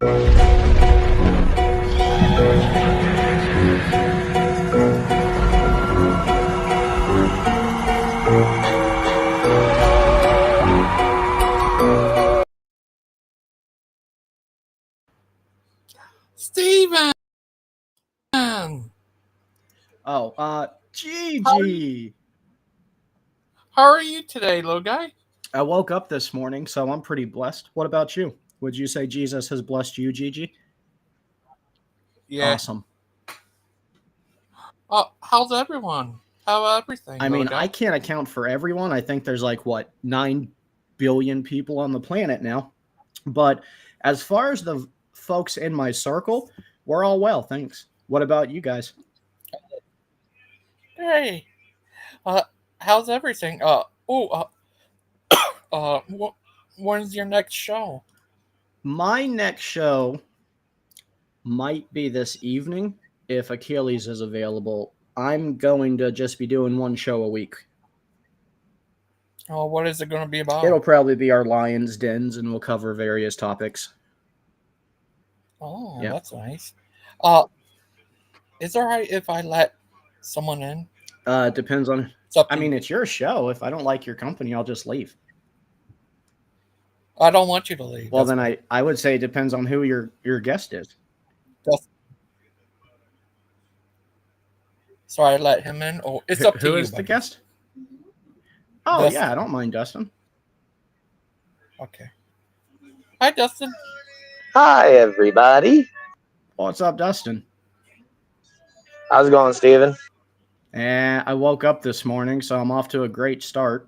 Steven! Gigi. How are you today, little guy? I woke up this morning, so I'm pretty blessed. What about you? Would you say Jesus has blessed you, Gigi? Yeah. Awesome. How's everyone? How everything? I mean, guy? I can't account for everyone. I think there's 9 billion people on the planet now. But as far as the folks in my circle, we're all well, thanks. What about you guys? Hey, how's everything? When's your next show? My next show might be this evening if Achilles is available. I'm going to just be doing one show a week. Oh, what is it going to be about? It'll probably be our Lions Dens, and we'll cover various topics. Oh, yeah. That's nice. Is it all right if I let someone in? Depends on. I mean, it's your show. If I don't like your company, I'll just leave. I don't want you to leave. Well, then I would say it depends on who your guest is. So I let him in? Oh, it's up to you. Who is the guest? Oh, Dustin. Yeah, I don't mind Dustin. Okay. Hi, Dustin. Hi, everybody. What's up, Dustin? How's it going, Steven? And I woke up this morning, so I'm off to a great start.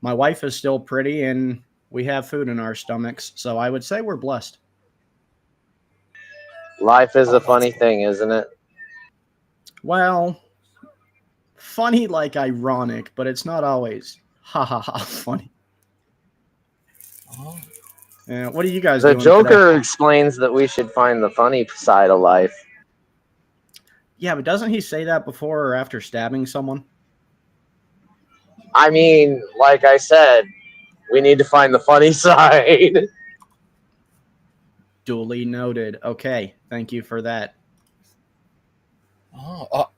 My wife is still pretty, and we have food in our stomachs, so I would say we're blessed. Life is a funny thing, isn't it? Well, funny like ironic, but it's not always funny. Oh. What are you guys doing? The Joker explains that we should find the funny side of life. Yeah, but doesn't he say that before or after stabbing someone? I mean, like I said, we need to find the funny side. Duly noted. Okay, thank you for that. Oh,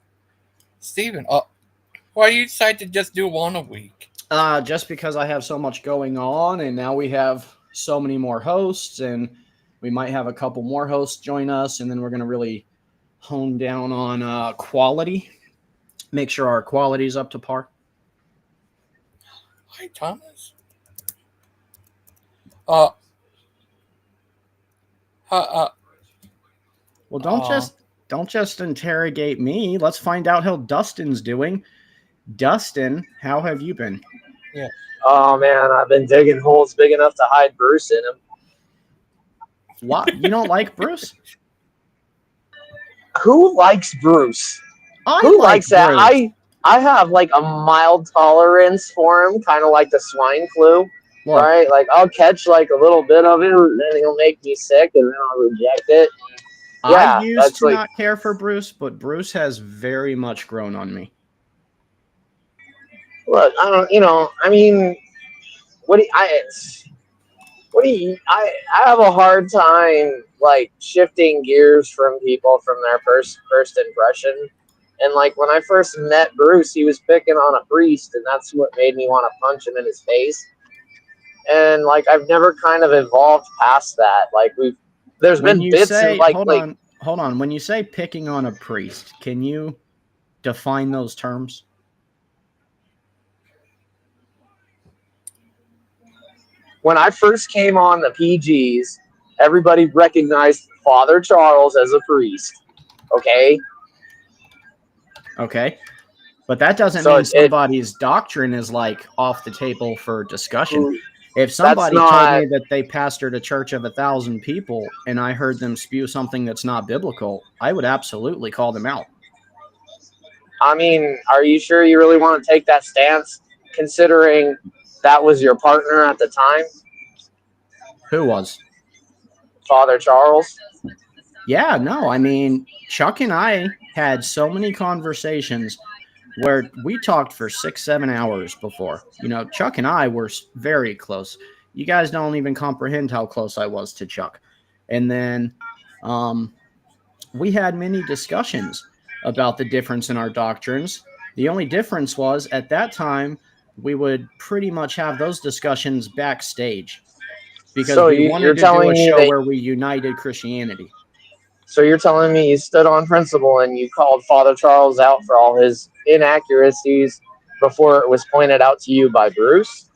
Steven, why do you decide to just do one a week? Just because I have so much going on, and now we have so many more hosts, and we might have a couple more hosts join us, and then we're going to really hone down on quality, make sure our quality is up to par. Hi, Thomas. Well, don't just interrogate me. Let's find out how Dustin's doing. Dustin, how have you been? Yeah. Oh man, I've been digging holes big enough to hide Bruce in them. What? You don't like Bruce? Who likes Bruce? Who likes that? Bruce? I have like a mild tolerance for him, kind of like the swine flu. Look, right? Like I'll catch like a little bit of it, and then he'll make me sick, and then I'll reject it. I used to not care for Bruce, but Bruce has very much grown on me. Look, I mean, I have a hard time like shifting gears from people from their first impression. And like when I first met Bruce, he was picking on a priest, and that's what made me want to punch him in his face. And like I've never kind of evolved past that. Like there's been bits and like hold on. When you say picking on a priest, can you define those terms? When I first came on the PGs, everybody recognized Father Charles as a priest. Okay. Okay. But that doesn't mean somebody's doctrine is like off the table for discussion. If somebody told me that they pastored a church of 1,000 people and I heard them spew something that's not biblical, I would absolutely call them out. I mean, are you sure you really want to take that stance, considering that was your partner at the time? Who was? Father Charles. Yeah, no, I mean, Chuck and I had so many conversations where we talked for 6-7 hours before. Chuck and I were very close. You guys don't even comprehend how close I was to Chuck. And then we had many discussions about the difference in our doctrines. The only difference was at that time, we would pretty much have those discussions backstage because So we you're wanted to do a telling me show that. where we united Christianity. So you're telling me you stood on principle and you called Father Charles out for all his inaccuracies before it was pointed out to you by Bruce?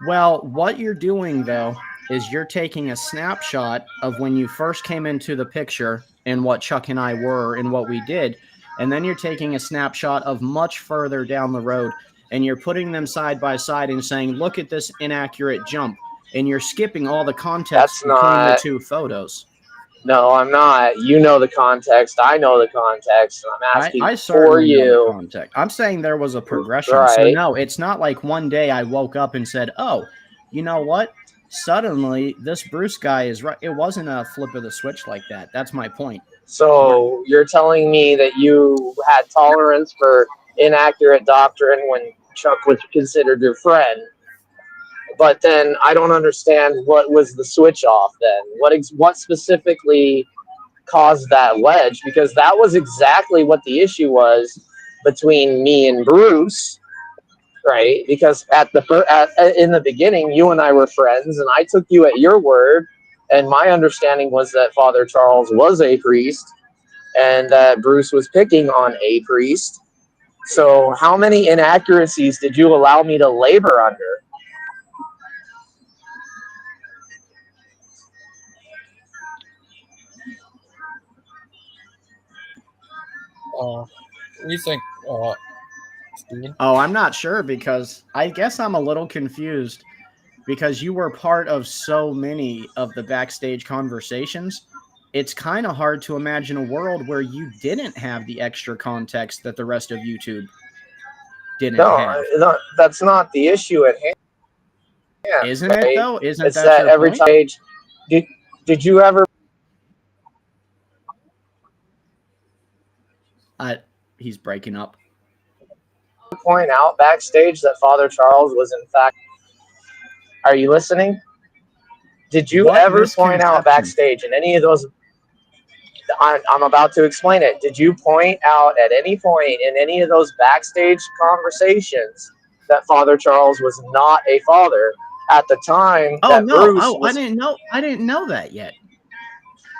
Well, what you're doing, though, is you're taking a snapshot of when you first came into the picture and what Chuck and I were and what we did. And then you're taking a snapshot of much further down the road and you're putting them side by side and saying, look at this inaccurate jump. And you're skipping all the context That's between the not. two photos. No, I'm not. You know the context. I know the context. And I'm asking I for certainly know the you. context. I'm saying there was a progression. So, Right. no, it's not like one day I woke up and said, oh, you know what? Suddenly, this Bruce guy is right. It wasn't a flip of the switch like that. That's my point. So you're telling me that you had tolerance for inaccurate doctrine when Chuck was considered your friend, but then I don't understand what was the switch off then. What specifically caused that wedge? Because that was exactly what the issue was between me and Bruce, right? Because in the beginning, you and I were friends, and I took you at your word, and my understanding was that Father Charles was a priest, and that Bruce was picking on a priest. So, how many inaccuracies did you allow me to labor under? You think, Steven? Oh, I'm not sure because I guess I'm a little confused because you were part of so many of the backstage conversations. It's kind of hard to imagine a world where you didn't have the extra context that the rest of YouTube didn't have. No, that's not the issue at hand. Isn't it, Right? though? Isn't It's that that your every point? time did you ever He's breaking up. point out backstage that Father Charles was in fact? Are you listening? Did you What ever point out misconception? backstage in any of those? I'm about to explain it. Did you point out at any point in any of those backstage conversations that Father Charles was not a father at the time Oh that no! Bruce Oh, was? I didn't know that yet.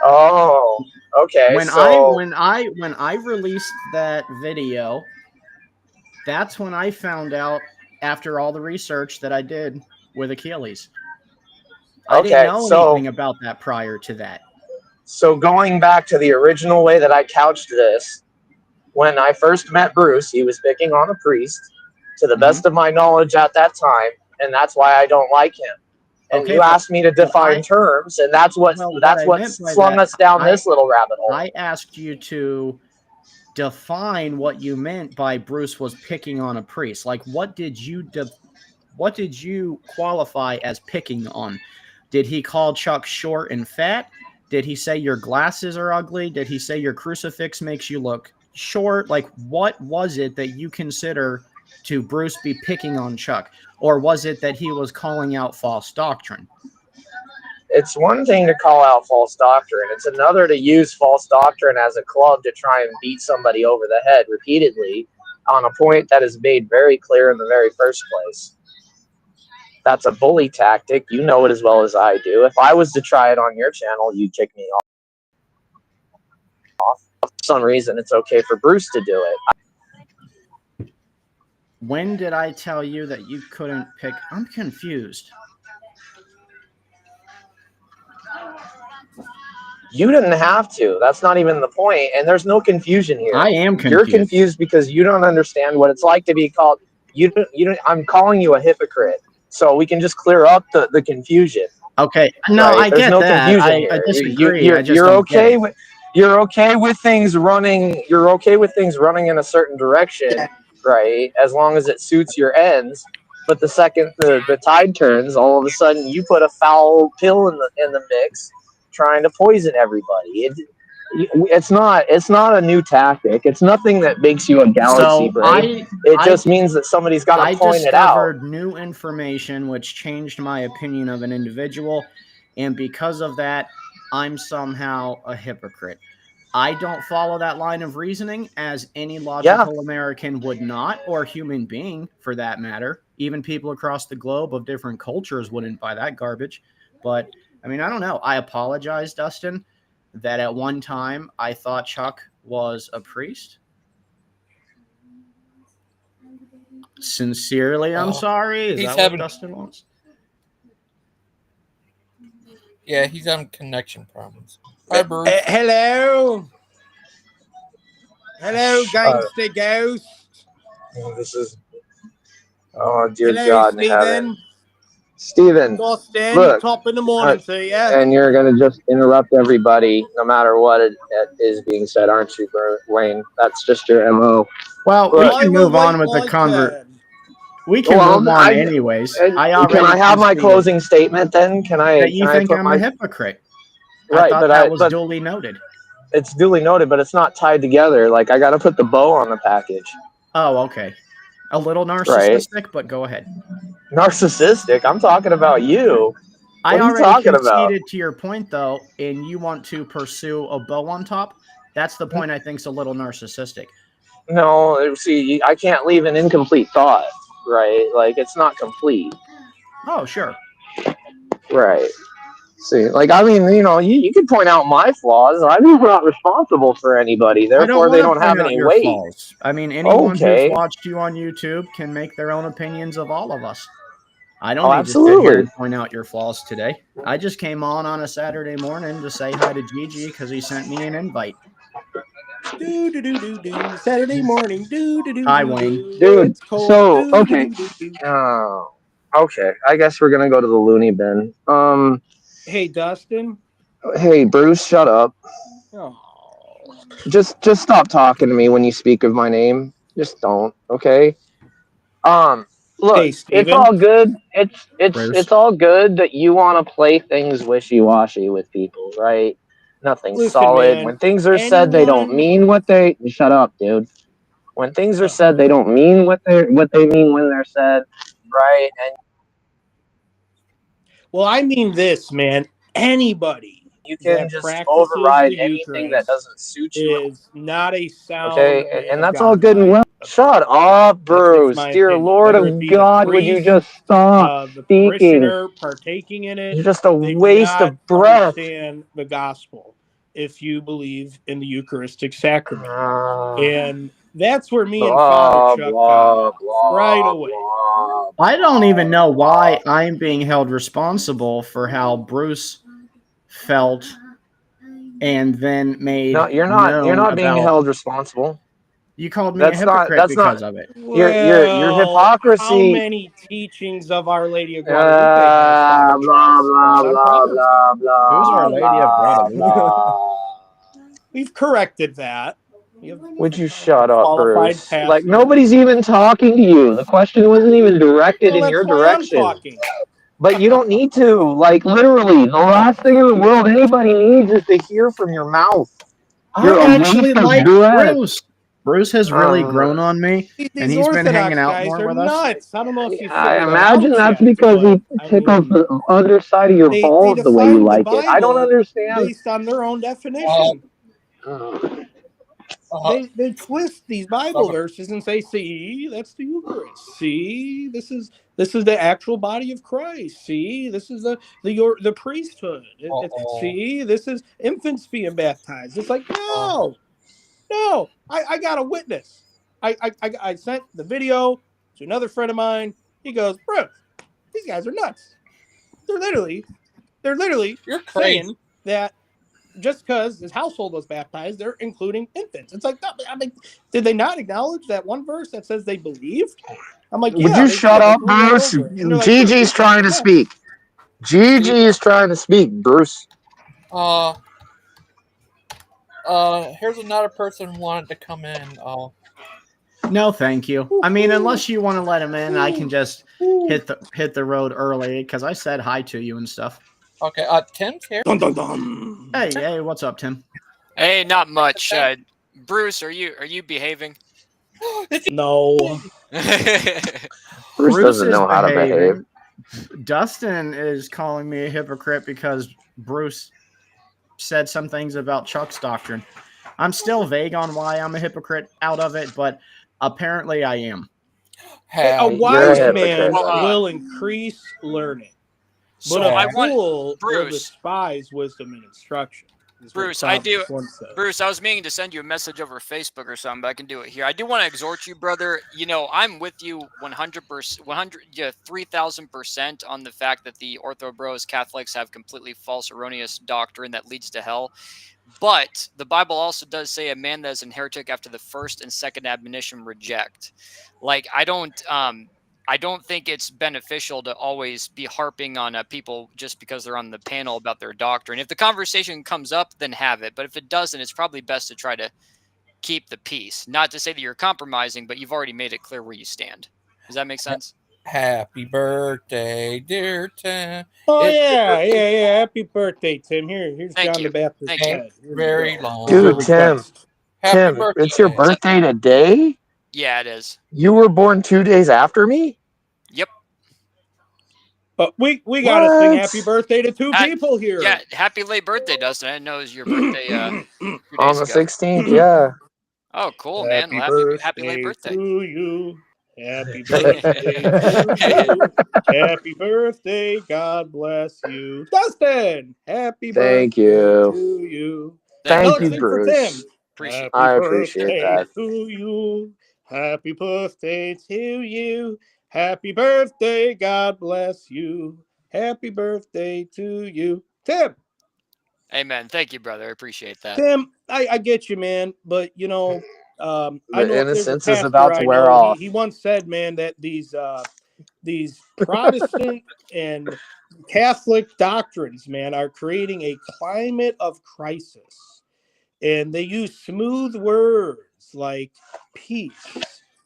Oh, okay. When So I released that video, that's when I found out after all the research that I did with Achilles. I didn't okay, know so anything about that prior to that. so going back to the original way that I couched this, when I first met Bruce, he was picking on a priest, to the best of my knowledge at that time, and that's why I don't like him. And Okay, you asked me to define terms, and that's what what I meant by slung that, us down this little rabbit hole. I asked you to define what you meant by Bruce was picking on a priest. Like, what did you qualify as picking on? Did he call Chuck short and fat? Did he say your glasses are ugly? Did he say your crucifix makes you look short? Like, what was it that you consider to Bruce be picking on Chuck? Or was it that he was calling out false doctrine? It's one thing to call out false doctrine. It's another to use false doctrine as a club to try and beat somebody over the head repeatedly on a point that is made very clear in the very first place. That's a bully tactic. You know it as well as I do. If I was to try it on your channel, you'd kick me off. For some reason, it's okay for Bruce to do it. When did I tell you that you couldn't pick? I'm confused. You didn't have to. That's not even the point. And there's no confusion here. I am confused. You're confused because you don't understand what it's like to be called. You don't. I'm calling you a hypocrite. So we can just clear up the confusion. Okay. No, right? I There's get no that. confusion I here. disagree. You're okay with. You're okay with things running. You're okay with things running in a certain direction, right? As long as it suits your ends. But the second the tide turns, all of a sudden you put a foul pill in the mix, trying to poison everybody. It's not a new tactic. It's nothing that makes you a galaxy brain. It just means that somebody's got to point it out. I discovered new information which changed my opinion of an individual, and because of that, I'm somehow a hypocrite. I don't follow that line of reasoning, as any logical American would not, or human being for that matter. Even people across the globe of different cultures wouldn't buy that garbage. But I mean, I don't know. I apologize, Dustin, that at one time I thought Chuck was a priest. Sincerely, I'm sorry. Is that what Dustin wants? Yeah, he's having connection problems. Hi, Bruce. Hello. Hello, Gangster Ghost. This is. Oh, dear Hello, God in heaven. Steven, Dustin, look, top in the morning to you. and you're going to just interrupt everybody no matter what it is being said, aren't you, Wayne? That's just your MO. Well, we can move on with the conversation. We can move on anyways. Can I have my closing statement then? Can I? That you think I'm a hypocrite? Right, I thought that was duly noted. It's duly noted, but it's not tied together. Like, I got to put the bow on the package. Oh, okay. A little narcissistic, but go ahead. Narcissistic? I'm talking about you. I already conceded to your point, though, and you want to pursue a bow on top. That's the point I think is a little narcissistic. No, see, I can't leave an incomplete thought, right? Like, it's not complete. Oh, sure. Right. See, like, I mean, you can point out my flaws. I'm not responsible for anybody. Therefore, they don't have any weight. Flaws. I mean, anyone who's watched you on YouTube can make their own opinions of all of us. I don't need to sit here and point out your flaws today. I just came on a Saturday morning to say hi to Gigi because he sent me an invite. Saturday morning. Hi, Wayne. Dude, so, okay. Okay, I guess we're going to go to the loony bin. Hey, Dustin. Hey, Bruce, shut up. Oh. Just stop talking to me when you speak of my name. Just don't, okay? Look, hey, it's all good. It's all good that you want to play things wishy-washy with people, right? Nothing's solid. Man, when things are said, they don't mean what they. Shut up, dude. When things are said, they don't mean what they mean when they're said, right? And well, I mean this, man. Anybody you can just override anything that doesn't suit you. Is not a sound. Okay, and that's all good and well. Shut up, Bruce. Dear opinion. Lord of God, would you just stop speaking? Partaking in it. You're just a waste of breath. Understand the gospel if you believe in the Eucharistic sacrament, and that's where me and Father Chuck right away. I don't even know why I'm being held responsible for how Bruce felt, and then made. No, you're not being held responsible. You called me a hypocrite because of it. Your hypocrisy. How many teachings of Our Lady of Guadalupe? Blah blah blah blah blah. Who's Our Lady of Guadalupe? We've corrected that. Would you shut up, Bruce? Like, nobody's even talking to you. The question wasn't even directed in your direction. But you don't need to. Like, literally, the last thing in the world anybody needs is to hear from your mouth. I actually like Bruce. Bruce has really grown on me, and he's been hanging out more with us. I don't know if you I imagine that's because he tickles the underside of your balls the way you like it. I don't understand. Based on their own definition. They twist these Bible verses and say, "See, that's the Eucharist. See, this is the actual body of Christ. See, this is the priesthood. See, this is infants being baptized." It's like, no, I got a witness. I sent the video to another friend of mine. He goes, "Bro, these guys are nuts. They're literally saying that." Just because his household was baptized, they're including infants. It's like, I mean, did they not acknowledge that one verse that says they believed? I'm like, would you shut up, Bruce? Gigi's trying to speak. Gigi is trying to speak, Bruce. Here's another person who wanted to come in. No, thank you. I mean, unless you want to let him in, I can just hit the road early because I said hi to you and stuff. Okay, Tim's here. Dun, dun, dun. Hey, what's up, Tim? Hey, not much. Bruce, are you behaving? No. Bruce doesn't know how to behave. Dustin is calling me a hypocrite because Bruce said some things about Chuck's doctrine. I'm still vague on why I'm a hypocrite out of it, but apparently I am. A Have You're a wise hypocrite, man Well, will increase learning, so but I a want fool will Bruce. despise wisdom and instruction. Is what Bruce, I do. Proverbs 1 says. Bruce, I was meaning to send you a message over Facebook or something, but I can do it here. I do want to exhort you, brother. You know, I'm with you 100%, 3,000% on the fact that the Ortho Bros Catholics have completely false, erroneous doctrine that leads to hell. But the Bible also does say a man that is an heretic after the first and second admonition reject. Like, I don't think it's beneficial to always be harping on people just because they're on the panel about their doctrine. If the conversation comes up, then have it. But if it doesn't, it's probably best to try to keep the peace. Not to say that you're compromising, but you've already made it clear where you stand. Does that make sense? happy birthday, dear Tim. Oh It's yeah. Happy birthday, Tim. Here's Thank John you. the Baptist Thank you. head. Here you very go. long. Here's your Dude, Tim. request. Happy Tim, birthday. it's your birthday today? Yeah, it is. You were born 2 days after me? Yep. But we gotta sing What? happy birthday to two people here. Yeah. Happy late birthday, Dustin. I didn't know it was your birthday 2 On days the ago. 16th, yeah. Oh, cool, man. Happy Well, happy late birthday. to you. Happy birthday to you. Happy birthday. God bless you. Dustin, happy Thank birthday you. to you. Thank Thank Now you, let's you, sing brother. for Tim. Bruce. Appreciate it. I Happy appreciate birthday that. to you. Happy birthday to you. Happy birthday. God bless you. Happy birthday to you. Tim. Amen. Thank you, brother. I appreciate that. Tim, I get you, man, but I know The there's a innocence is pastor about to I wear know. off. He once said, man, that these Protestant and Catholic doctrines, man, are creating a climate of crisis, and they use smooth words like peace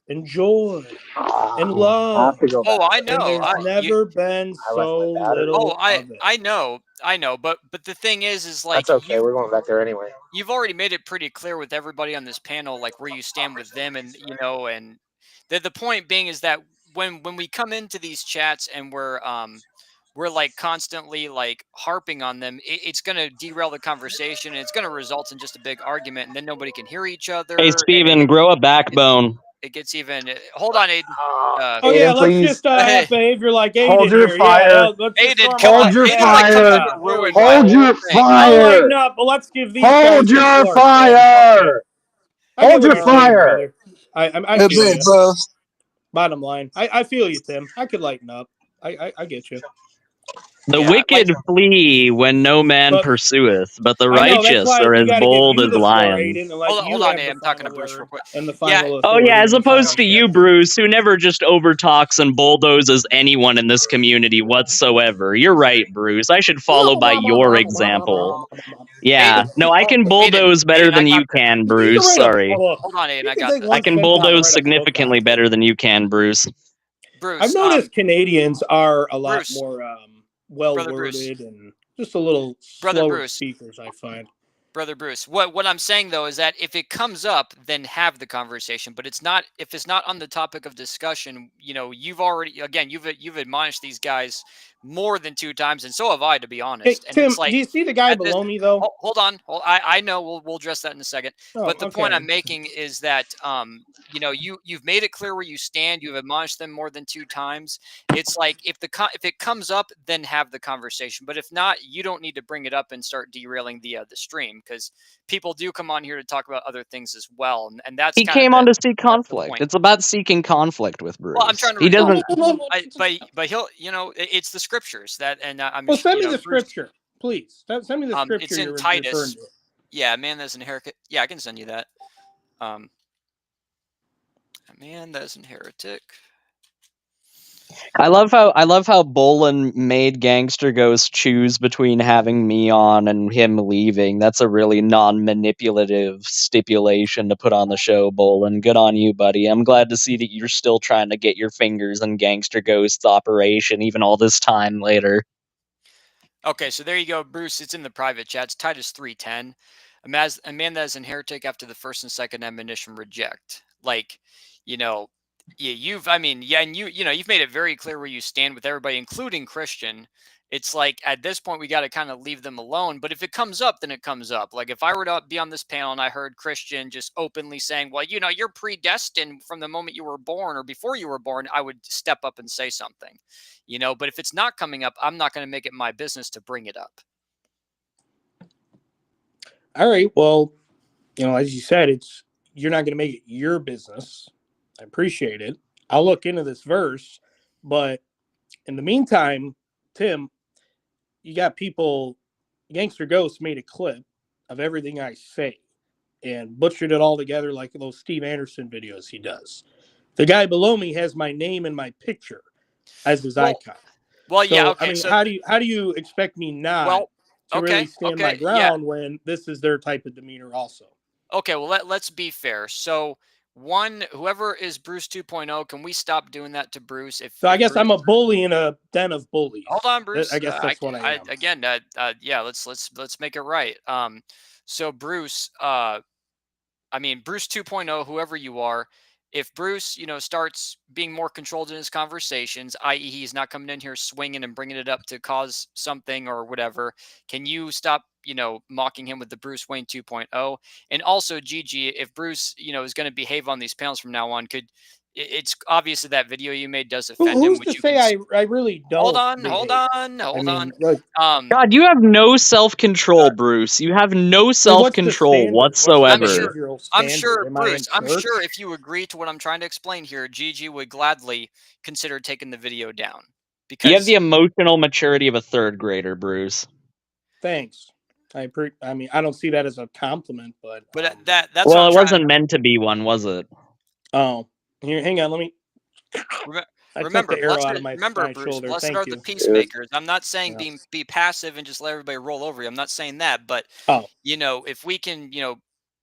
and joy and I love, have to go Oh, back I there. and know. there's never been I left so my battery. Oh, little of it. I know. But the thing is like That's okay. We're going back there anyway. you've already made it pretty clear with everybody on this panel, like where you stand with them, and and the point being is that when we come into these chats and we're like constantly like harping on them, it's going to derail the conversation, and it's going to result in just a big argument, and then nobody can hear each other. Hey, Steven, grow a backbone. It gets even. Hold on, Aiden. Oh yeah, Aiden, let's please just have behavior like Aiden hold your here. fire. Yeah, let's just Aiden, form come a on. Hold your Aiden's yeah, like fire. coming to ruin my Hold whole your thing. I'll fire. lighten up, but let's give these Hold guys your a torch, man. fire. I get Hold what your you're saying, fire. brother. I That's feel it, you. bro. Bottom line, I feel you, Tim. I could lighten up. I get you. The Yeah, wicked flee when no man But pursueth, but the I know that's righteous why are we as got to give bold you as the floor, lions. Aiden, and let hold you on, have Aiden. the I'm talking to final Bruce real word quick. and the Yeah. final Oh authority yeah, as and the final opposed to shit. you, Bruce, who never just overtalks and bulldozes anyone in this community whatsoever. You're right, Bruce. I should follow by your example. Yeah, Aiden. no, I can Aiden. bulldoze better Aiden, I than got you this. can, You can Bruce. write a Sorry. book. Hold on, Aiden. You I can got take this. I one can cent top, bulldoze write a book on significantly it. better than you can, Bruce. Bruce. I've noticed Canadians are a lot Bruce. more well Brother Bruce. worded and just a little Brother slower Bruce. speakers, I find. Brother Bruce, what I'm saying though is that if it comes up, then have the conversation. But it's not if it's not on the topic of discussion. You've already you've admonished these guys more than 2 times, and so have I, to be Hey, honest. And Tim, it's like do you see the guy at this. below me though? Hold on. I know we'll address that in a second. Oh, But the point okay. I'm making is that you've made it clear where you stand. You've admonished them more than 2 times. It's like if it comes up, then have the conversation. But if not, you don't need to bring it up and start derailing the stream, because people do come on here to talk about other things as well, and that's He kind of came on to seek that's the conflict. point. It's about seeking conflict with Bruce. Well, I'm trying to He resolve doesn't. that. But he'll it's the scriptures that, and I'm Well, send me the Bruce, scripture, please. Send me the scripture it's in you're referring Titus. to. Yeah, man, that's an heretic. Yeah, I can send you that. A man that is an heretic. I love how Bolin made Gangster Ghost choose between having me on and him leaving. That's a really non-manipulative stipulation to put on the show, Bolin. Good on you, buddy. I'm glad to see that you're still trying to get your fingers in Gangster Ghost's operation, even all this time later. Okay, so there you go, Bruce. It's in the private chat. It's Titus 3:10. A man that is an heretic after the first and second admonition reject. Like, yeah, and you've made it very clear where you stand with everybody, including Christian. it's like at this point we got to kind of leave them alone. But if it comes up, then it comes up. Like if I were to be on this panel and I heard Christian just openly saying, well, you're predestined from the moment you were born or before you were born, I would step up and say something, but if it's not coming up, I'm not going to make it my business to bring it up. All right. Well, as you said, you're not going to make it your business. I appreciate it. I'll look into this verse, but in the meantime, Tim, you got people. Gangster Ghost made a clip of everything I say and butchered it all together like those Steve Anderson videos he does. The guy below me has my name and my picture as his icon. Well, so, yeah. Okay. I mean, So how do you expect me not to really stand my ground when this is their type of demeanor also? Okay. Well, let's be fair. So whoever is Bruce 2.0, can we stop doing that to Bruce? I guess I'm a bully in a den of bullies. Hold on, Bruce. I guess that's what I am. Again, yeah. Let's make it right. So Bruce, Bruce 2.0, whoever you are, if Bruce, starts being more controlled in his conversations, i.e., he's not coming in here swinging and bringing it up to cause something or whatever, can you stop, mocking him with the Bruce Wayne 2.0? And also, Gigi, if Bruce, is going to behave on these panels from now on, it's obvious that video you made does offend him. Who's to say I really don't? Hold on. God, you have no self-control, Bruce. You have no self-control whatsoever. I'm sure, Bruce. I'm sure if you agree to what I'm trying to explain here, Gigi would gladly consider taking the video down. Because you have the emotional maturity of a third grader, Bruce. Thanks. I don't see that as a compliment, but that's well, it wasn't meant to be one, was it? Oh, here, hang on, let me. Remember, Bruce, shoulder. Blessed are the peacemakers. I'm not saying be passive and just let everybody roll over you. I'm not saying that, but if we can,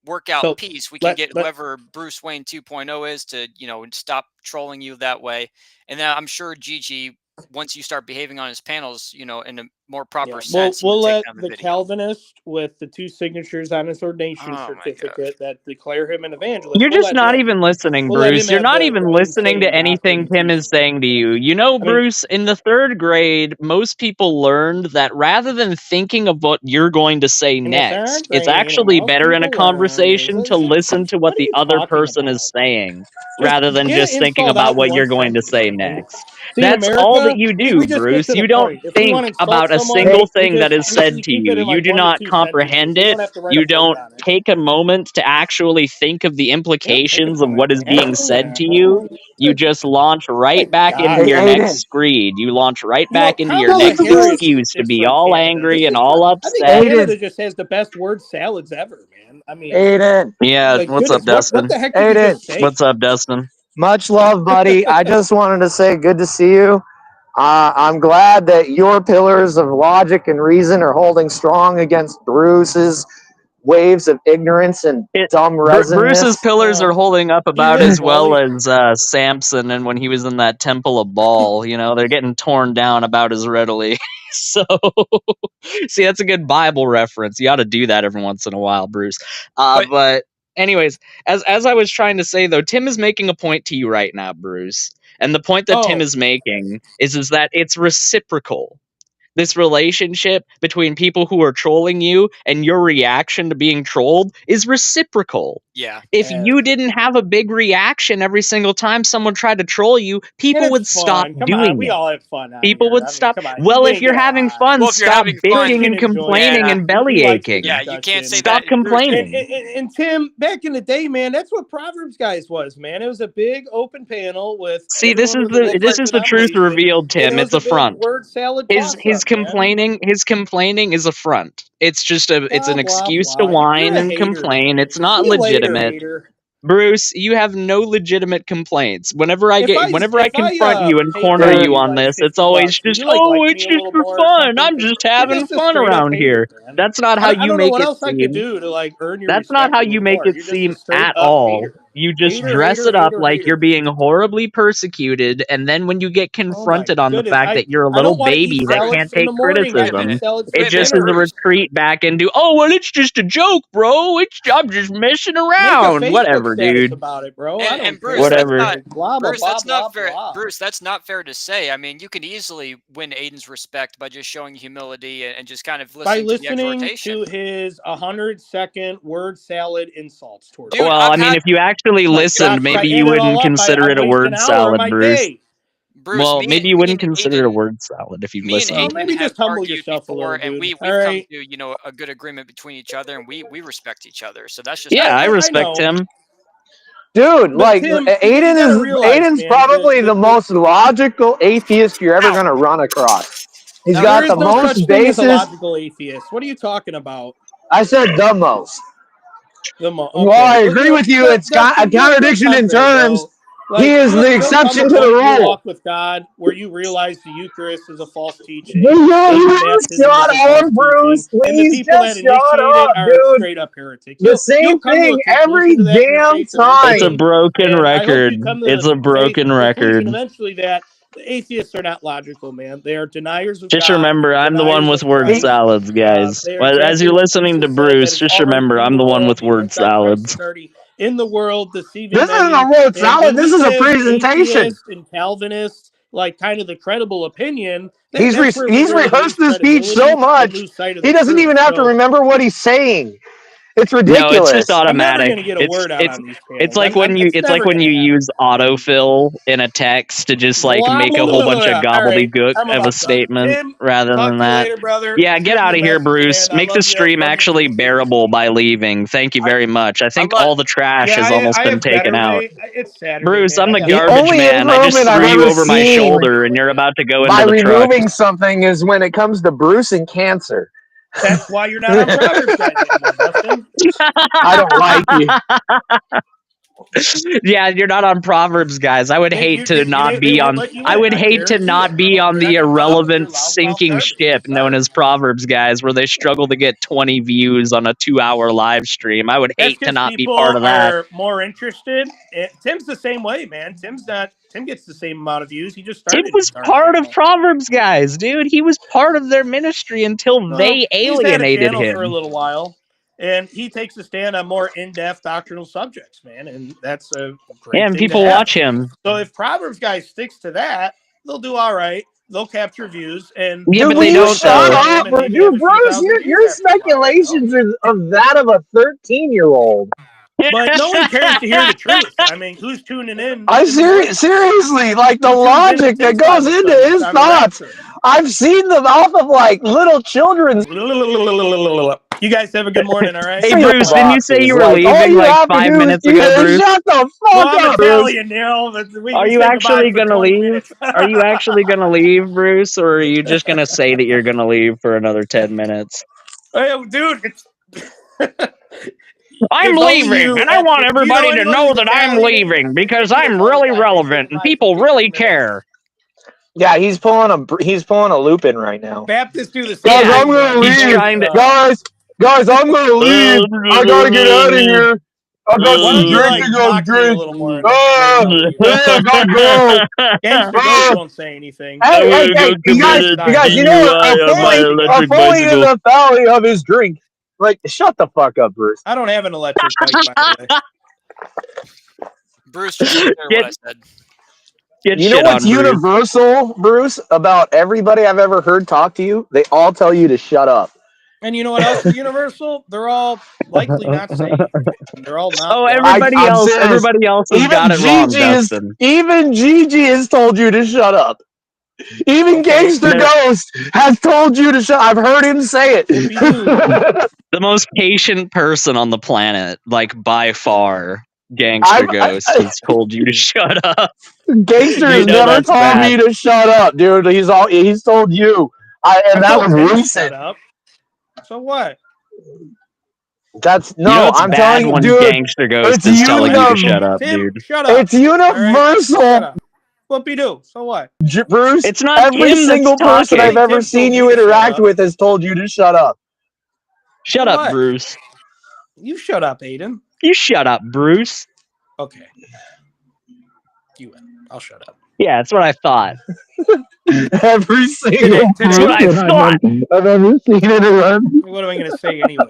work out peace, we can get whoever Bruce Wayne 2.0 is to, stop trolling you that way. And then I'm sure Gigi, once you start behaving on his panels, in a more proper sense, we'll let the Calvinist with the 2 signatures on his ordination certificate that declare him an evangelist. You're just not even listening, Bruce. You're not even listening to anything Tim is saying to you. Bruce, in the 3rd grade, most people learned that rather than thinking of what you're going to say next, it's actually better in a conversation to listen to what the other person is saying rather than just thinking about what you're going to say next. That's all that you do, Bruce. You don't think about a single thing that is said to you. You do not comprehend it. You don't take a moment to actually think of the implications of what is being said to you. You just launch right back into your next screed. You launch right back into your next excuse to be all angry and all upset. I think Canada just has the best word salads ever, man. I mean, Aiden. Yeah, what's up, Dustin? What the heck did you just say? What's up, Dustin? Much love, buddy. I just wanted to say good to see you. I'm glad that your pillars of logic and reason are holding strong against Bruce's waves of ignorance and dumb resonance. Bruce's pillars are holding up about as well as Samson and when he was in that temple of Baal. They're getting torn down about as readily. So, see, that's a good Bible reference. You ought to do that every once in a while, Bruce. But anyways, as I was trying to say, though, Tim is making a point to you right now, Bruce. And the point that Tim is making is that it's reciprocal. This relationship between people who are trolling you and your reaction to being trolled is reciprocal. Yeah. If you didn't have a big reaction every single time someone tried to troll you, people would stop doing it. We all have fun. People would stop. Well, if you're having fun, stop bitching and complaining and bellyaching. Yeah, you can't say stop that. complaining. And Tim, back in the day, man, that's what Proverbs guys was, man. It was a big open panel with. See, this is the truth revealed, Tim. It's a front. Word salad. His complaining is a front. It's just it's an excuse to whine and complain. It's not legitimate. Bruce, you have no legitimate complaints. Whenever I confront you and corner you on this, it's always just, it's just for fun. I'm just having fun around here. That's not how you make it seem. To earn your That's not how you make it seem at all. You just Hater, dress hater, it up hater, like hater. you're being horribly persecuted, and then when you get confronted on the goodness. fact that you're a I little don't want to eat baby that salads can't in the take morning. I eat criticism, salads it for just is dinner. a retreat back into, oh, well, it's just a joke, bro. I'm just messing Make a around. Facebook Whatever, status dude. about it, bro. I don't And care. Bruce, that's Whatever. not blah blah Bruce. blah That's blah not fair. blah. Bruce, that's not fair to say. I mean, you can easily win Aiden's respect by just showing humility and just kind of By listening to the listening exhortation. to his 100-second word salad insults towards Dude, me. Well, I've I mean, had if you actually My listened, gosh, if I maybe add you it all wouldn't up, consider I it a waste word an hour of salad, my Bruce. day. Bruce. Well, maybe you Me wouldn't and consider it a Aiden, word salad if you me and listened. Well, Aiden maybe have just humble argued yourself a before, little, and dude. we've All come right. to a good agreement between each other, and we respect each other. So that's just how Yeah, I it is. I respect know. him. Dude, But like Tim, you gotta realize, Aiden's man, probably the most logical atheist you're ever gonna run across. He's Now, there got is the no such most thing as a basis. logical atheist. What are you talking about? I said the most. Well, Okay. I agree with you. It's a Dustin, you'll contradiction come in there, terms. bro. He Like is the there'll come exception a to the point in your rule. walk with God where you realize the Eucharist is a false teaching, Will you infant baptism is shut a false up, teaching, Bruce? and the Please people that just shut initiate it up, are dude. straight up heretics. The You'll same come to thing a conclusion every to that in your damn faith It's a time. eventually. broken And I hope record. you come to It's the a faith broken conclusion record. eventually that the atheists are not logical, man. They are deniers of Just God, remember, I'm the one deniers with of word Christ. salads, guys. They are Well, as exactly you're what listening to Jesus said, that Bruce, is just already remember, in I'm the the one world. with The word Antichrist is salads. already in the world, deceiving This isn't many. a word And salad. when This we is a give presentation. atheists and Calvinists like kind of the credible opinion, He's that's where we really rehearsed lose the speech so credibility and much, lose sight of he the doesn't truth. even have to So remember what he's saying. It's No, it's just ridiculous. I'm never automatic. going to get a word out on these It's panels. like when you It's never going to happen. use autofill in a text to just like Blah, make blah, a blah, whole blah, bunch of blah. All right, gobbledygook I'm of a about done. statement Tim, rather talk than to you that. later, brother. Yeah, get Send me out a of here, message, Bruce. man. I Make the love you. stream Love you, actually Jesus. bearable by leaving. Thank you very much. I think let- all the trash Yeah, has almost I been have taken better out. way. It's Saturday, Bruce, man. I'm I the got The garbage only man. I just improvement I've threw you ever over my seen shoulder and you're about to go by into the truck. removing something is when it comes to Bruce and cancer. That's why you're not on Proverbs Guys anymore, Dustin. I don't like you. Yeah, you're not on Proverbs, guys. I would hate to not They be won't on. let you I in. would I hate to guarantee not it. be on You're the not gonna follow with your irrelevant loudmouth sinking garbage. ship known Sorry. as Proverbs, guys, where they struggle to get 20 views on a 2-hour live stream. I would That's hate to because not be part people of that. are more interested. Tim's the same way, man. Tim gets the same amount of views. He just Tim started his was darn part of channel. Proverbs, guys, dude. He was part of their ministry until Well, they he's had a alienated channel for a him. little while, and he takes a stand on more in-depth doctrinal subjects, man, and that's a Yeah, great and thing to people have. watch him. So if Proverbs Guy sticks to that, they'll do all right. They'll capture views, and Yeah, Dude, but will they you they'll don't, shut though. follow him up, and bro? maybe have Dude, a few Bruce, thousand views your after a while. You know? speculations are of that of a 13-year-old. But no one cares to hear the truth. I mean, who's tuning in I the morning? seriously, like the Who tunes into logic that Tim's goes Bible into studies his on the thoughts. rapture? I've seen them off of like little children's. You guys have a good morning, all right? Hey, Your Bruce, didn't you say boxes. you were Like all leaving you like have to 5 do is minutes ago, Bruce? shut the Well, fuck I'm up, Bruce. Italian, Neil. But Are we you say goodbye actually for gonna 20 leave? minutes. Are you actually gonna leave, Bruce, or are you just gonna say that you're gonna leave for another 10 minutes? Hey, dude, it's I'm if only leaving, you. and I want Do you know everybody to anybody know who's that I'm Italian? leaving They because do this I'm all the really time. They say relevant and goodbye for people 15 really minutes. care. Yeah, he's pulling a loop in right now. Baptists do the same Guys, Yeah, I'm thing, gonna man. he's leave. trying to. Guys, I'm gonna leave. I gotta get out of here. I got Why some don't you drink like to go talk to me a drink. little more, and maybe I'll leave. I gotta go. Gangster Ghost won't say anything. Hey, I'm hey, gonna hey, go you commit guys, a you know what? DUI on my A electric fully in bicycle. the valley of his drink. Like, shut the fuck up, Bruce. I don't have an electric bike, by the way. Bruce, just hear what Get I said. get You know shit what's on, Bruce. universal, Bruce, about everybody I've ever heard talk to you? They all tell you to shut up. And you know what else is universal? They're all likely not saved. They're all not. Oh, washed. I'm serious. everybody else has got it wrong, Dustin. Even Gigi has told you to shut up. Even Okay. Gangster Ghost has told you to shut. I've heard him say it. The most patient person on the planet, like by far, Gangster Ghost has told you to shut up. Gangster has You know never that's told bad. me to shut up, dude. He's told you. And that was recent. Shut up. So what? That's no. You know it's I'm bad telling you, when dude. Gangster Ghost It's is telling you to universal. shut up, Tim, dude. shut up. It's universal. Shut up. Whoopie-doo. So what? Bruce, It's not every him that's single person I've talking. ever Tim seen told you me to shut interact up. with has told you to shut up. Shut So up, what? Bruce. You shut up, Aiden. You shut up, Bruce. Okay. You win. I'll shut up. Yeah, that's what I thought. Every single That's what I thought. I've ever seen in a run. What am I going to say anyway?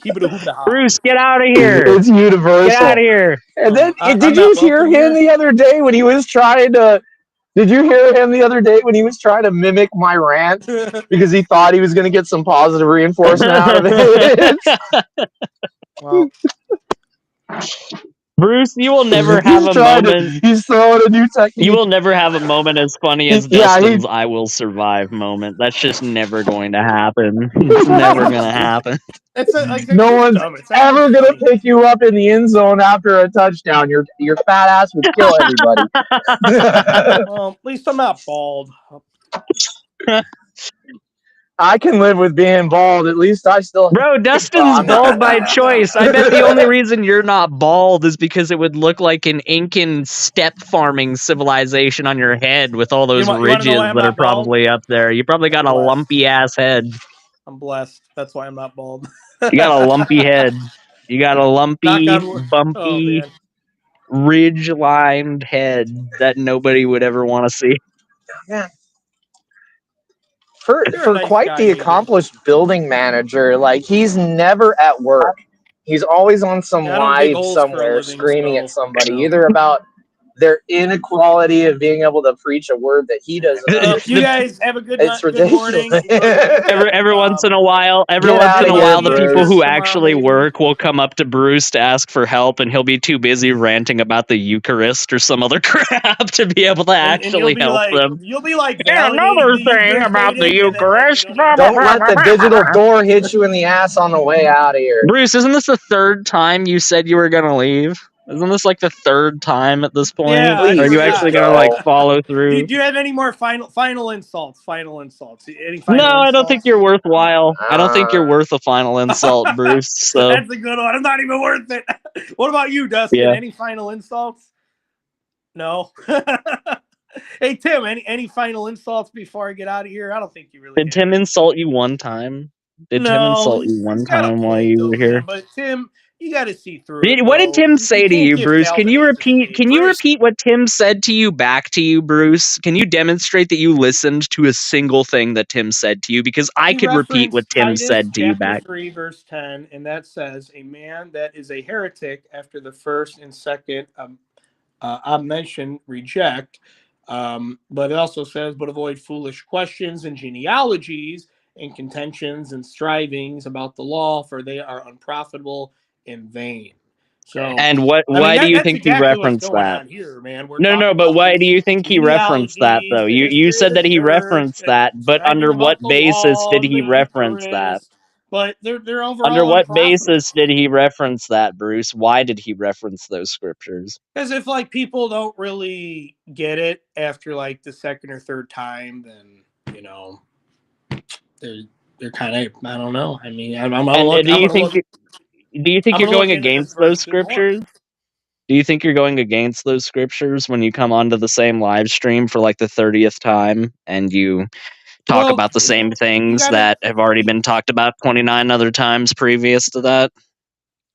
Keep it a hoop ha. Bruce, get out of here. It's universal. Get out of here. And then, I'm did not you hear welcome him here? the other day when he was trying to? Did you hear him the other day when he was trying to mimic my rant because he thought he was going to get some positive reinforcement out of it? Well, Bruce, you will never have a moment. He's throwing a new technique. You will never have a moment as funny as Yeah, Dustin's "I will survive" moment. That's just never going to happen. It's never going to happen. it's like No one's dumb. It's not ever even gonna funny. pick you up in the end zone after a touchdown. Your fat ass would kill everybody. Well, at least I'm not bald. I can live with being bald. At least I still. Bro, Dustin's I'm not- bald by choice. I bet the only reason you're not bald is because it would look like an Incan steppe farming civilization on your head with all those You wanna know ridges why I'm that are not bald? probably up there. You probably got a blessed. lumpy ass head. I'm blessed. That's why I'm not bald. You got a lumpy head. You got a lumpy, Knock on wood. Oh, bumpy, man. ridge-lined head that nobody would ever want to see. Yeah. For You're a nice quite guy, the David. accomplished building manager, like he's never at work. He's always on some Yeah, I don't dig live holes for a somewhere living, screaming so, at somebody, you know. either about their inequality of being able to preach a word that he doesn't You understand. guys have a good It's night, good morning. ridiculous. Every once in a while, Get outta here, the people Bruce. who Tomorrow, actually maybe. work will come up to Bruce to ask for help, and he'll be too busy ranting about the Eucharist or some other crap to be able to And actually help them. You'll be like And validating another the thing about the dating, and then, like, Eucharist. you don't Don't let the digital door hit you in the ass on the way out of here. Bruce, isn't this the third time you said you were gonna leave? Isn't this like the third time at this point? Yeah, Please, Are you just actually go. gonna like follow through? Do you have any more final insults? Final insults? Any No, final insults? I don't think you're worthwhile. I don't think you're worth a final insult, Bruce. So That's a good one. I'm not even worth it. What about you, Dustin? Yeah. Any final insults? No. Hey, Tim, any final insults before I get out of here? I don't think you really did Tim insult you one time? Did Tim insult you one he's got a time while point, you though, were here? man, but Tim, you got to see through it. What did bro. Tim say to can't you, give Bruce? Can you Calvinists a repeat? stage. Can you Bruce. repeat what Tim said to you back to you, Bruce? Can you demonstrate that you listened to a single thing that Tim said to you? Because I He could repeat what referenced Tim Titus said to you chapter back. 3, verse 10, and that says, "A man that is a heretic after the first and second mention reject." But it also says, "But avoid foolish questions and genealogies and contentions and strivings about the law, for they are unprofitable and vain." So, And why do you think he referenced that? on here, man. No, but why do you think he referenced that though? You said that he referenced that, but under what basis did he reference that? But they're overall Under what unprofitable. basis did he reference that, Bruce? Why did he reference those scriptures? Because if like people don't really get it after like the second or third time, then you know they're kind of, I don't know. I mean, Do you think you're going against those scriptures? Do you think you're going against those scriptures when you come onto the same live stream for like the 30th time and you talk about the same things that have already been talked about 29 other times previous to that?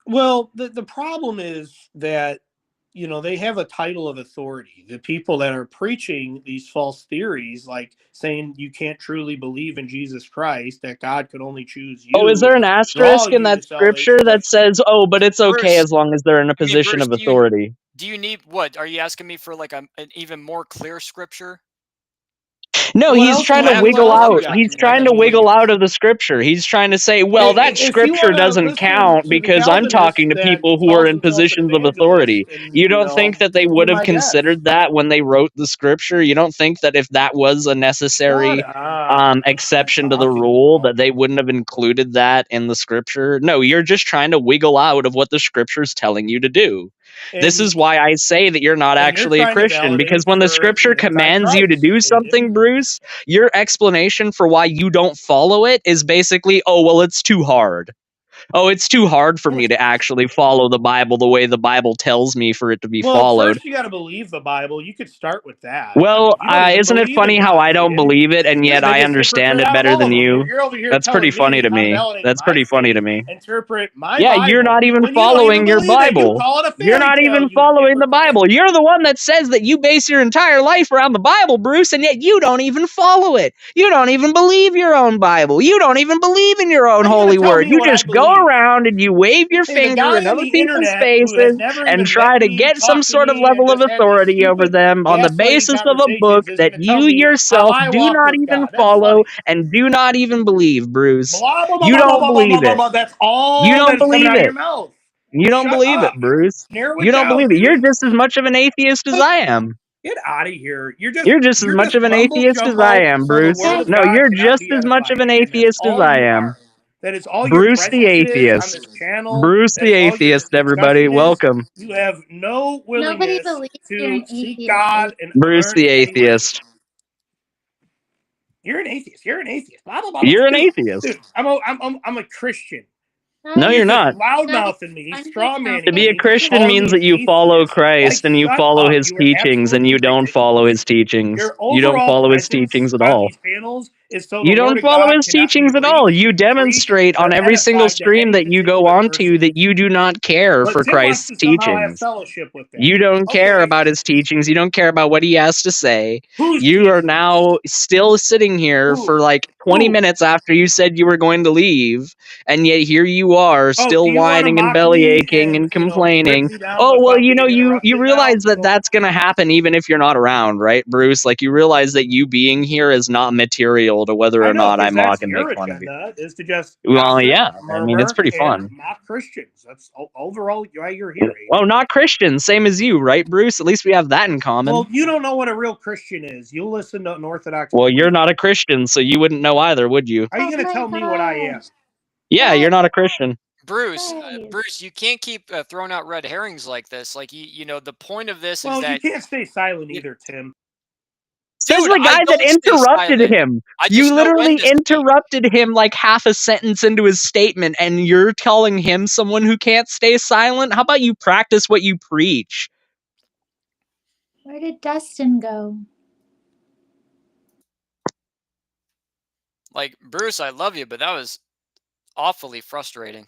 Well, the problem is that, you know, they have a title of authority. The people that are preaching these false theories, like saying you can't truly believe in Jesus Christ, that God could only choose you. Oh, is there an asterisk in that scripture that says, "Oh, but it's okay Bruce, as long as they're in a position Bruce, of authority"? Do you need what? Are you asking me for like an even more clear scripture? No, he's trying to wiggle out. He's trying to wiggle out of the scripture. He's trying to say, well, that scripture doesn't count because I'm talking to people who are in positions of authority. You don't think that they would have considered that when they wrote the scripture? You don't think that if that was a necessary exception to the rule, that they wouldn't have included that in the scripture? No, you're just trying to wiggle out of what the scripture's telling you to do. This is why I say that you're not actually a Christian, because when the scripture commands you to do something, Bruce, your explanation for why you don't follow it is basically, oh, well, it's too hard. oh, it's too hard for me to actually follow the Bible the way the Bible tells me for it to be Well, followed. first you got to believe the Bible. You could start with that. Well, you don't even isn't it believe funny in how God, I don't kid. believe it, and You're yet the I biggest understand hypocrite it out of better all than of them. you? You're over here That's pretty telling funny me to how to me. validate That's my pretty funny to faith, me. interpret my Yeah, Bible, you're not even when you don't even following your believe it. You Bible. call it a You're fairy not tale, even you following the hypocrite. Bible. You're the one that says that you base your entire life around the Bible, Bruce, and yet you don't even follow it. You don't even believe your own Bible. You don't even believe in your own Why are you gonna holy tell word. me You what I just go believe? around and you wave your Hey, the finger in guy on other the people's internet who has faces never and even met try to me, get some talked to sort of me, and level of just had these authority over stupid them on the gaslighting basis of a book conversations is that gonna tell you me how yourself I do walk not with even God. That's follow funny. and do not even believe, Bruce. Blah, blah, blah, You blah, blah, don't blah, blah, believe blah, it. blah. That's You all don't that's coming believe out of your it. mouth. You don't Shut believe it, up. Bruce. Narrow You it don't down, believe it. You're dude. just as much of an atheist as I am. Get out of here. You're just as You're much just of an mumbo atheist as I jumbo am, so the Bruce. word Guys, of No, God you're cannot just be as much of an edifying. And that's atheist as all I you am. are. That is all your Bruce the presence is on atheist. this channel. Bruce That the is all your atheist, everybody. discussion is. Welcome. You have no nobody willingness believes you're to an seek atheist. God and Bruce learn the in any way, shape, atheist. You're an atheist. You're an atheist. Blah blah blah. Blah. You're an Dude, atheist. I'm a Christian. No, Guys, you're You're just not. guys, loudmouthing me, I'm straw gonna To manning be a say me, Christian calling means me that you follow atheist. Like, Christ and you shut follow up. his You are teachings, and absolutely you don't follow ridiculous. his teachings. Your You don't overall follow his presence teachings at on all. these panels is so the You word don't of follow God his cannot be teachings at all. reached, You preached, demonstrate on or every single edified to stream any that you go particular on to person. that you do not care But for Tim wants Christ's to somehow have teachings. fellowship with that. You don't care Okay. about his teachings. You don't care about what he has to say. Whose You are teachings? now still sitting here Who? for like 20 Who? minutes after you said you were going to leave, and yet here you are Oh, do still you want to whining and mock me bellyaching and, and rip complaining. me down Oh, well, without getting you interrupted now? realize that So, that's going to happen even if you're not around, right, Bruce? Like, you realize that you being here is not material to whether I or know, not I because mock that's and make your fun of you. agenda, is to just Well, gossip, yeah, I mean, it's murmur, pretty and fun. mock Christians. That's overall why you're here, Well, AJ. not Christian, same as you, right, Bruce? At least we have that in common. Well, you don't know what a real Christian is. You listen to an Orthodox Well, you're preacher. not a Christian, so you wouldn't know either, would you? Are you oh going to my tell me what I am? gosh, Yeah, guys, you're not a Christian. Bruce, guys. Bruce, you can't keep throwing out red herrings like this. Like you know, the point of this is Well, you that, can't stay silent you, either, Tim. Says dude, the I guy that don't stay interrupted silent. him. I You just know when literally to speak. interrupted him like half a sentence into his statement, and you're calling him someone who can't stay silent? How about you practice what you preach? Where did Dustin go? Like, Bruce, I love you, but that was awfully frustrating.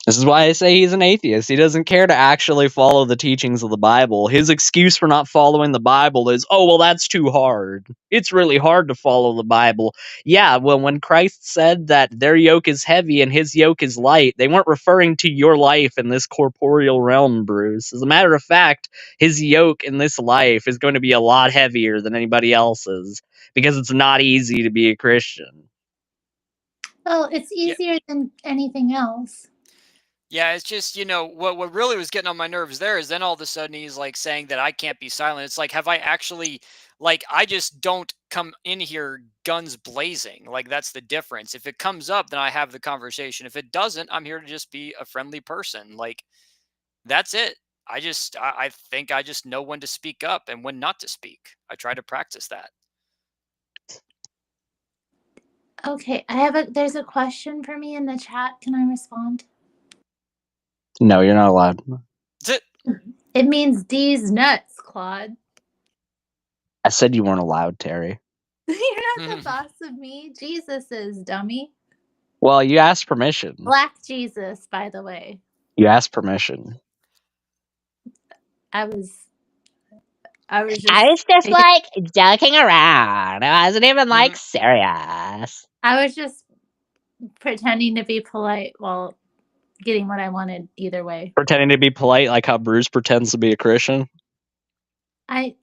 This is why I say he's an atheist. He doesn't care to actually follow the teachings of the Bible. His excuse for not following the Bible is, oh, well, that's too hard. It's really hard to follow the Bible. Yeah, well, when Christ said that their yoke is heavy and his yoke is light, they weren't referring to your life in this corporeal realm, Bruce. As a matter of fact, his yoke in this life is going to be a lot heavier than anybody else's because it's not easy to be a Christian. Well, it's Yeah, easier than anything else. yeah. It's just, you know, what really was getting on my nerves there is then all of a sudden he's like saying that I can't be silent. It's like, have I actually, like, I just don't come in here guns blazing. Like, that's the difference. If it comes up, then I have the conversation. If it doesn't, I'm here to just be a friendly person. Like, that's it. I think I just know when to speak up and when not to speak. I try to practice that. Okay, there's a question for me in the chat. Can I respond? No, you're not allowed. That's it. It means D's nuts, Claude. I said you weren't allowed, Terry. You're not the boss of me. Jesus is, dummy. Well, you asked permission. Black Jesus, by the way. You asked permission. I was just I was just like joking around. I wasn't even like serious. I was just pretending to be polite while getting what I wanted either way. Pretending to be polite like how Bruce pretends to be a Christian.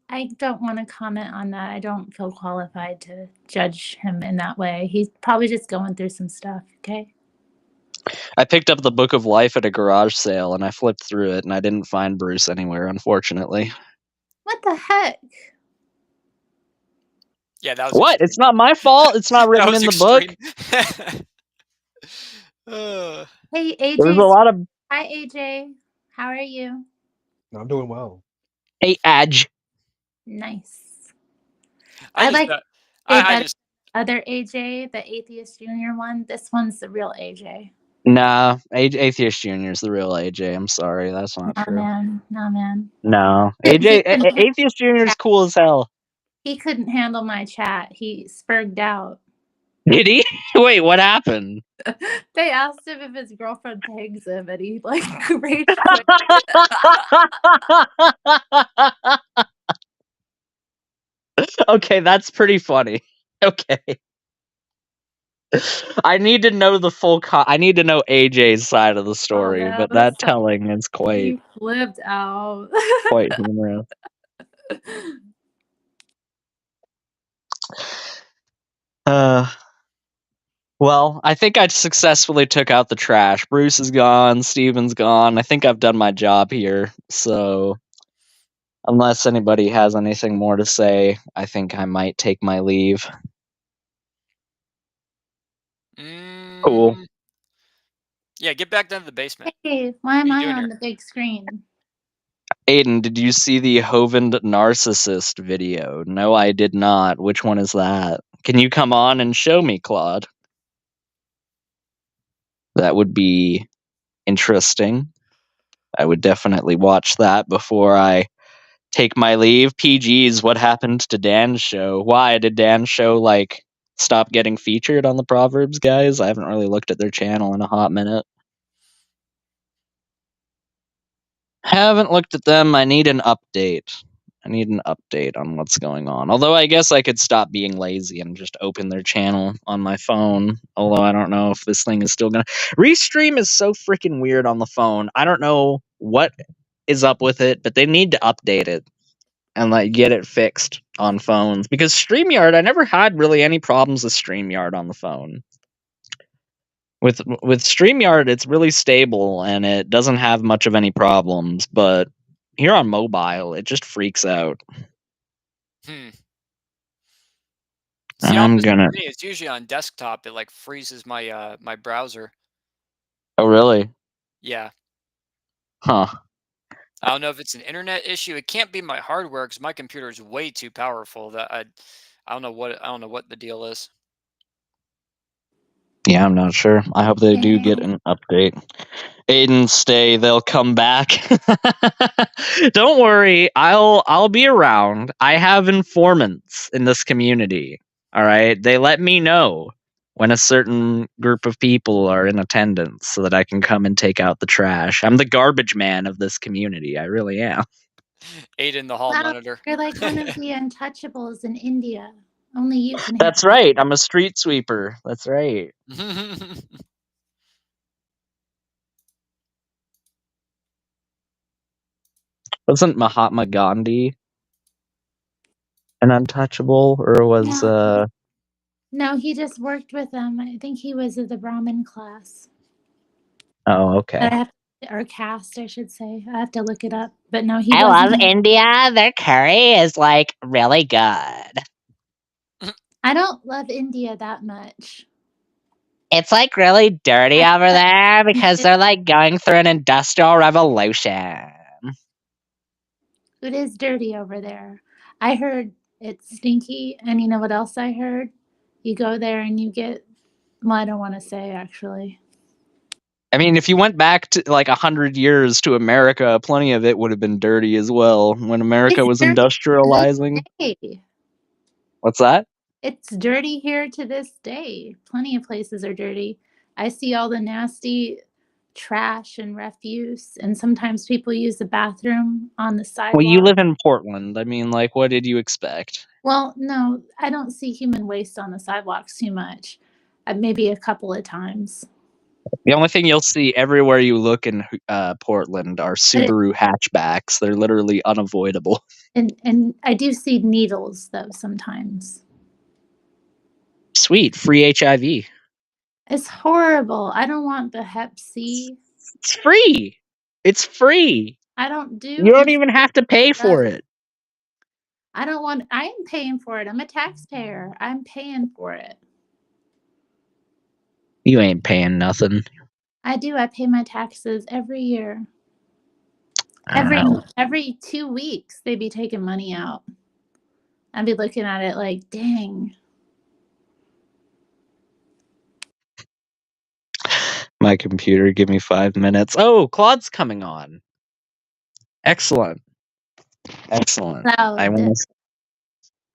I don't want to comment on that. I don't feel qualified to judge him in that way. He's probably just going through some stuff, okay? I picked up the Book of Life at a garage sale and I flipped through it and I didn't find Bruce anywhere, unfortunately. What the heck? Yeah, that was What? extreme. It's not my fault. It's not That written was in the book. extreme. Hey, There's a AJ. lot of Hi, AJ. How are you? I'm doing well. hey Edge. Nice. I I like just, say I better just, other AJ, the Atheist Junior one. This one's the real AJ. Nah, Atheist Junior is the real AJ. I'm sorry, that's not true. Man. No, man. No, He Atheist Junior is cool as hell. He couldn't handle my chat. He spurged out. Did he? Wait, what happened? They asked him if his girlfriend pegs him, and he like rage quit. Okay, that's pretty funny. Okay. I need to know the full I need to know AJ's side of the story, man, but that's that telling is He flipped out. quite humorous. Well, I think I successfully took out the trash. Bruce is gone, Steven's gone. I think I've done my job here. So, unless anybody has anything more to say, I think I might take my leave. Cool. Yeah, get back down to the basement. Hey, why am What are I you doing on here? the big screen? Aiden, did you see the Hovind Narcissist video? No, I did not. Which one is that? Can you come on and show me, Claude? That would be interesting. I would definitely watch that before I take my leave. PG's what happened to Dan's show? Why did Dan's show like stop getting featured on the Proverbs guys? I haven't really looked at their channel in a hot minute. Haven't looked at them. I need an update. I need an update on what's going on. Although I guess I could stop being lazy and just open their channel on my phone. Although I don't know if this thing is still gonna Restream is so freaking weird on the phone. I don't know what is up with it, but they need to update it and like get it fixed on phones. Because StreamYard, I never had really any problems with StreamYard on the phone. With StreamYard, it's really stable and it doesn't have much of any problems, but here on mobile, it just freaks out. See, I'm gonna. me, it's usually on desktop. It like freezes my my browser. Oh really? Yeah. Huh. I don't know if it's an internet issue. It can't be my hardware because my computer is way too powerful. That I don't know what the deal is. Yeah, I'm not sure. I hope they do get an update. Aiden, stay. They'll come back. Don't worry. I'll be around. I have informants in this community. All right. They let me know when a certain group of people are in attendance so that I can come and take out the trash. I'm the garbage man of this community. I really am. Aiden, the hall monitor. You're like one of the untouchables in India. Only you can. That's right. I'm a street sweeper. That's right. Wasn't Mahatma Gandhi an untouchable, or was No, he just worked with them. I think he was of the Brahmin class. Oh, okay. Or caste, I should say. I have to look it up. But no, he I wasn't. love India. Their curry is like really good. I don't love India that much. It's like really dirty over there because they're like going through an industrial revolution. It is dirty over there. I heard it's stinky, and you know what else I heard? You go there and you get, well, I don't want to say actually. I mean, if you went back to like 100 years to America, plenty of it would have been dirty as well when America was industrializing. What's that? It's dirty here to this day. Plenty of places are dirty. I see all the nasty trash and refuse, and sometimes people use the bathroom on the sidewalk. Well, you live in Portland. I mean, like, what did you expect? Well, no, I don't see human waste on the sidewalks too much. Maybe a couple of times. The only thing you'll see everywhere you look in Portland are Subaru hatchbacks. They're literally unavoidable. And I do see needles, though, sometimes. Sweet, free HIV. It's horrible. I don't want the Hep C. It's free. It's free. I don't do. You don't even have to pay for it. I don't want. I am paying for it. I'm a taxpayer. I'm paying for it. You ain't paying nothing. I do. I pay my taxes every year. Every 2 weeks, they be taking money out. I'd be looking at it like, dang. My computer, give me 5 minutes. Oh, Claude's coming on. Excellent. Excellent. I Cloud, want to.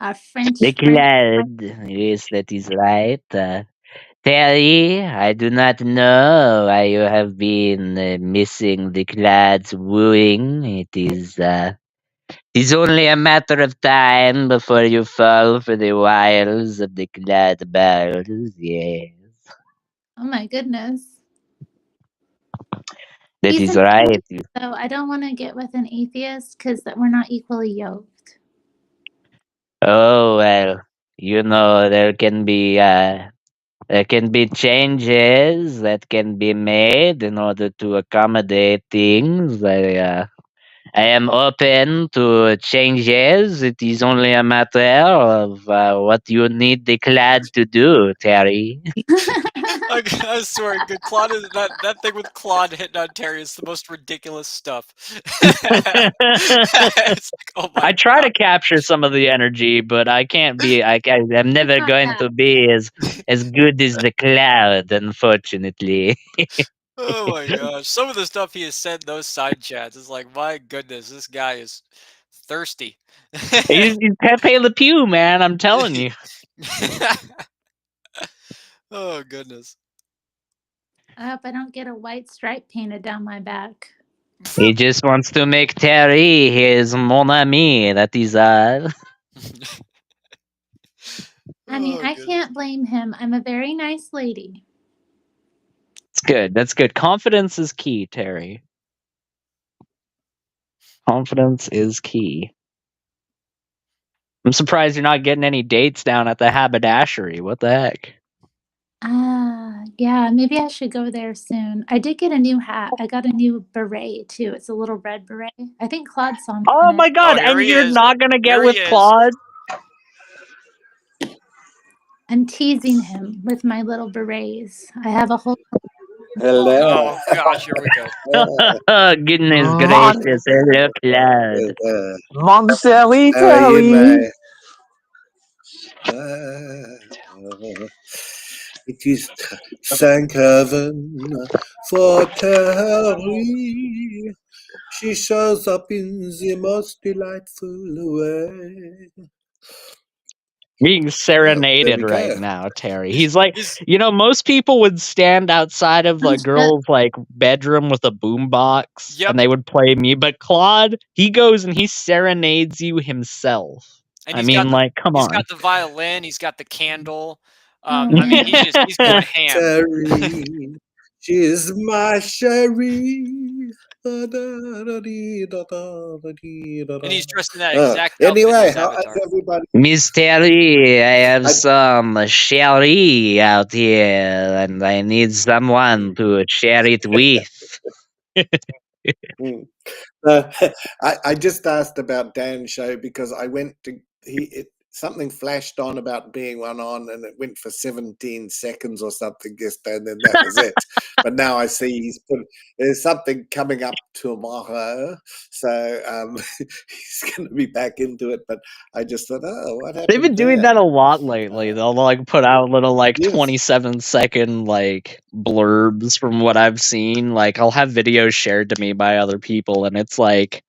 our French The friend. cloud. Yes, that is right. Terry, I do not know why you have been missing the cloud's wooing. It's only a matter of time before you fall for the wiles of the cloud bells. Yes, Oh my goodness. that He's is an right. atheist, so I don't want to get with an atheist because we're not equally yoked. Oh well, there can be changes that can be made in order to accommodate things. I am open to changes. It is only a matter of what you need the clad to do, Terry. I swear, good Claude is that thing with Claude hitting on Terry is the most ridiculous stuff. It's like, oh my I try to god. capture some of the energy, but I can't be. I'm It's never not going bad. to be as good as the cloud, unfortunately. Oh my gosh. Some of the stuff he has said in those side chats is like, my goodness, this guy is thirsty. He's Pepe Le Pew, man. I'm telling you. Oh goodness. I hope I don't get a white stripe painted down my back. He just wants to make Terry his mon ami. That is I mean, Oh I goodness. can't blame him. I'm a very nice lady. It's good. That's good. Confidence is key, Terry. Confidence is key. I'm surprised you're not getting any dates down at the haberdashery. What the heck? Yeah, maybe I should go there soon. I did get a new hat. I got a new beret too. It's a little red beret. I think Claude saw me Oh in it. my Oh, god, here and he you're is. not gonna get Here he with is. Claude? I'm teasing him with my little berets. I have a whole. Hello. Oh gosh, here we go. Goodness Mon- gracious, hello Claude. Monterey, How are you, mate? It is thank heaven for Terry. She shows up in the most delightful way. Being There serenaded we right go. now, Terry. He's like, He's most people would stand outside of a Oh, girl's like bedroom with a boombox Yep. and they would play me, but Claude, he goes and he serenades you himself. And I mean, like, come he's on. got the violin, he's got the candle. oh I mean, man. he's going ham. Terry, she is my Sherry. And he's dressed in that exact outfit in Anyway, his how's avatar. everybody? Miss Terry, I have I- some sherry out here, and I need someone to share it with. Hmm. I just asked about Dan's show because I went to something flashed on about being one on and it went for 17 seconds or something yesterday and then that was it. But now I see there's something coming up tomorrow, so he's going to be back into it. But I just thought, oh, what happened? They've been doing there? that a lot lately. They'll like put out little like Yes. 27-second like blurbs from what I've seen. Like I'll have videos shared to me by other people and it's like,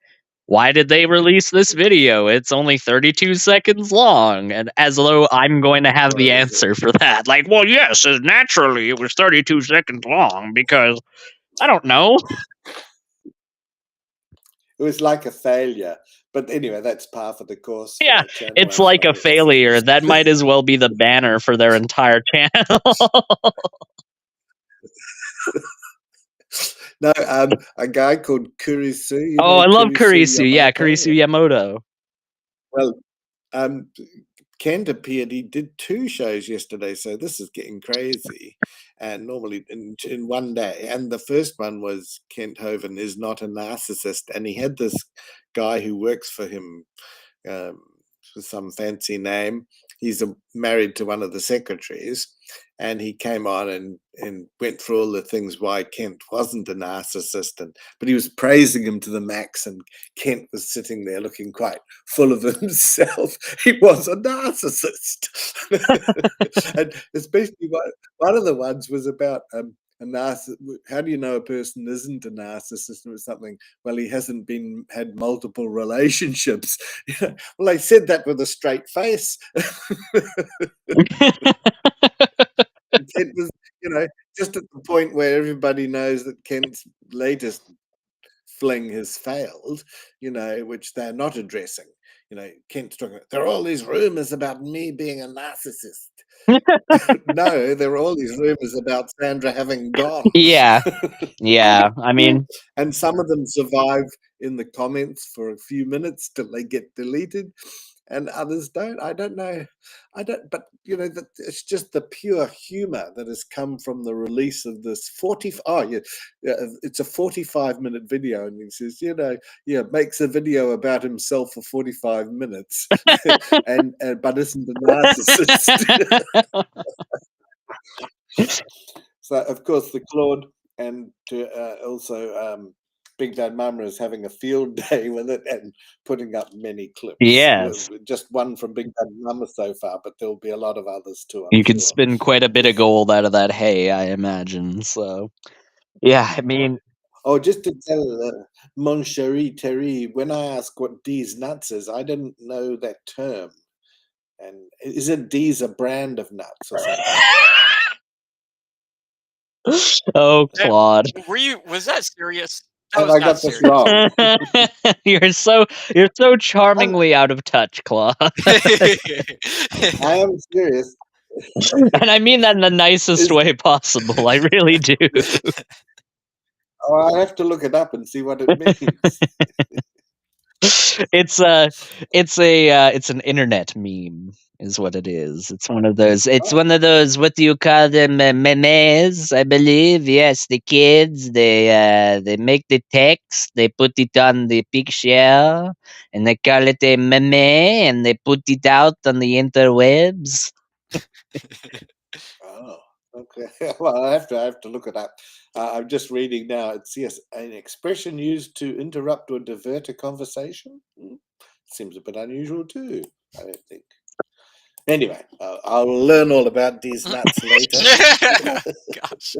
why did they release this video? It's only 32 seconds long. And as though I'm going to have the answer for that. Like, well, yes, naturally it was 32 seconds long because I don't know. It was like a failure. But anyway, that's par for the course. For Yeah, that channel, it's I like a suppose. failure. That might as well be the banner for their entire channel. No, a guy called Kurisu. Oh, I love Kurisu. Yeah, Kurisu Yamoto. Well, Kent appeared. He did 2 shows yesterday, so this is getting crazy. And normally in one day. And the first one was Kent Hovind is not a narcissist, and he had this guy who works for him. With some fancy name. He's married to one of the secretaries, and he came on and went through all the things why Kent wasn't a narcissist, but he was praising him to the max, and Kent was sitting there looking quite full of himself. He was a narcissist. And especially one of the ones was about a narcissist. How do you know a person isn't a narcissist or something? Well, he hasn't had multiple relationships. Well, I said that with a straight face. Kent was, just at the point where everybody knows that Kent's latest fling has failed, which they're not addressing. Kent's talking about, there are all these rumors about me being a narcissist. No, there are all these rumors about Sandra having gone. Yeah. I mean, and some of them survive in the comments for a few minutes till they get deleted, and others don't. I don't know. But it's just the pure humor that has come from the release of this it's a 45-minute video, and he says, makes a video about himself for 45 minutes, and but isn't a narcissist. So of course the Claude and also Big Dad Mama is having a field day with it and putting up many clips. Yes. Just one from Big Dad Mama so far, but there'll be a lot of others too. You could spin quite a bit of gold out of that hay, I imagine. So, yeah, I mean. Oh, just to tell Mon Chéri Terry, when I asked what D's nuts is, I didn't know that term. And isn't D's a brand of nuts or something? Oh, Claude. Was that serious? Have I got this wrong? You're so charmingly out of touch, Claude. I am serious. And I mean that in the nicest way possible. I really do. Oh, I have to look it up and see what it means. It's an internet meme, is what it is. It's one of those. What do you call them? Memes, I believe. Yes, the kids. They make the text. They put it on the picture, and they call it a meme, and they put it out on the interwebs. Oh, okay. Well, I have to look it up. I'm just reading now. It's an expression used to interrupt or divert a conversation. Seems a bit unusual too, I think. Anyway, I'll learn all about these nuts later. Gosh.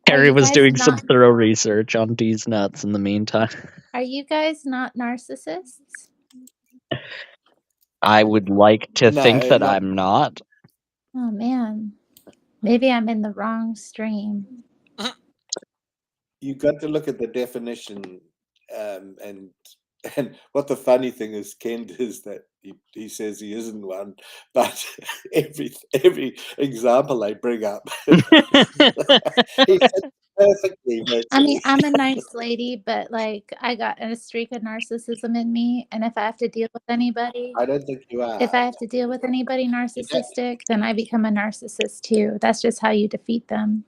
Harry was doing some not- thorough research on D's nuts in the meantime. Are you guys not narcissists? I would like to No, think that not- I'm not. Oh man, maybe I'm in the wrong stream. You got to look at the definition, and what the funny thing is, Kent, is that he says he isn't one, but every example I bring up, he said perfectly. I mean, I'm a nice lady, but like I got a streak of narcissism in me, and if I have to deal with anybody, I don't think you are. if I have to deal with anybody narcissistic, then I become a narcissist too. That's just how you defeat them.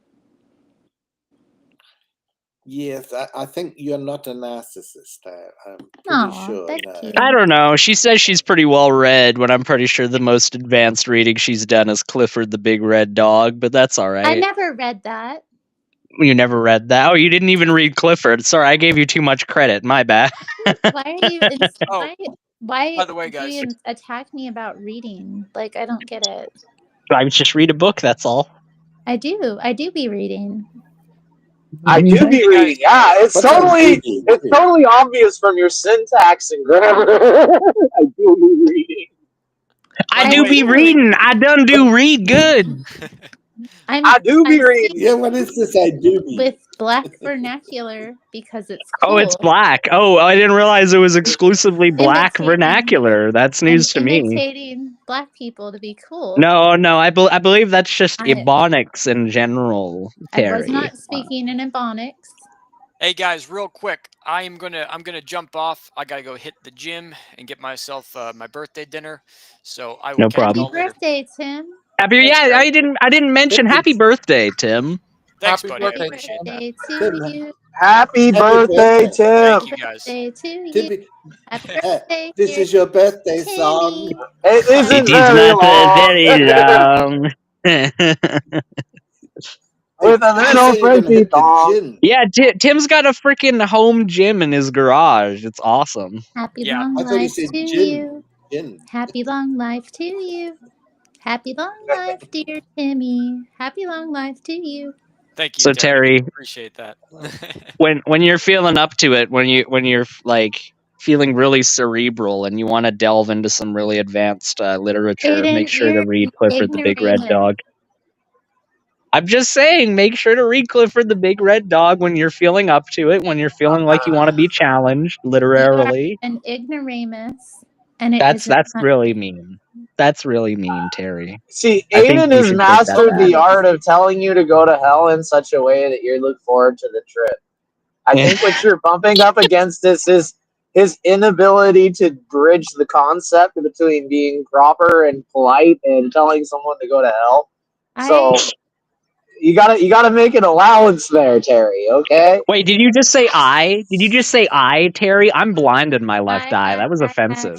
Yes, I think you're not a narcissist. I'm pretty sure. Thank No. you. I don't know. She says she's pretty well read, when I'm pretty sure the most advanced reading she's done is Clifford the Big Red Dog, but that's all right. I never read that. You never read that? Oh, you didn't even read Clifford. Sorry, I gave you too much credit. My bad. Why are you? Why By the way, do guys. you attack me about reading? Like I don't get it. I just read a book, that's all. I do be reading. I do be reading. Yeah, it's totally obvious from your syntax and grammar. I do be reading. I do be reading. I done do read good. I do be reading. Yeah, what is this? I do be with black vernacular because it's cool. Oh, it's black. Oh, I didn't realize it was exclusively black vernacular. That's news to me. Imitating black people to be cool. No, I believe that's just Ebonics in general, Terry. I was not speaking in Ebonics. Hey guys, real quick, I'm gonna jump off. I gotta go hit the gym and get myself my birthday dinner. So I will No catch problem. y'all later. Happy birthday, Tim. I didn't mention happy birthday, Tim. Thanks, Happy buddy. I birthday, appreciate that. To you. Happy birthday, Tim. Thank you guys. Birthday to you. Happy birthday. This is your birthday song. It isn't It is not very long. very long. With a little Frenchy song. Yeah, Tim's got a freaking home gym in his garage. It's awesome. Happy long I thought he life said to gin. you. Gin. Happy long life to you. Happy long life, dear Timmy. Happy long life to you. Thank you, So Terry. Terry, Appreciate that. when you're feeling up to it, when you're like feeling really cerebral and you want to delve into some really advanced literature, make Aiden, sure to you're read an Clifford the Big Red ignoramus. Dog. I'm just saying, make sure to read Clifford the Big Red Dog when you're feeling up to it, when you're feeling like you want to be challenged You are literarily. an ignoramus, and it That's isn't funny. really mean. That's really mean, Terry. See, I think Aiden you has should take that mastered back. the art of telling you to go to hell in such a way that you look forward to the trip. I think what you're bumping up against is his inability to bridge the concept between being proper and polite and telling someone to go to hell. So you gotta make an allowance there, Terry. Okay. Wait, did you just say I? Did you just say I, Terry? I'm blind in my left eye. That was I. offensive.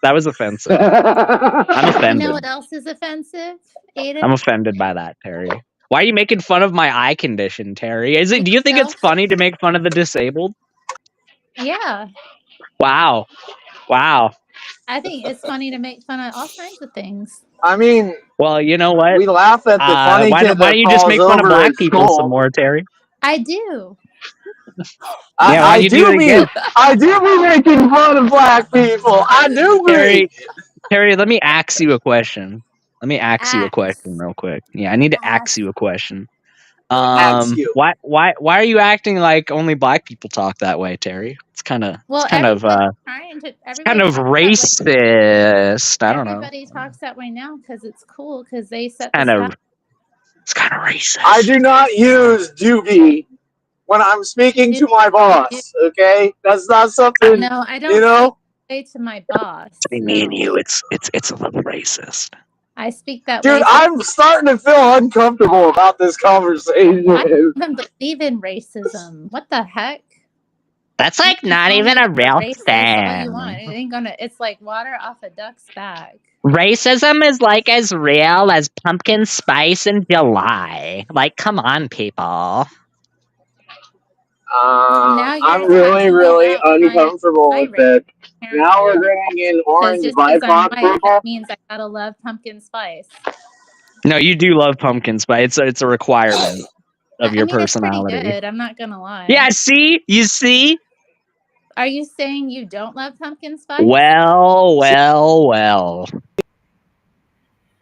That was offensive. I'm You know offended. what else is offensive, Aiden? I'm offended by that, Terry. Why are you making fun of my eye condition, Terry? Do you think it's Yourself? funny to make fun of the disabled? Yeah. Wow. Wow. I think it's funny to make fun of all kinds of things. I mean, Well, you know what? we laugh at the funny Why kid don't that you just falls make fun of over black at people some school. more, Terry? I do. Yeah, why I don't you do it again? do be making fun of black people. I do be. Terry, let me ask you a question. Let me ask you a question Axe. real quick. Yeah, I need to ask Axe. you a question. Ask you. Why are you acting like only black people talk that way, Terry? Well, it's kind of everybody talks that way. racist. I don't know. Everybody talks that way now because it's cool because they set It's the kind of racist. I do not use doobie when I'm speaking to my boss. Okay, that's not something. No, I don't You know. say to my boss. Between me and you, it's a little racist. I speak that Dude, way. I'm starting to feel uncomfortable about this conversation. I don't even believe in racism. What the heck? That's You like can not call even me a real racist all you want. thing. It ain't gonna. It's like water off a duck's back. Racism is like as real as pumpkin spice in July. Like, come on, people. Now you're I'm really, talking really about uncomfortable my with race, it. Now we're apparently. bringing in Because orange just because I'm BIPOC white, people. that means I gotta love pumpkin spice. No, you do love pumpkin spice. It's a requirement of your It's pretty personality. good. I'm not gonna lie. Yeah, see? You see? Are you saying you don't love pumpkin spice? Well.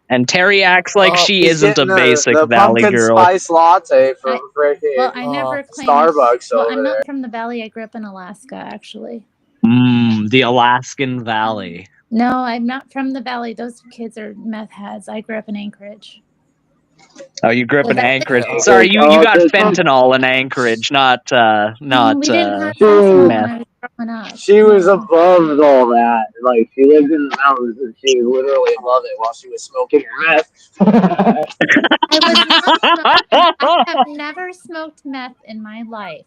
And Terry acts like she He's isn't a getting basic the valley pumpkin girl. spice latte from freaking I never claimed. Starbucks Well, over I'm not there. from the valley. I grew up in Alaska, actually. The Alaskan Valley. No, I'm not from the valley. Those kids are meth heads. I grew up in Anchorage. Oh, you grew up in Anchorage. Okay. Sorry, you Oh, got okay. fentanyl in Anchorage, not We didn't have She fentanyl was, when I was growing up. she was above all that. Like, she lived in the mountains and she was literally above it while she was smoking her meth. I was not smoking. I have never smoked meth in my life.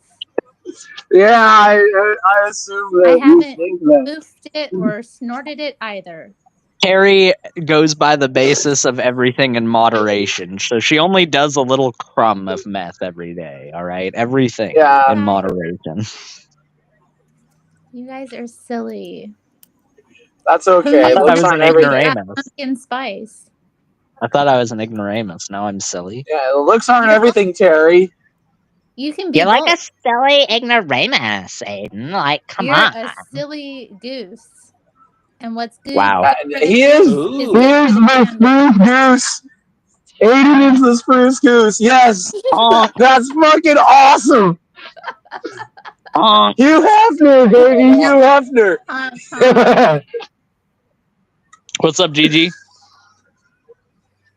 Yeah, I assume that I you haven't think that. boofed it or snorted it either. Terry goes by the basis of everything in moderation. So she only does a little crumb of meth every day, all right? Everything in moderation. You guys are silly. That's Who okay. I uses thought I was an ignoramus. pumpkin spice? I thought I was an ignoramus. Now I'm silly. Yeah, the looks aren't everything, Terry. You can be You're like a both. silly ignoramus, Aiden. Like, come You're on. a silly goose. And what's good? Wow. He is the spruce goose. Aiden is the spruce goose. Yes. That's fucking awesome. Hugh Hefner, baby. Hugh Hefner. What's up, Gigi?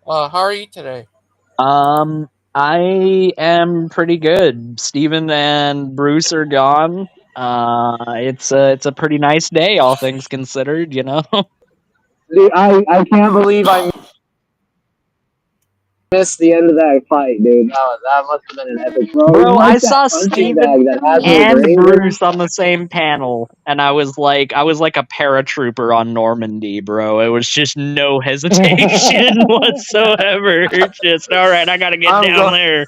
How are you today? I am pretty good. Steven and Bruce are gone. It's a pretty nice day, all things considered, you know. Dude, I can't believe I missed the end of that fight, dude. That must have been an epic throw. Bro, I Like saw that punching Steven bag that has no and brains in Bruce it. on the same panel, and I was like a paratrooper on Normandy, bro. It was just no hesitation whatsoever. Just all right, I gotta get down there.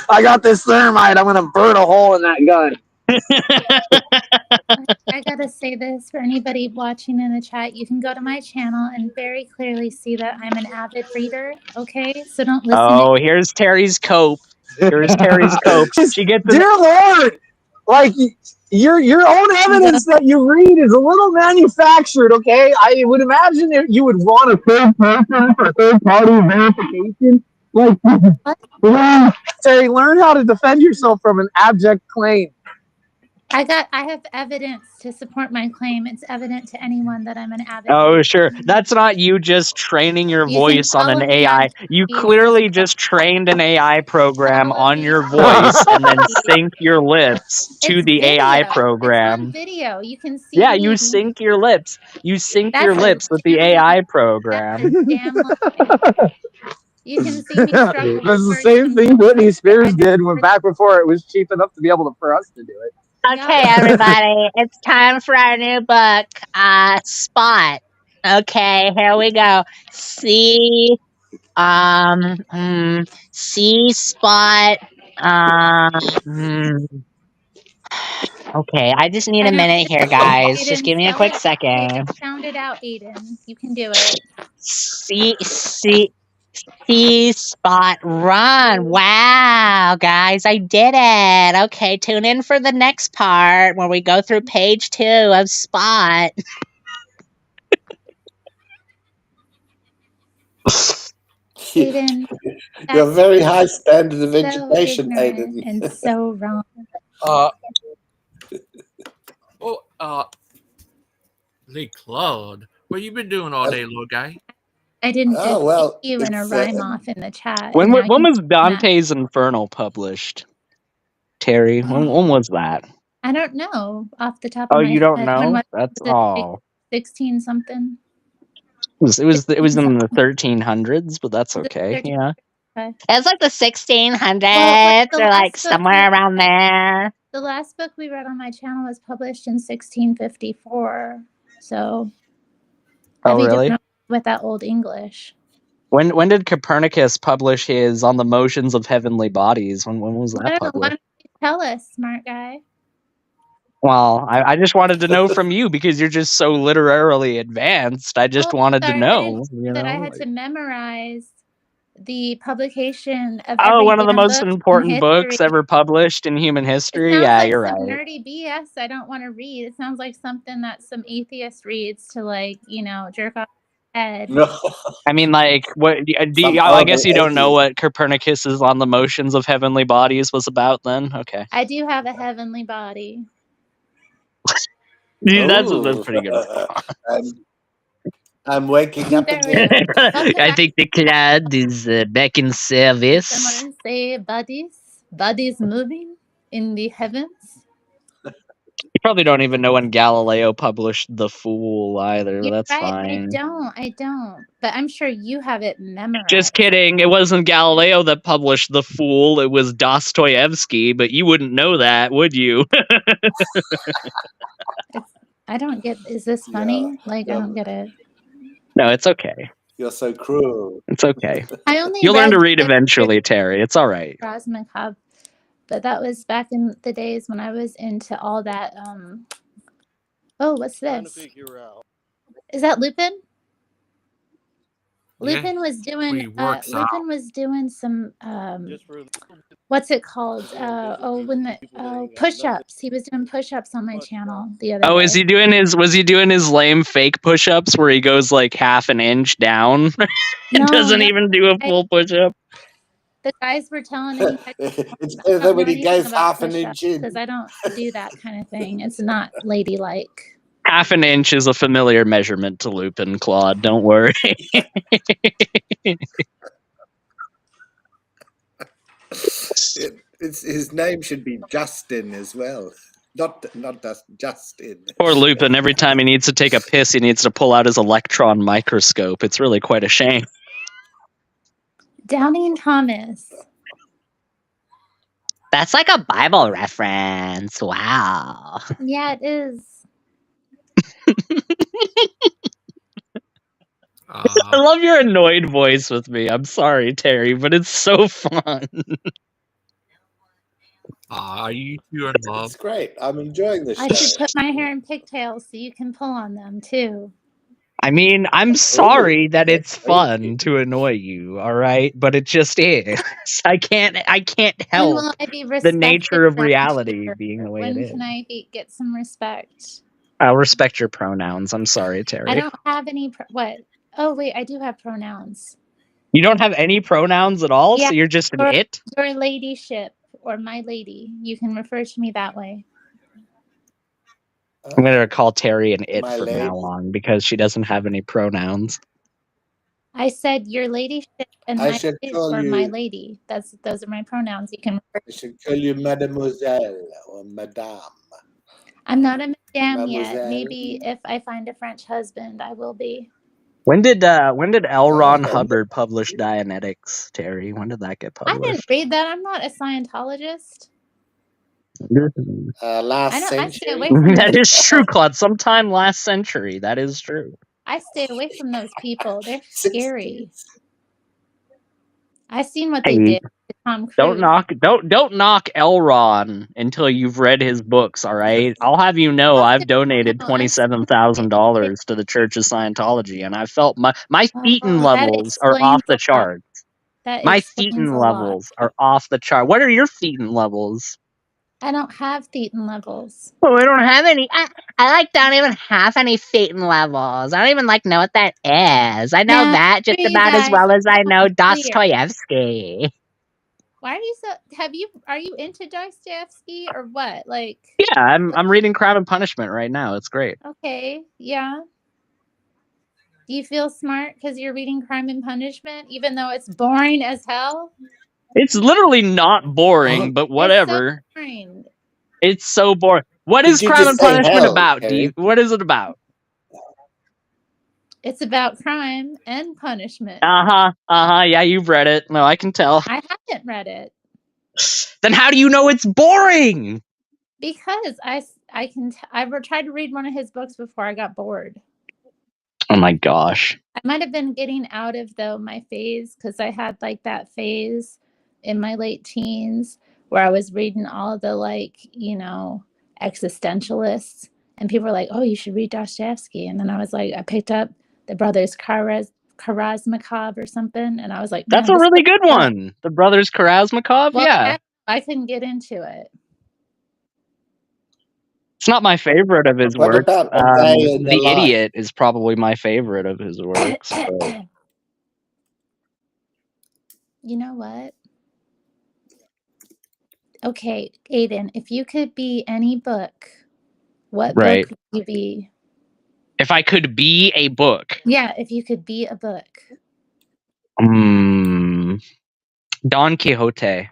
I got this thermite. I'm gonna burn a hole in that gun. I gotta say this for anybody watching in the chat. You can go to my channel and very clearly see that I'm an avid reader. Okay, so don't listen. Oh, here's Terry's cope. Here's Terry's cope. She gets an Dear Lord, like your own evidence that you read is a little manufactured. Okay, I would imagine if you would want a third person for third party verification. Like, Terry, learn how to defend yourself from an abject claim. I have evidence to support my claim. It's evident to anyone that I'm an avid Oh, reader. sure. That's not you just training your You can voice on follow an me on AI. You TV. clearly just trained an AI program Follow on me your on voice and then TV. sync your lips to It's the video. AI It's on program. video. You can see Yeah, me. you sync your lips. You sync That's your a lips with the damn AI lie. That's program. a damn lie. You can see me struggle. That's the with same words thing Whitney Spears sometimes. did when back before it was cheap enough to be able for us to do it. Okay, everybody, it's time for our new book, Spot. Okay, here we go. C, C spot. Okay, I just need I a don't minute here, know. guys. Just Aiden, give me a spell quick it. Aiden, second. sound it out, Aiden. You can do it. C spot run. Wow, guys, I did it. Okay, tune in for the next part where we go through page 2 of Spot. Aiden, You have that's very high standard of so education, ignorant Aiden. and so wrong. Lee Claude, what you been doing all day, little guy? I didn't just Oh, well, see you in a it's, rhyme off in the chat. When and now when you was Dante's Inferno published? Terry, when was that? I don't know off the top Oh, of my you don't head. When know? was That's it? all. 16 something? It was in the 1300s, but that's okay. Yeah. Okay. It's like the 1600s Well, the or like last book somewhere around there. The last book we read on my channel was published in 1654. So Oh, we really? don't know with that old English. When did Copernicus publish his On the Motions of Heavenly Bodies? When was that Why published? don't you tell us, smart guy? Well, I just wanted to know from you because you're just so literarily advanced. I just wanted to Sorry, know. I had to memorize the publication of Oh, every one of the damn most book in important history. books ever published in human It history. sounds Yeah, like you're some right. nerdy BS I don't want to read. It sounds like something that some atheist reads to, like, jerk off his head. No. I mean, like, what? I guess you don't know what Copernicus's On the Motions of Heavenly Bodies was about, then? Okay. I do have a heavenly body. That's pretty good. I'm waking up again. I think the cloud is back in service. Someone say bodies moving in the heavens. You probably don't even know when Galileo published The Fool either. You're That's right. fine. I don't. But I'm sure you have it memorized. Just kidding. It wasn't Galileo that published The Fool. It was Dostoevsky, but you wouldn't know that, would you? I don't get. Is this funny? I don't get it. No, it's okay. You're so cruel. It's okay. I only You'll learn to read the eventually, Terry. It's all right. Razmakov, but that was back in the days when I was into all that. Oh, what's this? Is that Lupin? Lupin was doing. Lupin was doing some. What's it called? Push-ups. He was doing push-ups on my channel the other day. Was he doing his lame fake push-ups where he goes like half an inch down and doesn't even do a full push-up? The guys were telling me it's better than when he goes half an inch in. because I don't do that kind of thing. It's not ladylike. Half an inch is a familiar measurement to Lupin, Claude. Don't worry. His name should be Justin as well. Not Justin. Poor Lupin, every time he needs to take a piss, he needs to pull out his electron microscope. It's really quite a shame. Doubting Thomas. That's like a Bible reference. Wow. Yeah, it is. I love your annoyed voice with me. I'm sorry, Terry, but it's so fun. Are you two in love? It's great. I'm enjoying the show. I should put my hair in pigtails so you can pull on them too. I mean, I'm sorry that it's that's fun to annoy you, all right? But it just is. I can't When help will I be the respected nature of around reality here? being the way it When is. can I get some respect? I'll respect your pronouns. I'm sorry, I Terry. don't have any. What? Oh wait, I do have pronouns. You don't have any pronouns at all, Yeah, so you're just an your, it? your ladyship or my lady. You can refer to me that way. I'm going to call Terry an it My from lady. now on because she doesn't have any pronouns. I said your ladyship and I my should lady call or my you. lady. Those are my pronouns. You can refer. I should call you Mademoiselle or Madame. I'm not a madame yet. Mademoiselle. Maybe if I find a French husband, I will be. When did L. Ron Hubbard publish Dianetics, Terry? When did that get I didn't published? read that. I'm not a Scientologist. Last I century. stay away from That those. is true, Claude. Sometime last century. That is true. I stay away from those people. They're scary. 60s. I seen what they Hey, did to Tom Cruise. don't knock L. Ron until you've read his books. All right, I'll have you know I've donated $27,000 to the Church of Scientology, and I felt my thetan Oh, that levels are off explains the a lot. charts. That My explains thetan a lot. levels are off the chart. What are your thetan levels? I don't have thetan levels. Oh, I don't have any. I don't even have any thetan levels. I don't even know what that is. I know Now, that just you about as guys well as I know sound weird. Dostoevsky. Why are you so? Are you into Dostoevsky or what? Like, Yeah, I'm reading Crime and Punishment right now. It's great. okay, yeah. Do you feel smart because you're reading Crime and Punishment, even though it's boring as hell? It's literally not boring, but whatever. It's so boring. It's so boring. What Did is you Crime just and say Punishment hell, about, Terry? Dee? What is it about? It's about crime and punishment. Yeah, you've read it. No, I can tell. I haven't read it. Then how do you know it's boring? Because I've tried to read one of his books before I got bored. Oh my gosh. I might have been getting out of my phase because I had that phase in my late teens where I was reading all the existentialists, and people were like, "Oh, you should read Dostoevsky," and then I was like, I picked up the Brothers Karamazov or something, and I was like, That's man, a this really book good sucks. one. The Brothers Karamazov? Well, Yeah. I couldn't get into it. It's not my favorite of his What works. about A Day in the The Life? Idiot is probably my favorite of his works. But You know what? Okay, Aiden, if you could be any book, what right. book would you be? If I could be a book. Yeah, if you could be a book. Don Quixote.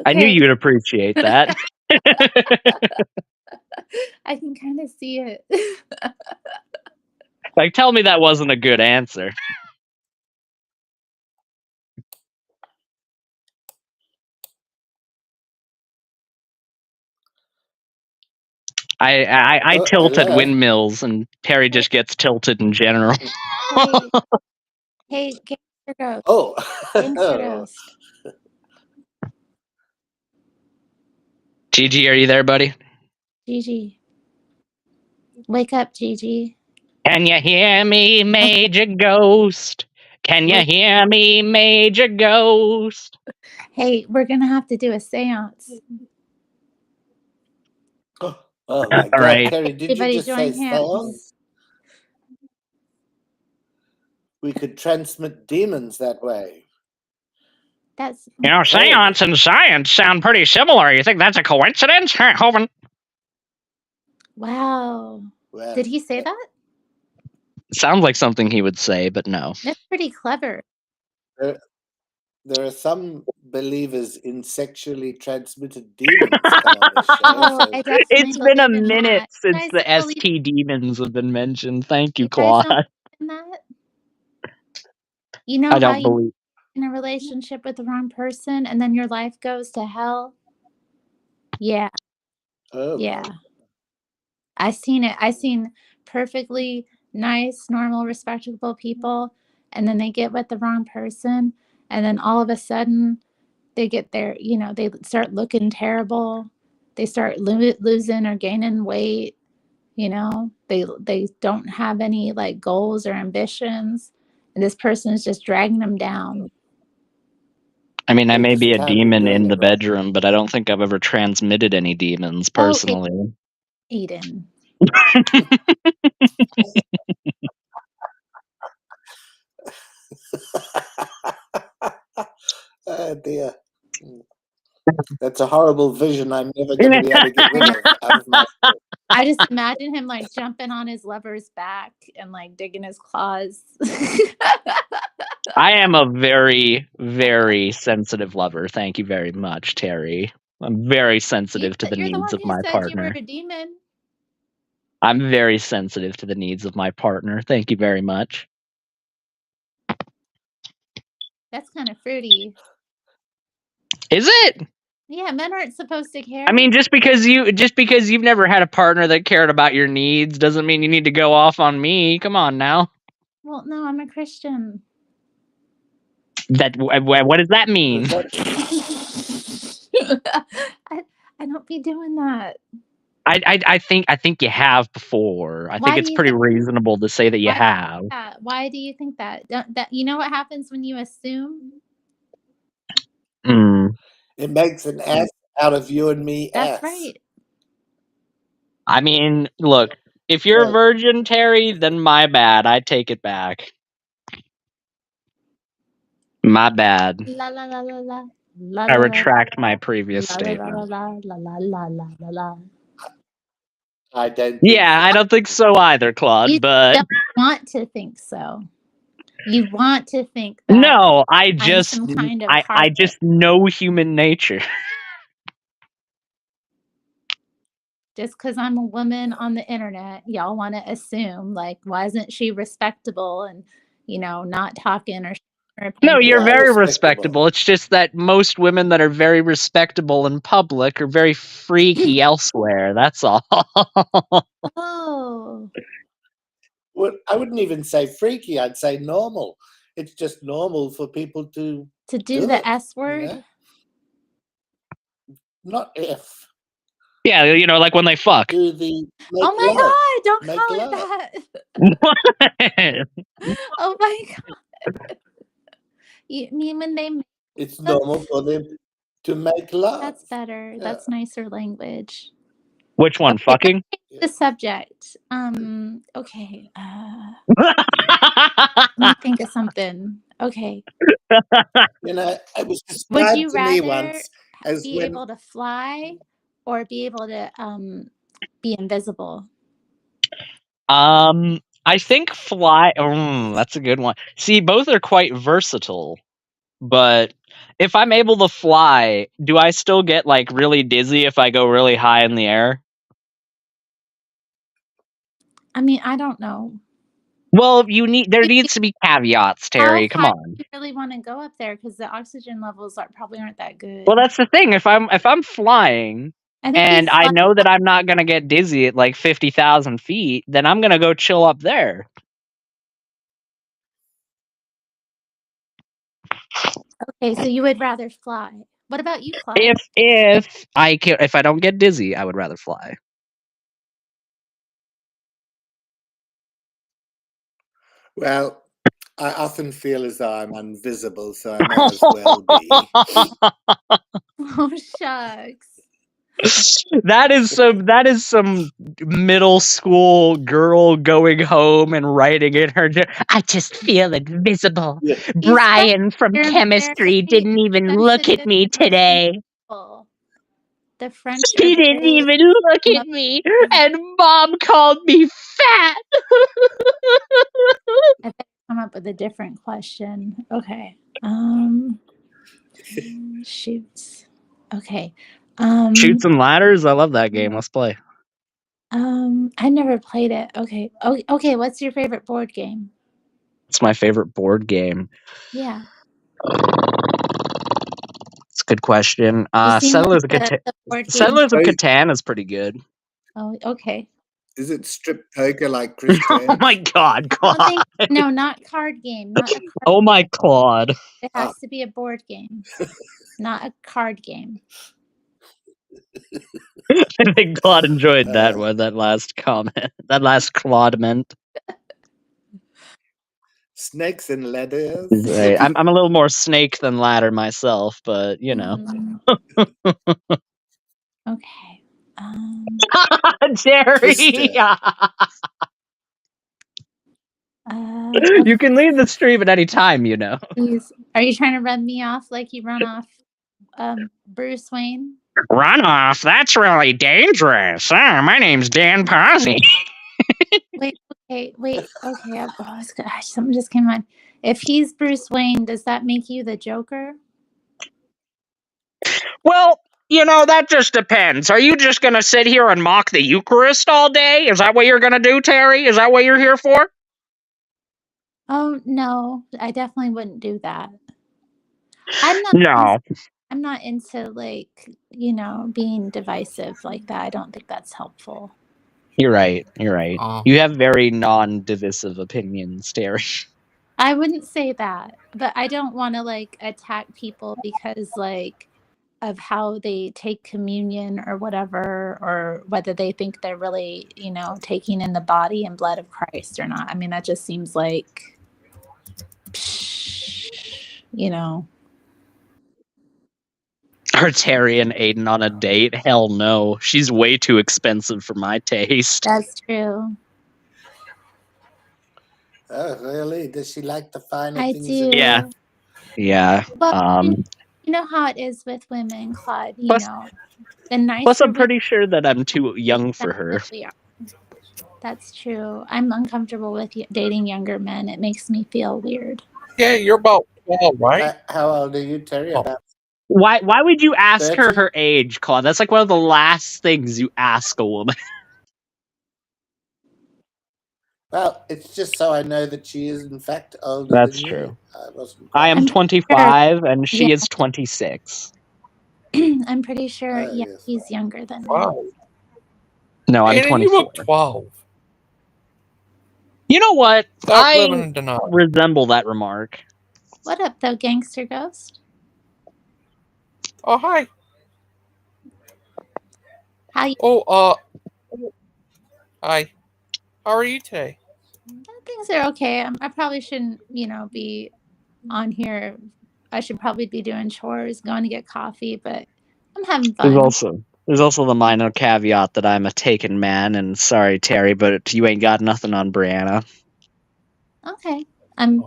I knew you'd appreciate that. I can kind of see it. Tell me that wasn't a good answer. I tilt at windmills, and Terry just gets tilted in general. Hey, Gangster Ghost. Oh. Gangster Ghost. Gigi, are you there, buddy? Gigi. Wake up, Gigi. Can you hear me, Major Ghost? Can you hear me, Major Ghost? Hey, we're going to have to do a seance. Oh my God, right. Terry, did Everybody you just say seance? We could transmit demons that way. That's seance and science sound pretty similar. You think that's a coincidence? Hovind? Wow. Well, did he say that? Sounds like something he would say, but no. That's pretty clever. There are some believers in sexually transmitted demons come on this show. Oh, I definitely It's been a believe in minute that. since the guys believe- SP demons have been mentioned. Thank you, You guys Claude. don't believe in that? You know I how don't you believe. in a relationship with the wrong person and then your life goes to hell? Yeah. Oh, Yeah. I seen it. I seen perfectly nice, normal, respectable people, and then they get with the wrong person, and then all of a sudden they get their, they start looking terrible. They start losing or gaining weight. They don't have any like goals or ambitions, and this person is just dragging them down. I mean, I They may just be a can't be demon doing in it the right. bedroom, but I don't think I've ever transmitted any demons personally. Eden. Oh dear. That's a horrible vision I'm never going to be able to get rid of out of my head. I just imagine him like jumping on his lover's back and like digging his claws. I am a very, very sensitive lover. Thank you very much, Terry. I'm very sensitive to the You're the needs one of who my said you were partner. a demon. I'm very sensitive to the needs of my partner. Thank you very much. That's kind of fruity. Is it? Yeah, men aren't supposed to care. I mean, just because you've never had a partner that cared about your needs doesn't mean you need to go off on me. Come on now. Well, no, I'm a Christian. What does that mean? I don't be doing that. I think you have before. I Why think do it's you pretty think- reasonable to say that you have. Why do you think that? That you know what happens when you assume? It makes an ass out of you and me. That's right. I mean, look, if you're a virgin, Terry, then my bad. I take it back. My bad. La la la la la. La, I la, retract my previous la, statement. La la la la la la la la. I don't. Yeah, I don't think so either, Claude. You but don't want to think so. You want to think that. No, I I'm just some kind of I just know human nature. Just because I'm a woman on the internet, y'all want to assume like, why isn't she respectable and not talking or her No, opinion? you're very respectable. It's just that most women that are very respectable in public are very freaky elsewhere. That's all. Oh. Well, I wouldn't even say freaky. I'd say normal. It's just normal for people to do the it, S word. Not if. Yeah, like when they fuck. Do the. Oh my love. God! Don't Make call love. it that. Oh my God! You mean when they? It's normal for them to make love. That's better. Yeah. That's nicer language. Which one? Fucking? The subject. Okay. Let me think of something. Okay. It was described Would you to me rather once as be able to fly or be able to be invisible? I think fly. That's a good one. See, both are quite versatile. But if I'm able to fly, do I still get like really dizzy if I go really high in the air? I mean, I don't know. Well, there needs to be caveats, Terry. Come on. You really want to go up there because the oxygen levels probably aren't that good. Well, that's the thing. If I'm flying and I know that I'm not gonna get dizzy at like 50,000 feet, then I'm gonna go chill up there. Okay, so you would rather fly. What about you, Clyde? If I don't get dizzy, I would rather fly. Well, I often feel as though I'm invisible, so I may as well be. Oh shucks. That is some middle school girl going home and writing in her. I just feel invisible. Yeah. Brian from chemistry didn't even look at me today. The French. She didn't even look at me, and Mom called me fat. I better come up with a different question. Okay. Shoots. Okay. Shoots and ladders. I love that game. Let's play. I never played it. Okay. Okay. What's your favorite board game? It's my favorite board game. Yeah. It's a good question. Settlers of Catan is pretty good. Oh, okay. Is it strip poker like Chris Oh James? my God, Oh, Claude. no, not card game. Not a card. Oh my Claude. It has to be a board game, not a card game. I think Claude enjoyed that one, that last comment. That last Claudement. Snakes and ladders. Right. I'm a little more snake than ladder myself, but you know. Okay. Jerry. You can leave the stream at any time, you know. Are you trying to run me off like you run off Bruce Wayne? Run off? That's really dangerous. My name's Dan Posey. Wait. Okay. Something just came on. If he's Bruce Wayne, does that make you the Joker? Well, you know, that just depends. Are you just going to sit here and mock the Eucharist all day? Is that what you're going to do, Terry? Is that what you're here for? Oh, no. I definitely wouldn't do that. I'm not into, like, you know, being divisive like that. I don't think that's helpful. You're right. You have very non-divisive opinions, Terry. I wouldn't say that, but I don't want to, like, attack people because, like, of how they take communion or whatever, or whether they think they're really, you know, taking in the body and blood of Christ or not. I mean, that just seems like, you know. Are Terry and Aiden on a date? Hell no. She's way too expensive for my taste. That's true. Oh, really? Does she like the finer I things? do. Yeah. But you know how it is with women, Claude. You know, the nicer. Plus, I'm pretty sure that I'm too young for her. That's true. I'm uncomfortable with dating younger men. It makes me feel weird. Yeah, you're about 12, right? How old are you, Terry? About Why would you ask 30? her age, Claude? That's like one of the last things you ask a woman. Well, it's just so I know that she is, in fact, older That's than true. you. I am 25 and she is 26. I'm pretty sure, yes. he's younger than me. Wow. No, I'm Aiden, 24. you look 12. You know what? Stop living in denial. Resemble that remark. What up, though, Gangster Ghost? Oh, hi. Hi. Hi. How are you today? Things are okay. I probably shouldn't, you know, be on here. I should probably be doing chores, going to get coffee, but I'm having fun. There's also the minor caveat that I'm a taken man, and sorry, Terry, but you ain't got nothing on Brianna. Okay. I'm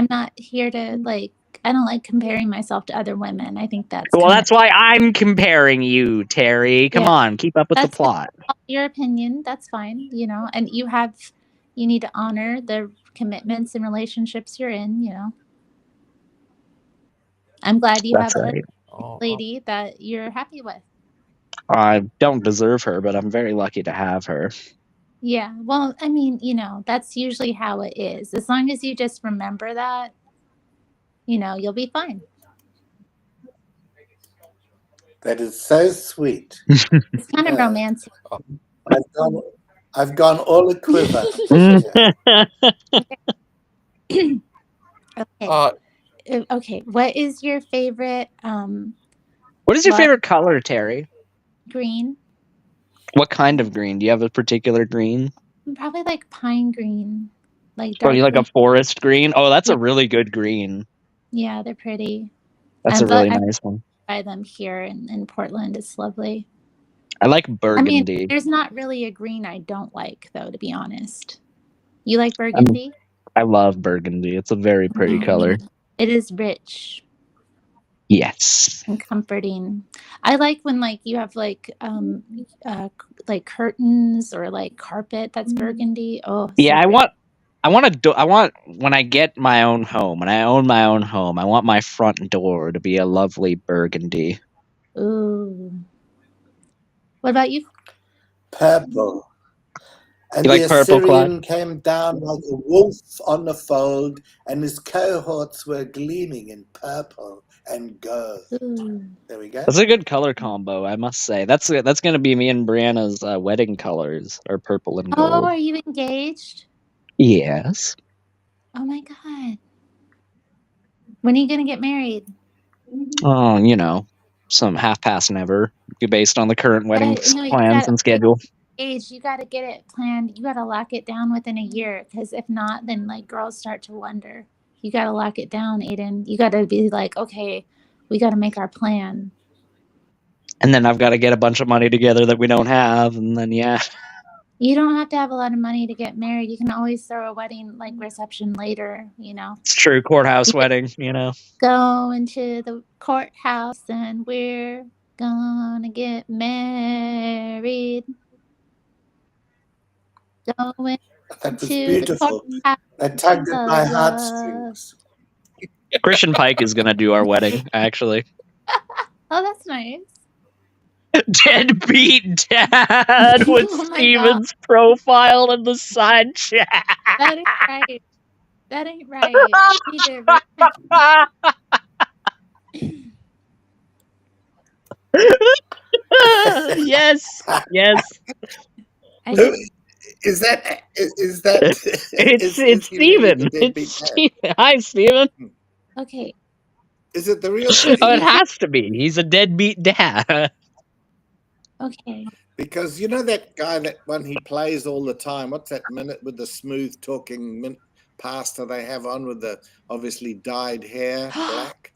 not here to, like, I don't like comparing myself to other women. I think that's that's why I'm comparing you, Terry. Come on, keep up with the plot. Your opinion, that's fine, you know, and you need to honor the commitments and relationships you're in, you know. I'm glad you have a lady that you're happy with. I don't deserve her, but I'm very lucky to have her. Yeah, well, I mean, you know, that's usually how it is. As long as you just remember that, you know, you'll be fine. That is so sweet. It's kind of romantic. I've gone all a quiver. Okay. What is your favorite? What is your favorite color, Terry? Green. What kind of green? Do you have a particular green? Probably like pine green, like dark. You like a forest green? Oh, that's a really good green. Yeah, they're pretty. That's a really nice one. I buy them here in Portland. It's lovely. I like burgundy. I mean, there's not really a green I don't like, though, to be honest. You like burgundy? I love burgundy. It's a very pretty color. It is rich. Yes. And comforting. I like when, like, you have like curtains or like carpet that's burgundy. Oh, yeah. I want when I get my own home, when I own my own home, I want my front door to be a lovely burgundy. Ooh. What about you? Purple. And you like purple, Assyrian came down like a wolf on the fold, and his cohorts were gleaming in purple and girl. Ooh. There we go. That's a good color combo, I must say. That's going to be me and Brianna's wedding colors, are purple and Oh, gold. are you engaged? Yes. Oh my god. When are you gonna get married? Oh, some half past never, based on the current wedding No, you plans gotta and schedule. age. You gotta get it planned. You gotta lock it down within a year, because if not, then like girls start to wonder. You gotta lock it down, Aiden. You gotta be like, okay, we gotta make our plan. And then I've got to get a bunch of money together that we don't have, and then yeah. You don't have to have a lot of money to get married. You can always throw a wedding like reception later, It's true, courthouse wedding, Go into the courthouse and we're gonna get married. Going That was to the beautiful. courthouse That tugged at my of love. heartstrings. Christian Pike is going to do our wedding, actually. Oh, that's nice. Deadbeat dad with Oh my Steven's profile in the side chat. That ain't right. That ain't right. You need to repent. Yes. I think Is that It's is he really the Steven. deadbeat It's dad? Steven. Hi, Steven. okay. Is it the real Oh, Steven? it has to be. He's a deadbeat dad. Okay. Because you know that guy, that one he plays all the time. What's that minute with the smooth talking pastor they have on with the obviously dyed hair black?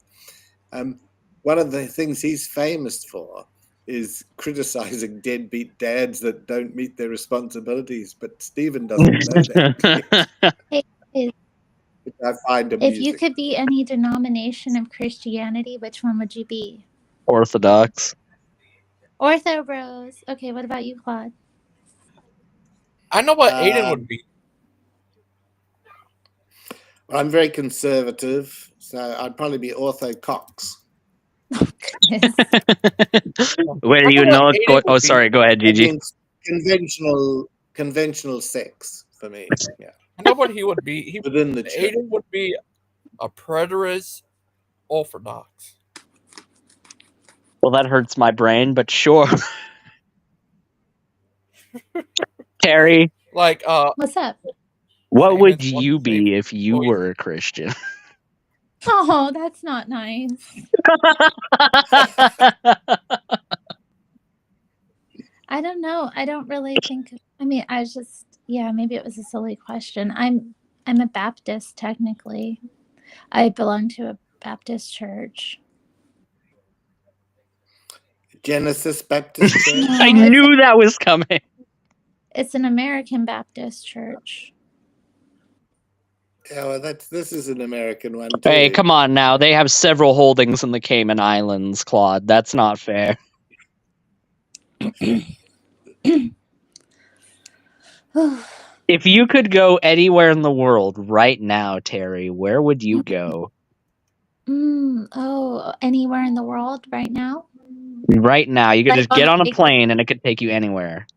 One of the things he's famous for is criticizing deadbeat dads that don't meet their responsibilities. But Stephen doesn't know that, Hey, which I find if amusing. you could be any denomination of Christianity, which one would you be? Orthodox. Ortho Bros. Okay, what about you, Claude? I know what Aiden would be. I'm very conservative, so I'd probably be orthocox. Oh, goodness. Well, I you know know, what Aiden would be. Sorry. Go ahead, That Gigi. means conventional sex for me. Yeah, I know what he would be. within the church. Aiden would be a preterist orthodox. Well, that hurts my brain, but sure. Terry, Like What's up? what would famous you what's his name? be if you Oh, yeah. were a Christian? Oh, that's not nice. I don't know. I don't really think. I mean, I just maybe it was a silly question. I'm a Baptist technically. I belong to a Baptist church. Genesis Baptist Church. I knew that was coming. It's an American Baptist church. Yeah, well, this is an American one too. Hey, come on now. They have several holdings in the Cayman Islands, Claude. That's not fair. If you could go anywhere in the world right now, Terry, where would you go? Anywhere in the world right now? Right now. You could Like just get on a vacation? plane and it could take you anywhere.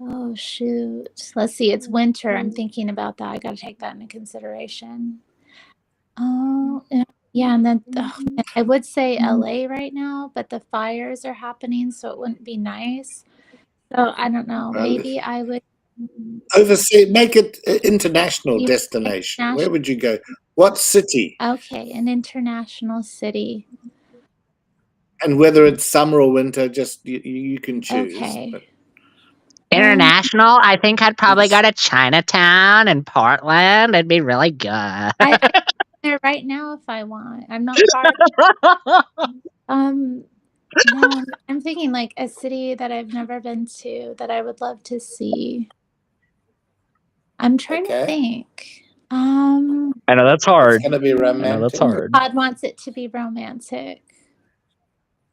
Oh shoot. Let's see. It's winter. I'm thinking about that. I got to take that into consideration. Oh, yeah. And then I would say LA right now, but the fires are happening, so it wouldn't be nice. So I don't know. Maybe I would overseas. Make it an international destination. Where would you go? What city? Okay, an international city. And whether it's summer or winter, just you can choose. Okay. But International, I think I'd probably go to Chinatown and Portland. It'd be really good. I there right now if I want. I'm not far. No, I'm thinking like a city that I've never been to that I would love to see. I'm trying to think. I know that's hard. It's going to be romantic. I know that's hard. God wants it to be romantic.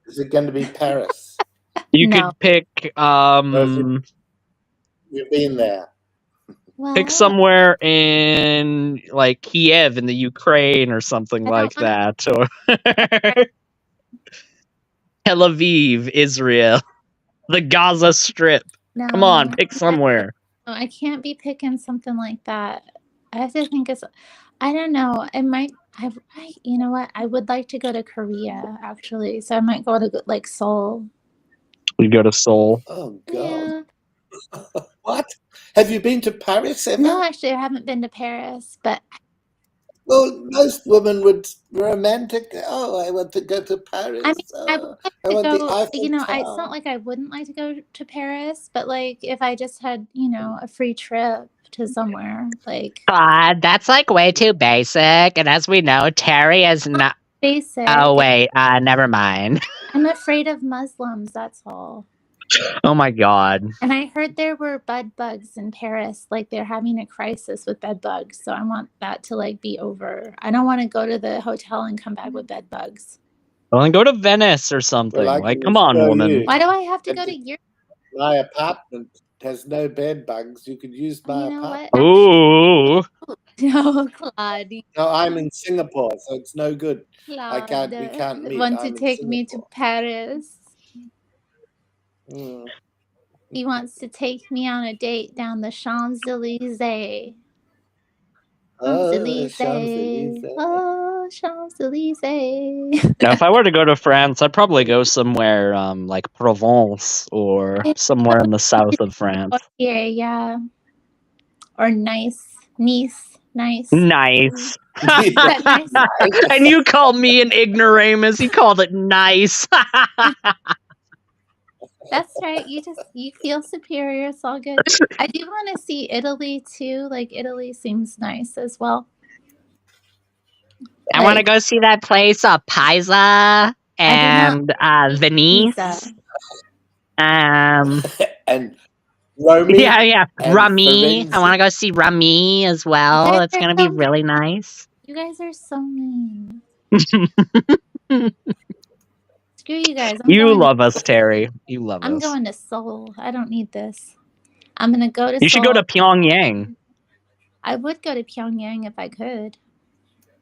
Is it going to be Paris? You No. could pick You've been there. Well, pick somewhere in like Kiev in the Ukraine or something like that, or Tel Aviv, Israel, the Gaza Strip. No, Come on, pick somewhere. No, I can't be picking something like that. I have to think I don't know. It might You know what? I would like to go to Korea actually, so I might go to like Seoul. We go to Seoul. Oh God! Yeah. What? Have you been to Paris ever? No, actually, I haven't been to Paris, but Well, most women would romantic. Oh, I want to go to Paris. I mean, I would like I to want the go. Eiffel You know, Tower. it's not like I wouldn't like to go to Paris, but like if I just had, you know, a free trip to somewhere, like God, that's like way too basic. And as we know, Terry is not. basic. Oh wait, never mind. I'm afraid of Muslims. That's all. Oh my God. And I heard there were bed bugs in Paris, like they're having a crisis with bed bugs. So I want that to like be over. I don't want to go to the hotel and come back with bed bugs. Well, then go to Venice or something. Well, I Like, can come on, show woman. you. Why do I have to And go to Europe? My apartment has no bed bugs. You could use my You know apartment. what? Ooh. No, Claude. No, I'm in Singapore, so it's no good. Claude We can't meet. want to I'm in take me to Singapore. Paris. Mm. He wants to take me on a date down the Champs-Elysees. Oh, Champs-Elysees. Champs-Elysees. Oh, Champs-Elysees. Now, if I were to go to France, I'd probably go somewhere like Provence or somewhere in the south of France. Yeah. Or Nice. Nice. Nice. That nice. And you called me an ignoramus. You called it nice. That's right. You feel superior. It's all good. I do want to see Italy too. Like Italy seems nice as well. I want to go see that place, Pisa and Venice. Pisa. And Romy. Yeah. and Rami. Firenze. I want to go see Rami as well. It's going to be really nice. You guys are so mean. Screw you guys. You love us, Terry. You love us. I'm going to Seoul. I don't need this. I'm going to go to Seoul. You should go to Pyongyang. I would go to Pyongyang if I could.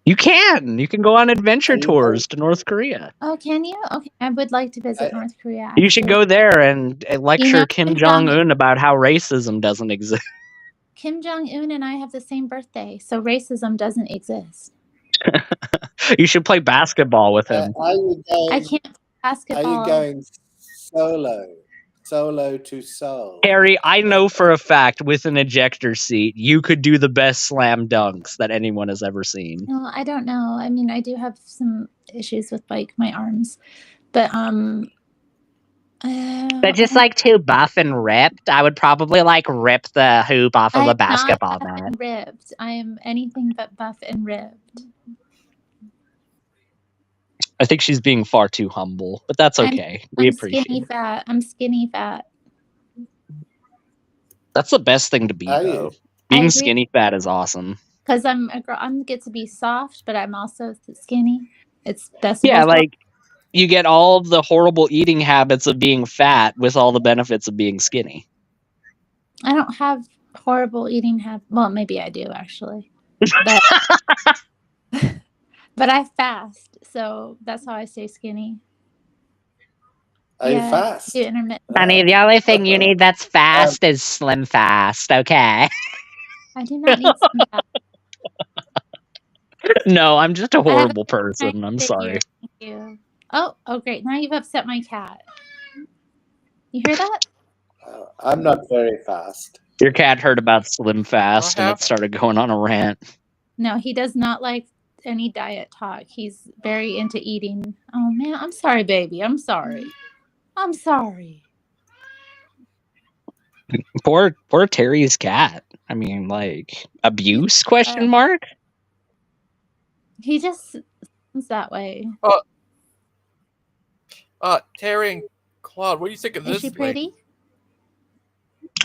You can. You can go on adventure tours to North Korea. Oh, can you? Okay. I would like to visit North Korea. You should go there and lecture Kim Kim Jong-un about how racism doesn't exist. Kim Jong-un and I have the same birthday, so racism doesn't exist. You should play basketball with him. I can't play basketball. Are you going solo to Seoul? Harry, I know for a fact with an ejector seat, you could do the best slam dunks that anyone has ever seen. No, I don't know. I mean, I do have some issues with like my arms, but They're just like too buff and ripped. I would probably like rip the hoop off of a basketball not net. ripped. I am anything but buff and ripped. I think she's being far too humble, but that's okay. We appreciate skinny it. fat. I'm skinny fat. That's the best thing to be, though. Being skinny fat is awesome. Because I'm a girl. I'm get to be soft, but I'm also skinny. It's best. Yeah, like you get all the horrible eating habits of being fat with all the benefits of being skinny. I don't have horrible eating habits. Well, maybe I do actually, but I fast, so that's how I stay skinny. Are you fast? Do intermittent. Honey, the only thing you need that's fast is Slim Fast, okay? I do not need Slim Fast. No, I'm just a horrible person. I'm sorry. Thank you. Oh, great. Now you've upset my cat. You hear that? I'm not very fast. Your cat heard about Slim Fast and it started going on a rant. No, he does not like any diet talk. He's very into eating. Oh, man. I'm sorry, baby. I'm sorry. Poor Terry's cat. I mean, like, abuse, question mark? He just seems that way. Terry and Claude, what do you think of this? Is she pretty?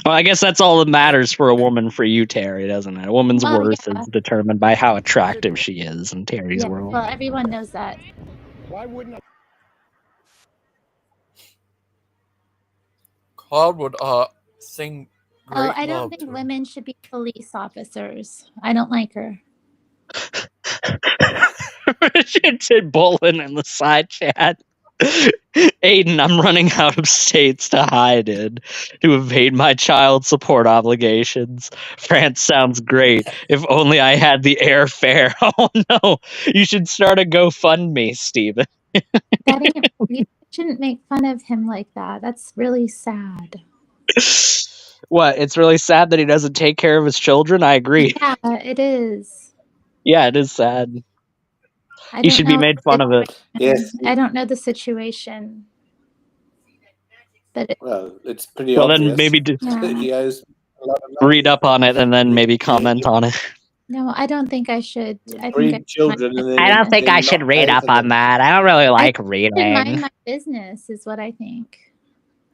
Well, I guess that's all that matters for a woman for you, Terry, doesn't it? A woman's worth is determined by how attractive she is in Terry's world. Well, everyone knows that. Why wouldn't I? Claude would sing great I don't think women should be police officers. I don't like her. Richard said Bolin in the side chat. Aiden, I'm running out of states to hide in to evade my child support obligations. France sounds great. If only I had the airfare. Oh no, you should start a GoFundMe, Steven. That ain't. You shouldn't make fun of him like that. That's really sad. What? It's really sad that he doesn't take care of his children. I agree. Yeah, it is. Yeah, it is sad. I He don't should be know made fun of it. Yes. I don't know the situation, but Well, it's pretty Well, obvious. then maybe yeah. He owes a lot of money. read up on it and then maybe comment on it. No, I don't think I should. I think Breed children and then I don't think then I should not read pay up for on them. that. I don't really like should reading. mind my business is what I think.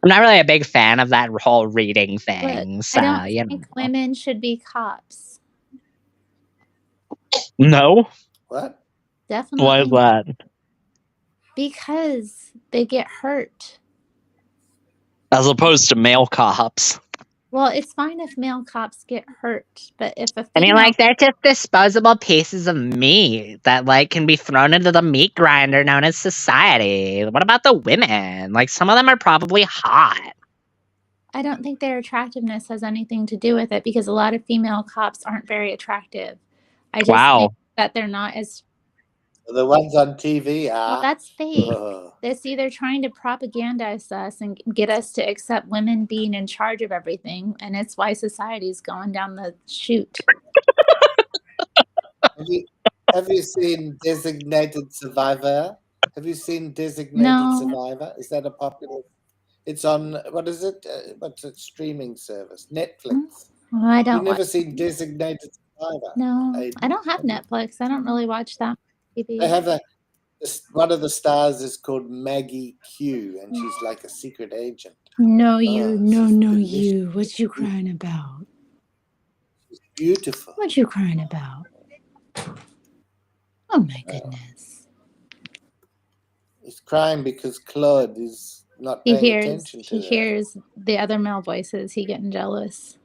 I'm not really a big fan of that whole reading thing. Look, So, I don't you think know. women should be cops. No? What? Definitely Why is not. that? Because they get hurt. As opposed to male cops. Well, it's fine if male cops get hurt, but if a I mean, female, like, they're just disposable pieces of meat that, like, can be thrown into the meat grinder known as society. What about the women? Like, some of them are probably hot. I don't think their attractiveness has anything to do with it because a lot of female cops aren't very attractive. I just Wow. think that they're not as. The ones on TV are. Well, that's fake. Ugh. It's either trying to propagandize us and get us to accept women being in charge of everything, and it's why society's going down the chute. Have you seen Designated Survivor? Have you seen Designated No. Survivor? Is that a popular? It's on, what is it? What's it? Streaming service? Netflix. Well, I don't. You've never seen Designated Survivor? No, Aiden? I don't have Netflix. I don't really watch that TV. They have one of the stars is called Maggie Q, and she's like a secret agent. No, you. No, she's delicious. you. What you crying about? She's beautiful. What you crying about? Oh my goodness. He's crying because Claude is not He paying hears attention to he her. hears the other male voices. He getting jealous.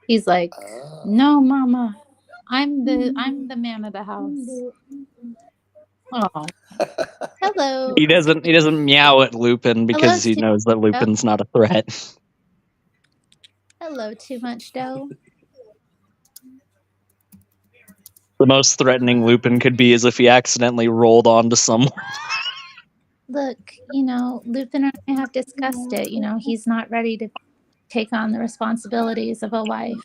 He's like, Ah. "No, mama, I'm the man of the house." Oh, hello. He doesn't meow at Lupin because he Hello, knows that Lupin's not a threat. Hello, too much dough. The most threatening Lupin could be is if he accidentally rolled onto someone. Look, Lupin and I have discussed it. He's not ready to take on the responsibilities of a wife.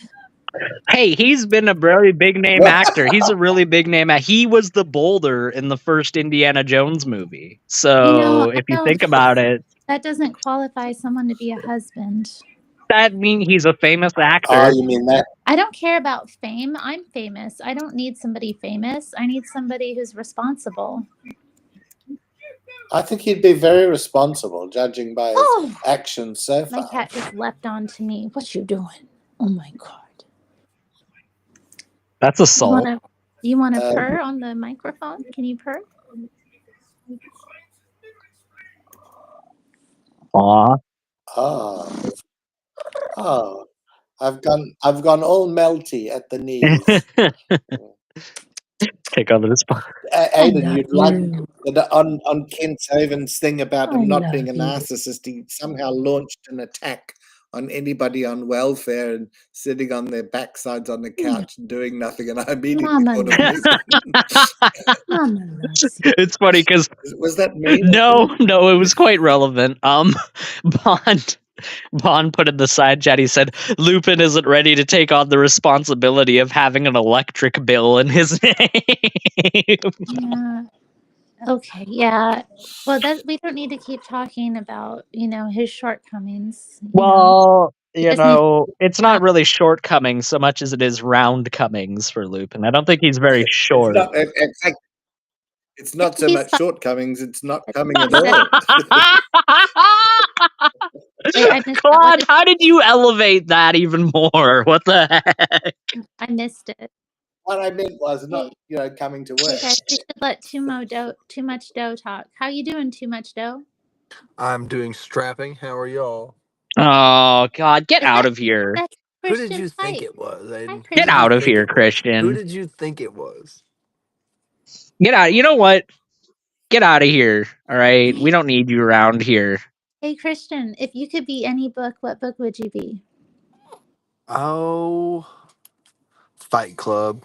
Hey, he's been a really big name actor. He's a really big name actor. He was the Boulder in the first Indiana Jones movie. So if you think about it, that doesn't qualify someone to be a husband. That means he's a famous actor. Oh, you mean that? I don't care about fame. I'm famous. I don't need somebody famous. I need somebody who's responsible. I think he'd be very responsible, judging by his actions so far. My cat just leapt onto me. What you doing? Oh my god! That's assault. You want to purr on the microphone? Can you purr? Aw. Oh, I've gone all melty at the knees. Take on the response. Aiden, you'd like on Kent Haven's thing about him not being a narcissist. He somehow launched an attack on anybody on welfare and sitting on their backsides on the couch and doing nothing. And I immediately thought of me. It's funny because was that me? No, it was quite relevant. Bond put in the side chat, he said, Lupin isn't ready to take on the responsibility of having an electric bill in his name. Yeah. Okay, yeah. Well, we don't need to keep talking about, his shortcomings. Well, it's not really shortcomings so much as it is roundcomings for Lupin. I don't think he's very short. It's not so much shortcomings, it's not coming at all. Claude, how did you elevate that even more? What the heck? I missed it. What I meant was not, coming to work. Okay, we should let Too Much Dough talk. How you doing, Too Much Dough? I'm doing strapping. How are y'all? Oh, God, get out of here. Who did you think it was, Aiden? Get out of here, Christian. Who did you think it was? Get out. You know what? Get out of here. All right. We don't need you around here. Hey, Christian, if you could be any book, what book would you be? Oh, Fight Club.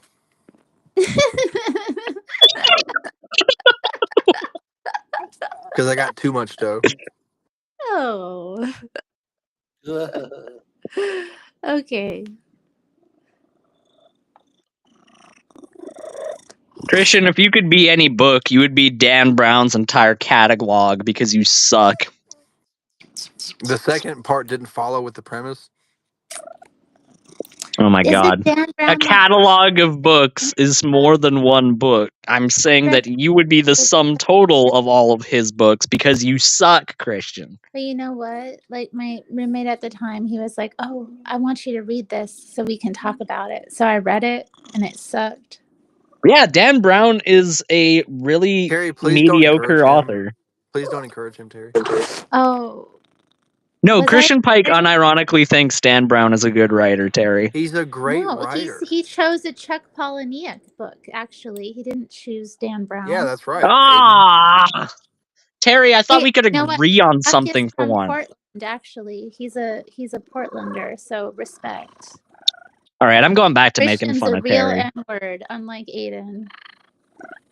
Because I got too much dough. Oh. Okay. Christian, if you could be any book, you would be Dan Brown's entire catalog because you suck. The second part didn't follow with the premise. Oh my Isn't god. Dan A Brown catalog of books is more than one book. I'm saying that you would be the sum total of all of his books because you suck, Christian. But you know what? Like my roommate at the time, he was like, "Oh, I want you to read this so we can talk about it." So I read it and it sucked. Yeah, Dan Brown is a really Terry, please don't encourage mediocre him. author. Please don't encourage him, Terry. Oh. No, Was I Christian Pike encouraging? unironically thinks Dan Brown is a good writer, Terry. He's a great No, writer. he chose a Chuck Palahniuk book. Actually, he didn't choose Dan Brown. Yeah, that's right. Ah, Terry, I thought Hey, we could you know what? agree on Chuck is something for from once. Portland. Actually, he's a Portlander. So respect. All right, I'm going back to making Christian's fun a of real Terry. N-word, unlike Aiden.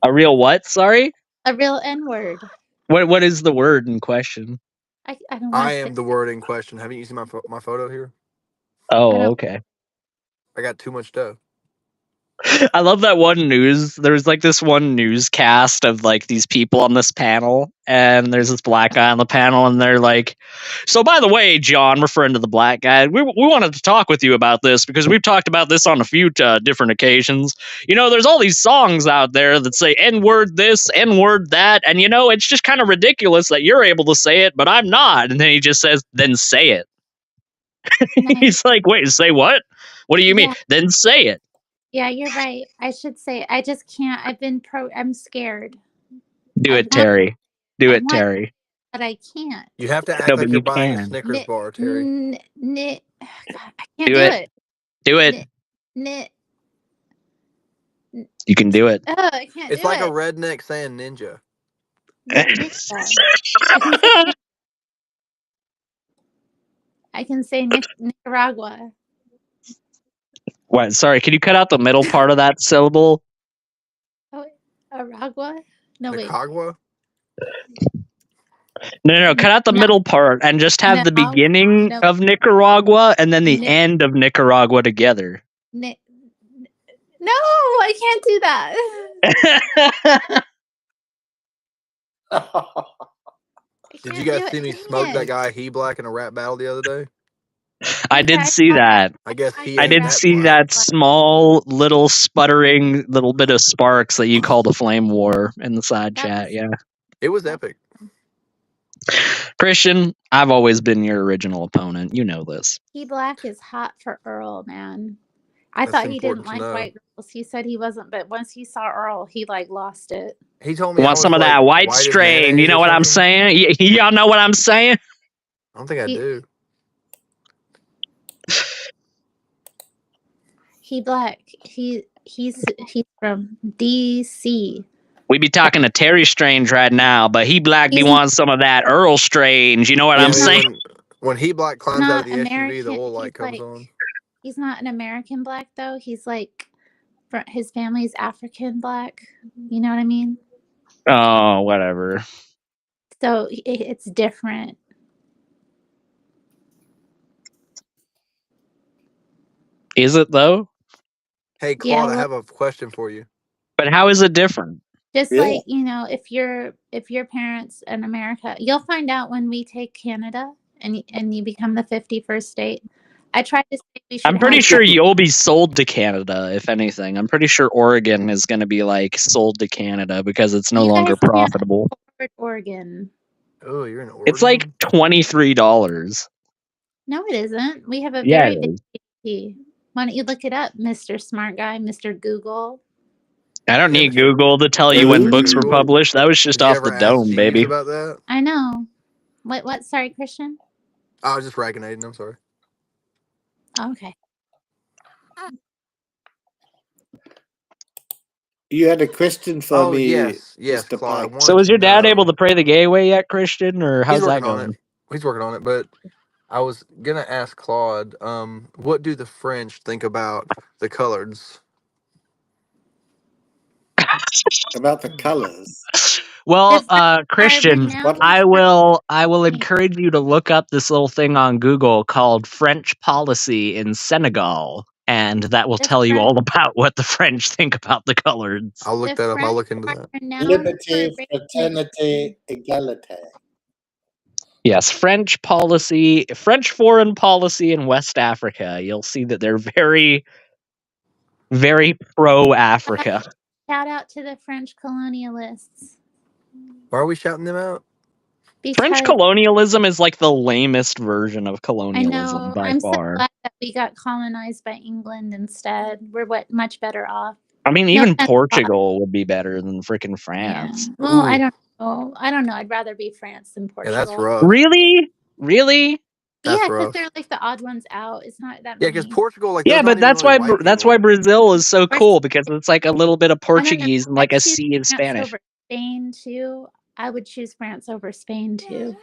A real what? Sorry? A real N-word. What is the word in question? I don't want I to am say. the word in question. Haven't you seen my photo here? I Oh, don't. okay. I got too much dough. I love that one news. There's like this one newscast of like these people on this panel, and there's this black guy on the panel, and they're like, "So, by the way, John," referring to the black guy, we wanted to talk with you about this because we've talked about this on a few different occasions. You know, there's all these songs out there that say N word this, N word that, and you know, it's just kind of ridiculous that you're able to say it, but I'm not. And then he just says, "Then say it." Nice. He's like, "Wait, say what? What do you mean? Yeah. Then say it." Yeah, you're right. I should say. I just can't. I'm scared. Do I it, want. Terry. Do I it, want, Terry. but I can't. You have to act No, like but you're you buying a can. Snickers bar, Terry. God, I can't Do do it. it. Do it. You can do it. Oh, I can't It's do like a it. redneck saying ninja. I can say Nicaragua. What? Sorry, can you cut out the middle part of that syllable? Oh, Aragua? No, wait. Nicaragua? No. Cut out the No. middle part and just have the No. beginning No. of Nicaragua and then the Ni- end of Nicaragua together. No, I can't do that. Did you guys see me smoke that guy He Black in a rap battle the other day? I did see that. I guess he I ain't did that see black. that small little sputtering little bit of sparks that you called a flame war in the side chat. Yeah. It was epic. Christian, I've always been your original opponent. You know this. He Black is hot for Earl, man. I That's thought he didn't important to like know. white girls. He said he wasn't, but once he saw Earl, he like lost it. He told me You I want was some of like that white white as strain? You mayonnaise know or what I'm something. saying? Y'all know what I'm saying? I don't think I do. He Black. He's from DC. We be talking to Terry Strange right now, but he black be He's wanting some of that Earl Strange. You know what I'm saying? When He Black climbs out of not the SUV, the American. oil light He's comes like on. he's not an American black though. He's like his family's African black. You know what I mean? Oh, whatever. So it's different. Is it though? Hey, Claude, I have a question for you. But how is it different? Just like, you know, if your parents in America, you'll find out when we take Canada and you become the 51st state. I tried to say we should I'm pretty have sure you'll be sold to Canada, if anything. I'm pretty sure Oregon is going to be like sold to Canada because it's no You guys longer can't profitable. afford Oregon. Oh, you're in Oregon? It's like $23. No, it isn't. We have a Yeah, very it big is. GDP. Why don't you look it up, Mr. Smart Guy, Mr. Google? I don't Yeah, need Mr. Google to tell Yeah, you when Mr. books were Google. published. That was just Did you off ever the ask dome, Jeeves baby. about that? I know. What? Sorry, Christian? I was just ragging Aiden. I'm sorry. Okay. You had a question for Oh me, yes, Mr. Claude. I Pike. wanted So is to your dad able know. to pray the gay way yet, Christian, or He's how's that working on it. going? He's working on it. But I was gonna ask Claude, what do the French think about the coloreds? About the colors. Well, The French are Christian, renowned What? I for will encourage you to look up this little thing on Google called French policy in Senegal, and that will the tell you French. all about what the French think about the coloreds. I'll look The that up. I'll French look into are that. renowned for Liberty, raising fraternity, equality. Yes, French policy, French foreign policy in West Africa. You'll see that they're very, very pro Africa. Shout out to the French colonialists Why are we shouting them out? French because colonialism is like the lamest version of I colonialism know by I'm so far. glad that we got colonized by England instead. We're much better off. I mean, No even offense, Bob. Portugal would be better than freaking Yeah. France. Well, I Ooh, don't know. I don't know. I'd rather be France than yeah, that's Portugal. rough. Really? Really? That's Yeah, because rough. they're like the odd ones out. It's not that Yeah, because many. Portugal, like, Yeah, there's not but even really white that's why people. Brazil is so Or cool because it's like a little bit of I don't know. Portuguese and I'd like a choose sea of France Spanish. over Spain too. I would choose France over Spain too.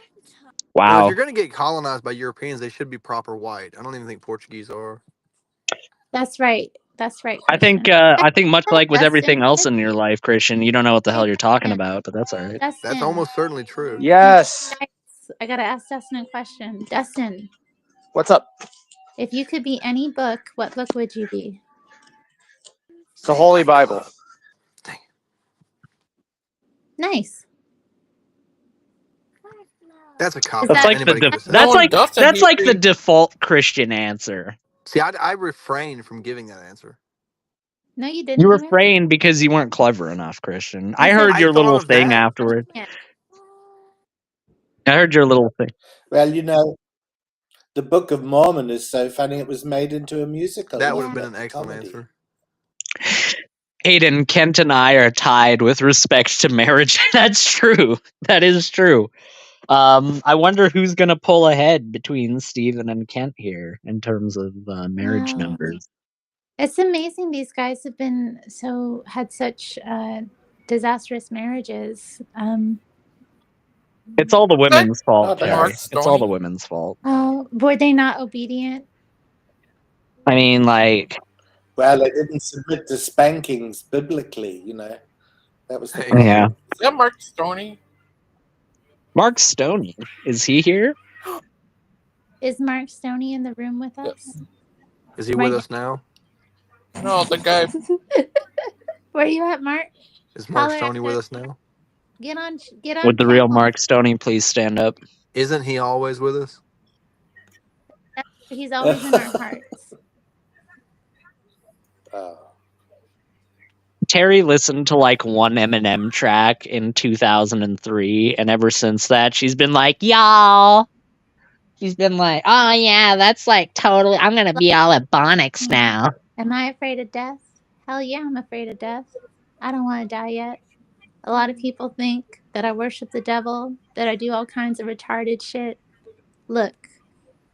Well, if Wow. you're gonna get colonized by Europeans, they should be proper white. I don't even think Portuguese are. That's right. That's right, I think Christian. I think much like with Dustin, everything else in your life, Christian, you don't know what the hell hey, you're talking Dustin, about, but that's all right. That's Dustin, almost certainly true. Yes. I gotta ask Dustin a question. Dustin, What's up? if you could be any book, what book would you be? It's the Holy Bible. Dang. Nice. That's a cop Is That's out. that like Anybody could have said No, that. Dustin, that's like the default Christian answer. See, I refrained from giving that answer. no? You didn't You even. refrained because you weren't clever enough, Christian. You I said heard I your thought I little was thing that. afterward. yeah. I heard your little thing. Well, the Book of Mormon is so funny it was made into a musical. That would Look have been at an the excellent comedy. answer. Hayden, Kent, and I are tied with respect to marriage. That's true. That is true. I wonder who's gonna pull ahead between Steven and Kent here in terms of marriage Wow. numbers. It's amazing these guys have been had such disastrous marriages. It's all the women's fault, Not Terry. Mark us. It's all the Stoney. women's fault. Oh, were they not obedient? I mean, like, Well, they didn't submit to spankings biblically, That was the Hey, problem. yeah. Is that Mark Stoney? Mark Stoney, is he here? Is Mark Stoney in the room with us? is he Right with us now? No, the guy. Where you at, Mark? Is Mark Holler Stoney at with us. us now? Get on Would the real channel. Mark Stoney please stand up? Isn't he always with us? He's always in our hearts. Oh. Terry listened to like one Eminem track in 2003, and ever since that, she's been like, y'all. She's been like, oh yeah, that's like totally. I'm gonna be all at Bonix now. Am I afraid of death? Hell yeah, I'm afraid of death. I don't want to die yet. A lot of people think that I worship the devil, that I do all kinds of retarded shit. Look,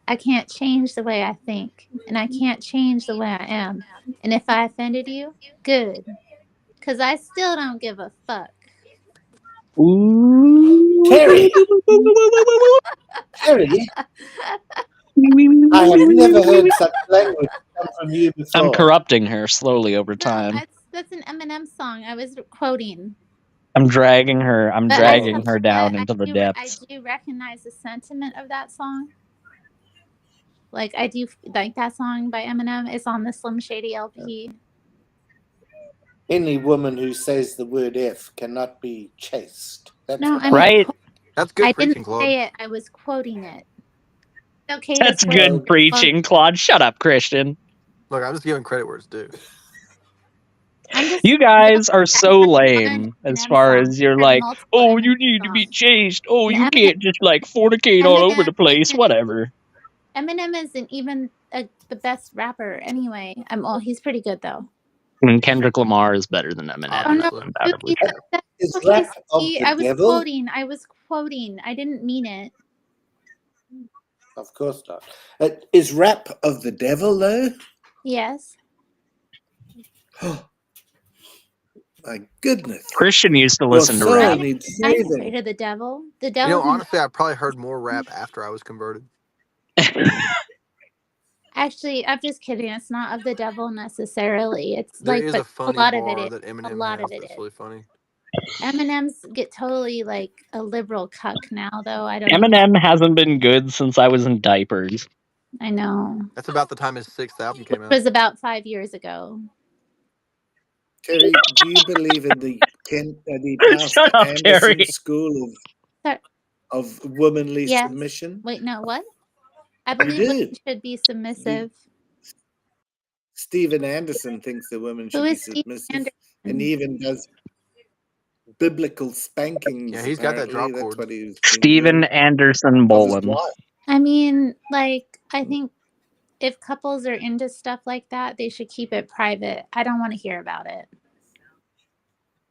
I can't change the way I think, and I can't change the way I am. And if I offended you, good. Because I still don't give a fuck. Ooh. Terry, Terry, I have never heard such language come from you I'm before. corrupting her slowly over No, time. that's an Eminem song. I was quoting. I'm dragging her. I'm But dragging her down into the I depths. do recognize the sentiment of that song. Like I do like that song by Eminem. It's on the Slim Shady LP. Any woman who says the word F cannot be chaste. That's No, what I'm Right? That's good I preaching, didn't Claude. say it. I was quoting it. It's okay That's to swear. good preaching, Claude. Shut up, Christian. Look, I'm just giving credit where it's due. I'm just You guys are so lame as far as you're like, oh, you need to be chaste. Oh, you can't just like fornicate all over the place. Whatever. Eminem isn't even the best rapper anyway. He's pretty good though. I mean, Kendrick Lamar is better than Eminem. Oh no, Obviously. Undoubtedly true. Is okay, rap of see, the I was devil? quoting. I was quoting. I didn't mean it. Of course not. Is rap of the devil, though? Yes. My goodness. Christian used to Your listen to soul rap. needs I'm saving. afraid of the devil. The You devil know, can honestly, I probably heard more rap after I was converted. actually. I'm just kidding. It's not of the devil necessarily. It's There like, is but a a funny lot of it bar is. that A Eminem lot has of it that's is. really funny. M&M's get totally like a liberal cuck now, though. I don't even. Eminem hasn't been good since I was in diapers. I know. That's about the time his 6th album It came out. was about 5 years ago. Terry, do you believe in the Shut Pastor up, Anderson Terry. school Sorry. of womanly Yes. submission? Wait, no, what? I You believe women do. should be submissive. Stephen Anderson thinks that women Who should be is Steve submissive, and Anderson? he even does biblical spankings. Yeah, he's got that Apparently, drop that's cord. what he's been Steven doing Anderson of his Bolin. wife. I mean, like, I think if couples are into stuff like that, they should keep it private. I don't want to hear about it.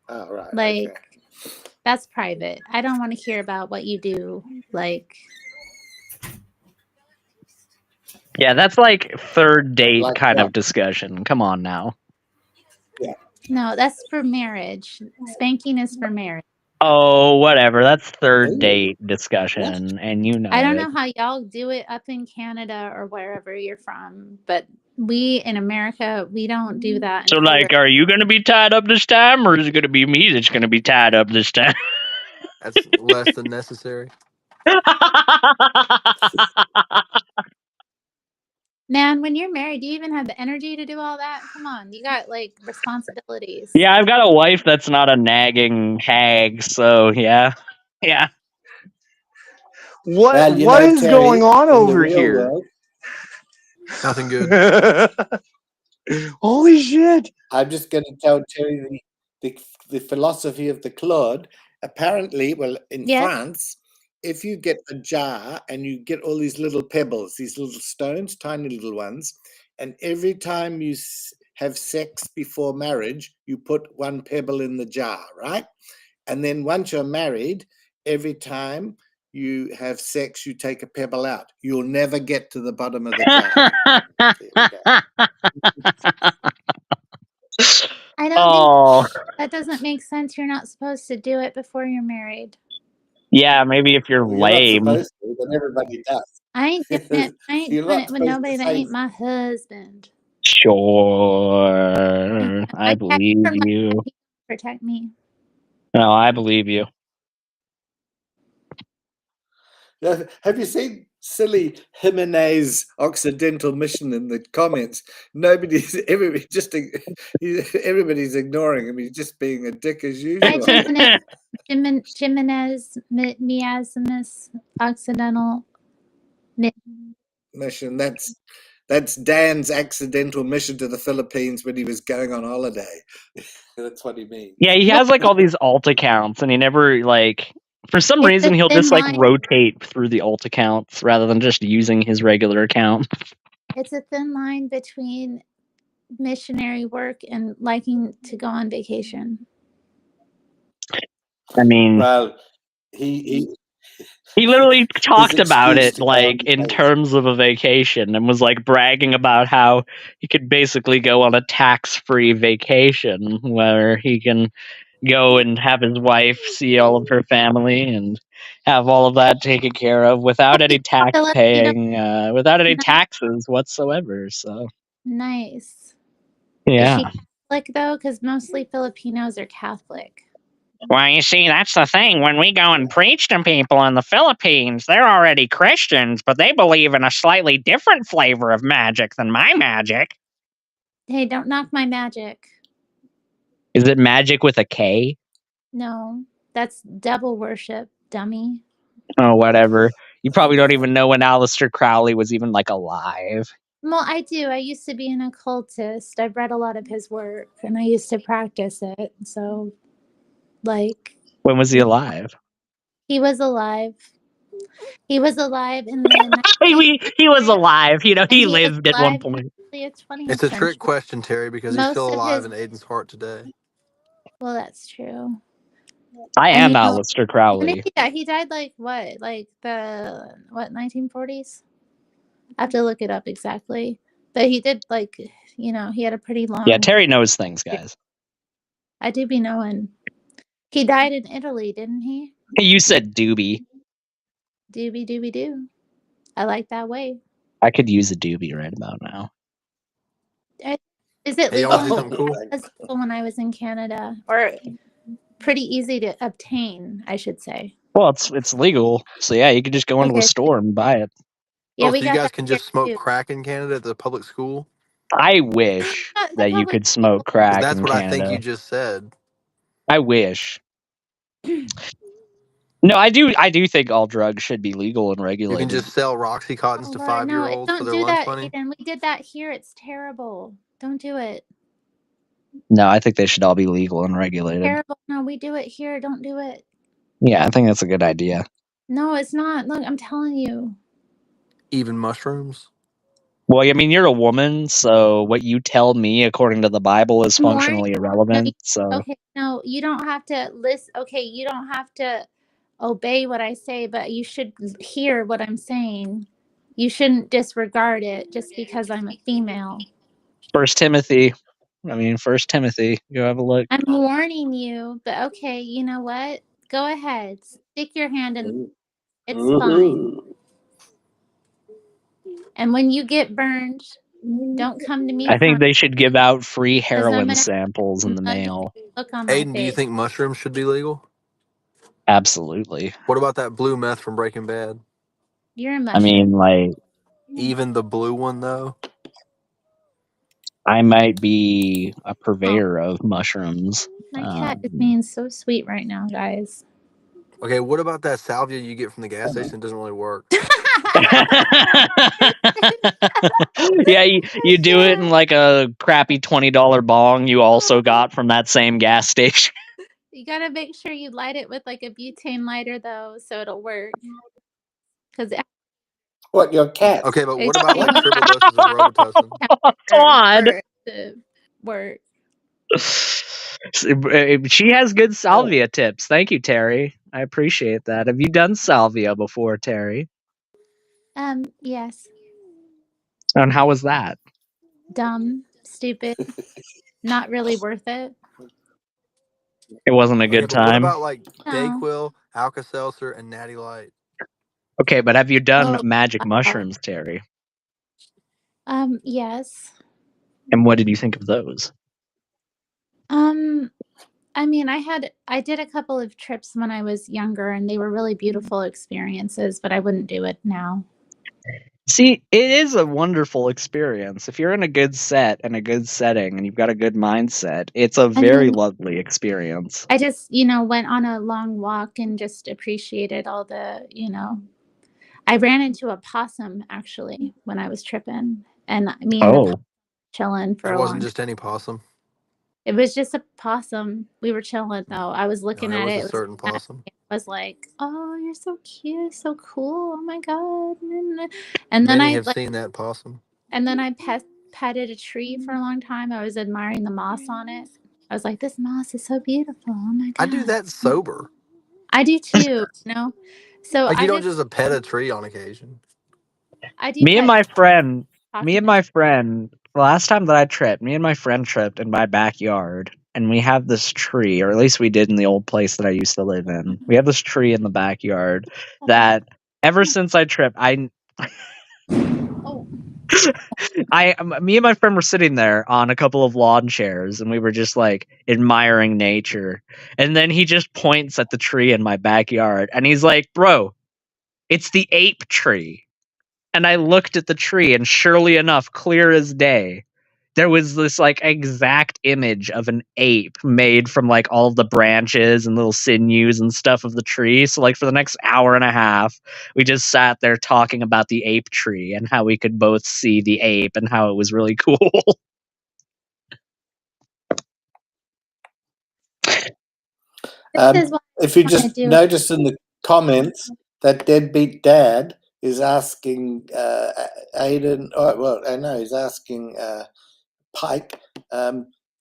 Oh, right. Like, Okay. that's private. I don't want to hear about what you do. Like, Yeah, that's like third date Like kind what? of discussion. Come on now. Yeah. no, that's for marriage. Spanking is for marriage. Oh, whatever. That's third Ooh, date what? discussion, and you I know don't it. know how y'all do it up in Canada or wherever you're from, but we in America, we don't do that So, until we're. like, are you going to be tied up this time, or is it going to be me that's going to be tied up this time? That's less than necessary. Man, when you're married, do you even have the energy to do all that? Come on, you got like responsibilities. Yeah, I've got a wife that's not a nagging hag, so yeah. Yeah. What Well, you what know, is going Terry, on in the over real here? world, Nothing good. Holy shit! I'm just going to tell Terry the philosophy of the Claude. Apparently, well, in Yes. France, if you get a jar and you get all these little pebbles, these little stones, tiny little ones, and every time you have sex before marriage, you put one pebble in the jar, right? And then once you're married, every time you have sex, you take a pebble out. You'll never get to the bottom of the jar. There we go. I don't think Oh, that doesn't make sense. You're not supposed to do it before you're married. yeah, maybe if you're Well, you're not lame. supposed to, but everybody does. I ain't doing it. I ain't You're doing not it with supposed to nobody that say, ain't my husband. Sure. I I believe from my you. he protect me. No, I believe you. have you seen silly Jimenez Occidental Mission in the comments? Everybody's ignoring him. He's just being a dick as Hi, usual. Jimenez, Miasmus, Occidental. Mission. That's Dan's accidental mission to the Philippines when he was going on holiday. That's what he means. Yeah, he has like all these alt accounts, and he never like. For some It's a reason, he'll thin just like line. rotate through the alt accounts rather than just using his regular account. It's a thin line between missionary work and liking to go on vacation. I mean, Well, he he literally his talked about excuse it to go on like in vacation. terms of a vacation and was like bragging about how he could basically go on a tax-free vacation where he can go and have his wife see all of her family and have all of that taken care of without any tax Filipino, paying, without any nice. taxes whatsoever. So Nice. Is she yeah. Catholic though? Because mostly Filipinos are Catholic. Well, you see, that's the thing. When we go and preach to people in the Philippines, they're already Christians, but they believe in a slightly different flavor of magic than my magic. Hey, don't knock my magic. Is it magic with a K? No, that's devil worship, dummy. Oh, whatever. You probably don't even know when Aleister Crowley was even like alive. Well, I do. I used to be an occultist. I've read a lot of his work and I used to practice it. So, like, When was he alive? he was alive. He was alive in the he was 1900s alive. You know, and he he was lived at one alive in point. the 20th It's a trick century. question, Terry, because he's Most still of alive his, in Aiden's heart today. well, that's true. I And am you know, Aleister when Crowley. did he die? He died like what? Like the 1940s? I have to look it up exactly. But he did like, he had a pretty Yeah, long. Terry knows things, guys. I do be knowing. He died in Italy, didn't he? You said doobie. Doobie doobie doo. I like that way. I could use a doobie right about now. Is it Hey, you legal? want to do something cool? It was legal when I was in Canada, or pretty easy to obtain, I should say. Well, it's legal, so yeah, you could just go into a Okay. store and buy it. Yeah, Oh, we so you got guys that can here just smoke too. crack in Canada at the public school? I wish The that you public could smoke school. Because crack that's in what I think you Canada. just said. I wish. No, I do think all drugs should be legal and You can regulated. just sell Roxycontins Oh to Lord, no! 5-year-olds for Don't their do lunch that, money. Aiden. We did that here. It's terrible. Don't do it. No, I think they should all be legal and regulated. Terrible. No, we do it here. Don't do it. Yeah, I think that's a good idea. No, it's not. Look, I'm telling you. Even mushrooms. Well, I mean, you're a woman, so what you tell me, according to the Bible, is functionally No, irrelevant. So, okay, no, you don't have to listen. Okay, you don't have to obey what I say, but you should hear what I'm saying. You shouldn't disregard it just because I'm a female. First Timothy. First Timothy. Go have a look. I'm warning you, but okay, you know what? Go ahead. Stick your hand in. It's fine. And when you get burned, don't come to me I think crying they should give out free because I'm heroin gonna samples have in a the muggy mail. look on my Aiden, do you face. think mushrooms should be legal? Absolutely. What about that blue meth from Breaking Bad? You're a I mushroom. mean, like, Even the blue one, though? I might be a Oh, purveyor of mushrooms. my cat is being so sweet right now, guys. Okay, what about that salvia you get from the gas station that doesn't really work? Yeah, you do it in like a crappy $20 bong you also got from that same gas station. You gotta make sure you light it with like a butane lighter though, so it'll work. Because What, your cat? Okay, but what it's about like triple doses of Robitussin? Todd. for it to work. She has good salvia tips. Thank you, Terry. I appreciate that. Have you done salvia before, Terry? Yes. And how was that? Dumb, stupid, not really worth it. It wasn't a Okay, good but what time. about like No. Dayquil, Alka-Seltzer, and Natty Light? Okay, but have you done Oh, magic mushrooms, Terry? yes. And what did you think of those? I mean, I did a couple of trips when I was younger, and they were really beautiful experiences. But I wouldn't do it now. See, it is a wonderful experience. If you're in a good set and a good setting and you've got a good mindset, it's a very lovely experience. I just, went on a long walk and just appreciated all the, I ran into a possum actually when I was tripping, and me and the possum chilling for That a wasn't long time. just any possum. It was just a possum. We were chilling though. I was looking No, it at was it. a It was certain possum. I was like, "Oh, you're so cute, so cool. Oh my god!" And then Many I have seen that possum. petted a tree for a long time. I was admiring the moss on it. I was like, "This moss is so beautiful. Oh my I do god!" that sober. I do too. So Like, I you don't just just pet a tree on occasion. I do Me and pet my friend, talking to last time that I tripped, me and my friend tripped in my backyard, and we have this tree, or at least we did in the old place that I used to live in. We have this tree in the backyard that ever since I tripped, Oh. me and my friend were sitting there on a couple of lawn chairs, and we were just like admiring nature. And then he just points at the tree in my backyard, and he's like, "Bro, it's the ape tree." And I looked at the tree, and surely enough, clear as day, there was this like exact image of an ape made from like all of the branches and little sinews and stuff of the tree. So like for the next hour and a half, we just sat there talking about the ape tree and how we could both see the ape and how it was really cool. If you just notice in the comments that Deadbeat Dad is asking Aiden, I know he's asking Pike,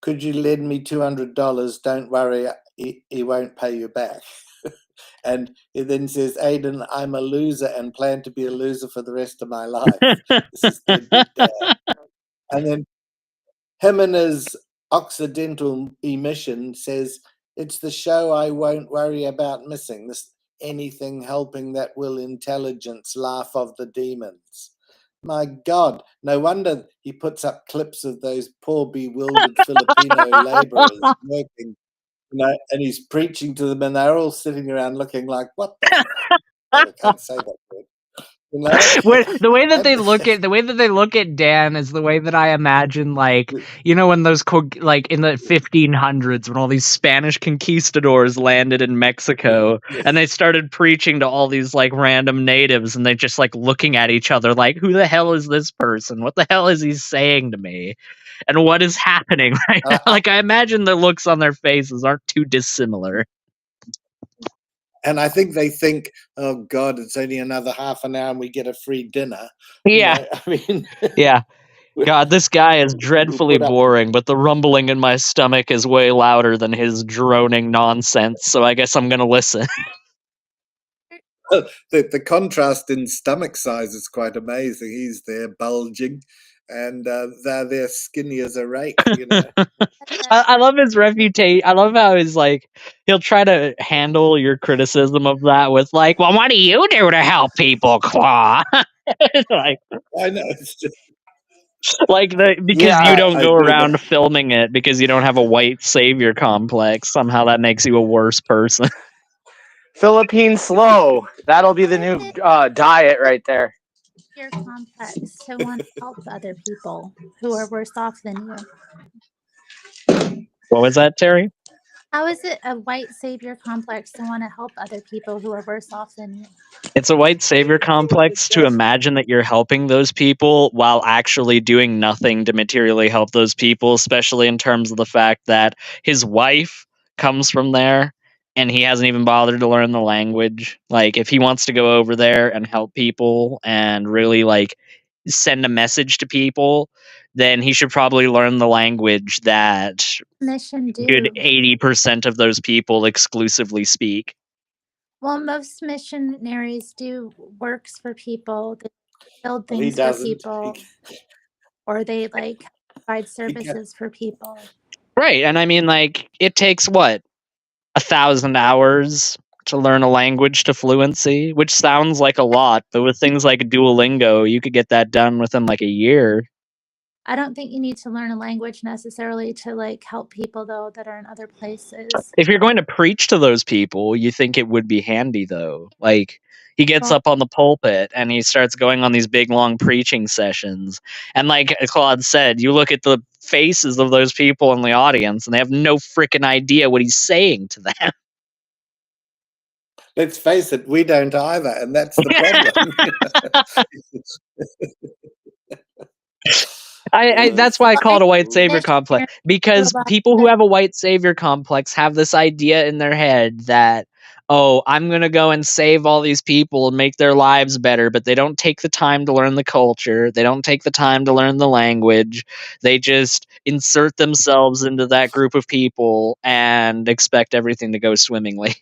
could you lend me $200? Don't worry, he won't pay you back. And he then says, Aiden, I'm a loser and plan to be a loser for the rest of my life. This is Deadbeat Dad. And then him and his Occidental Emission says, it's the show I won't worry about missing. This anything helping that will intelligence laugh of the demons. My God, no wonder he puts up clips of those poor bewildered Filipino laborers working, and he's preaching to them, and they're all sitting around looking like, what the I can't say that word. The way that And they look at Dan is the way that I imagine, like, when those like in the 1500s, when all these Spanish conquistadors landed in Mexico, yes. and they started preaching to all these like random natives, and they just like looking at each other like, who the hell is this person? What the hell is he saying to me? And what is happening right now? Like, I imagine the looks on their faces aren't too dissimilar. And I think they think, oh God, it's only another half an hour and we get a free dinner. Yeah. I mean, yeah. God, this guy is dreadfully put up- boring, but the rumbling in my stomach is way louder than his droning nonsense, so I guess I'm gonna listen. the contrast in stomach size is quite amazing. He's there bulging, and they're skinny as a rake. I love his reputation. I love how he's like, he'll try to handle your criticism of that with like, well, what do you do to help people, Claw? like, I know it's just because you don't I go do that. around filming it because you don't have a white savior complex. Somehow that makes you a worse person. Philippine slow. That'll be the new diet right there. Your complex to want to help other people who are worse off than you. What was that, Terry? How is it a white savior complex to want to help other people who are worse off than you? It's a white savior complex to imagine that you're helping those people while actually doing nothing to materially help those people, especially in terms of the fact that his wife comes from there and he hasn't even bothered to learn the language. Like, if he wants to go over there and help people and really like send a message to people, then he should probably learn the language that Mission good do. 80% of those people exclusively speak. Well, most missionaries do works for people. They build Well, he things for doesn't. people, or they like provide He ca- services for people. Right. And I mean, like, it takes what? 1,000 hours to learn a language to fluency, which sounds like a lot, but with things like Duolingo, you could get that done within like a year. I don't think you need to learn a language necessarily to like help people though that are in other places. If you're going to preach to those people, you think it would be handy though. Like, he gets Well, up on the pulpit and he starts going on these big long preaching sessions. And like Claude said, you look at the faces of those people in the audience and they have no freaking idea what he's saying to them. Let's face it, we don't either, and that's the problem. That's why I well, call I it a white think savior complex, missionaries do a because lot people who of have a white savior complex have this idea in their head that, oh, I'm going to go and save all these people and make their lives better, but they don't take the time to learn the culture. They don't take the time to learn the language. They just insert themselves into that group of people and expect everything to go swimmingly.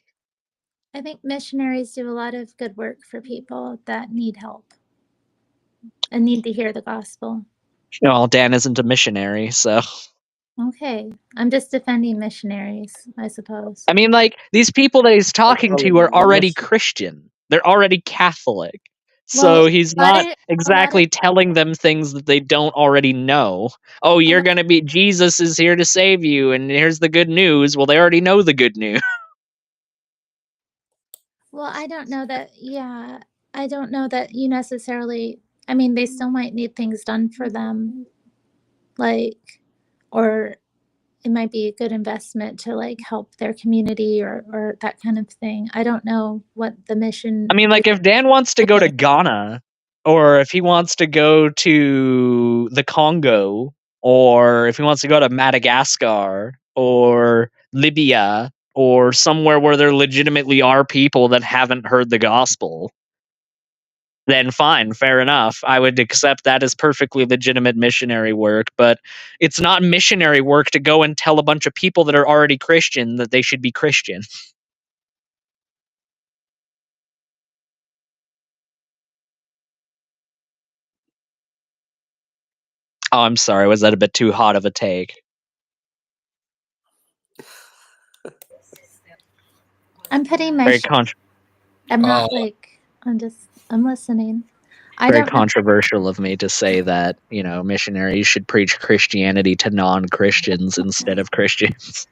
I think missionaries do a lot of good work for people that need help and need to hear the gospel. Dan isn't a missionary, so. Okay, I'm just defending missionaries, I suppose. I mean, like, these people that he's talking calling to are them a already mission. Christian. They're already Catholic. So Well, he's a lot not of a lot of exactly telling them things that they don't already know. Oh, a you're lot, going to be, Jesus is here to save you, and here's the good news. Well, they already know the good news. well, I don't know that. Yeah, I don't know that you necessarily. I mean, they still might need things done for them, like, or it might be a good investment to like help their community or that kind of thing. I don't know what the mission I mean, is. like, if Dan wants to go to Ghana, or if he wants to go to the Congo, or if he wants to go to Madagascar, or Libya, or somewhere where there legitimately are people that haven't heard the gospel, then fine, fair enough. I would accept that as perfectly legitimate missionary work, but it's not missionary work to go and tell a bunch of people that are already Christian that they should be Christian. Oh, I'm sorry. Was that a bit too hot of a take? I'm putting my. Very I'm not Uh, I'm listening. I very don't know. controversial of me to say that, missionaries should preach Christianity to non-Christians instead of Christians.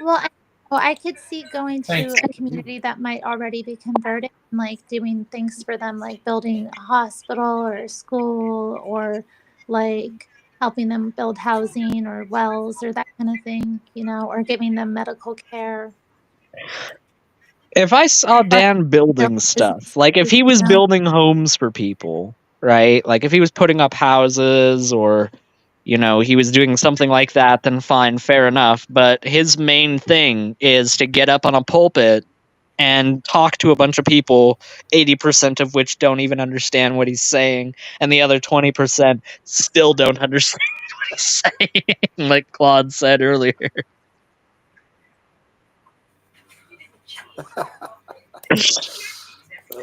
Well, I could see going thanks. to a community that might already be converted and like doing things for them, like building a hospital or a school or like helping them build housing or wells or that kind of thing, or giving them medical care. If I saw Dan building Villages, stuff, like if he was you know? building homes for people, right? Like if he was putting up houses or he was doing something like that, then fine, fair enough. But his main thing is to get up on a pulpit and talk to a bunch of people, 80% of which don't even understand what he's saying, and the other 20% still don't understand what he's saying, like Claude said earlier.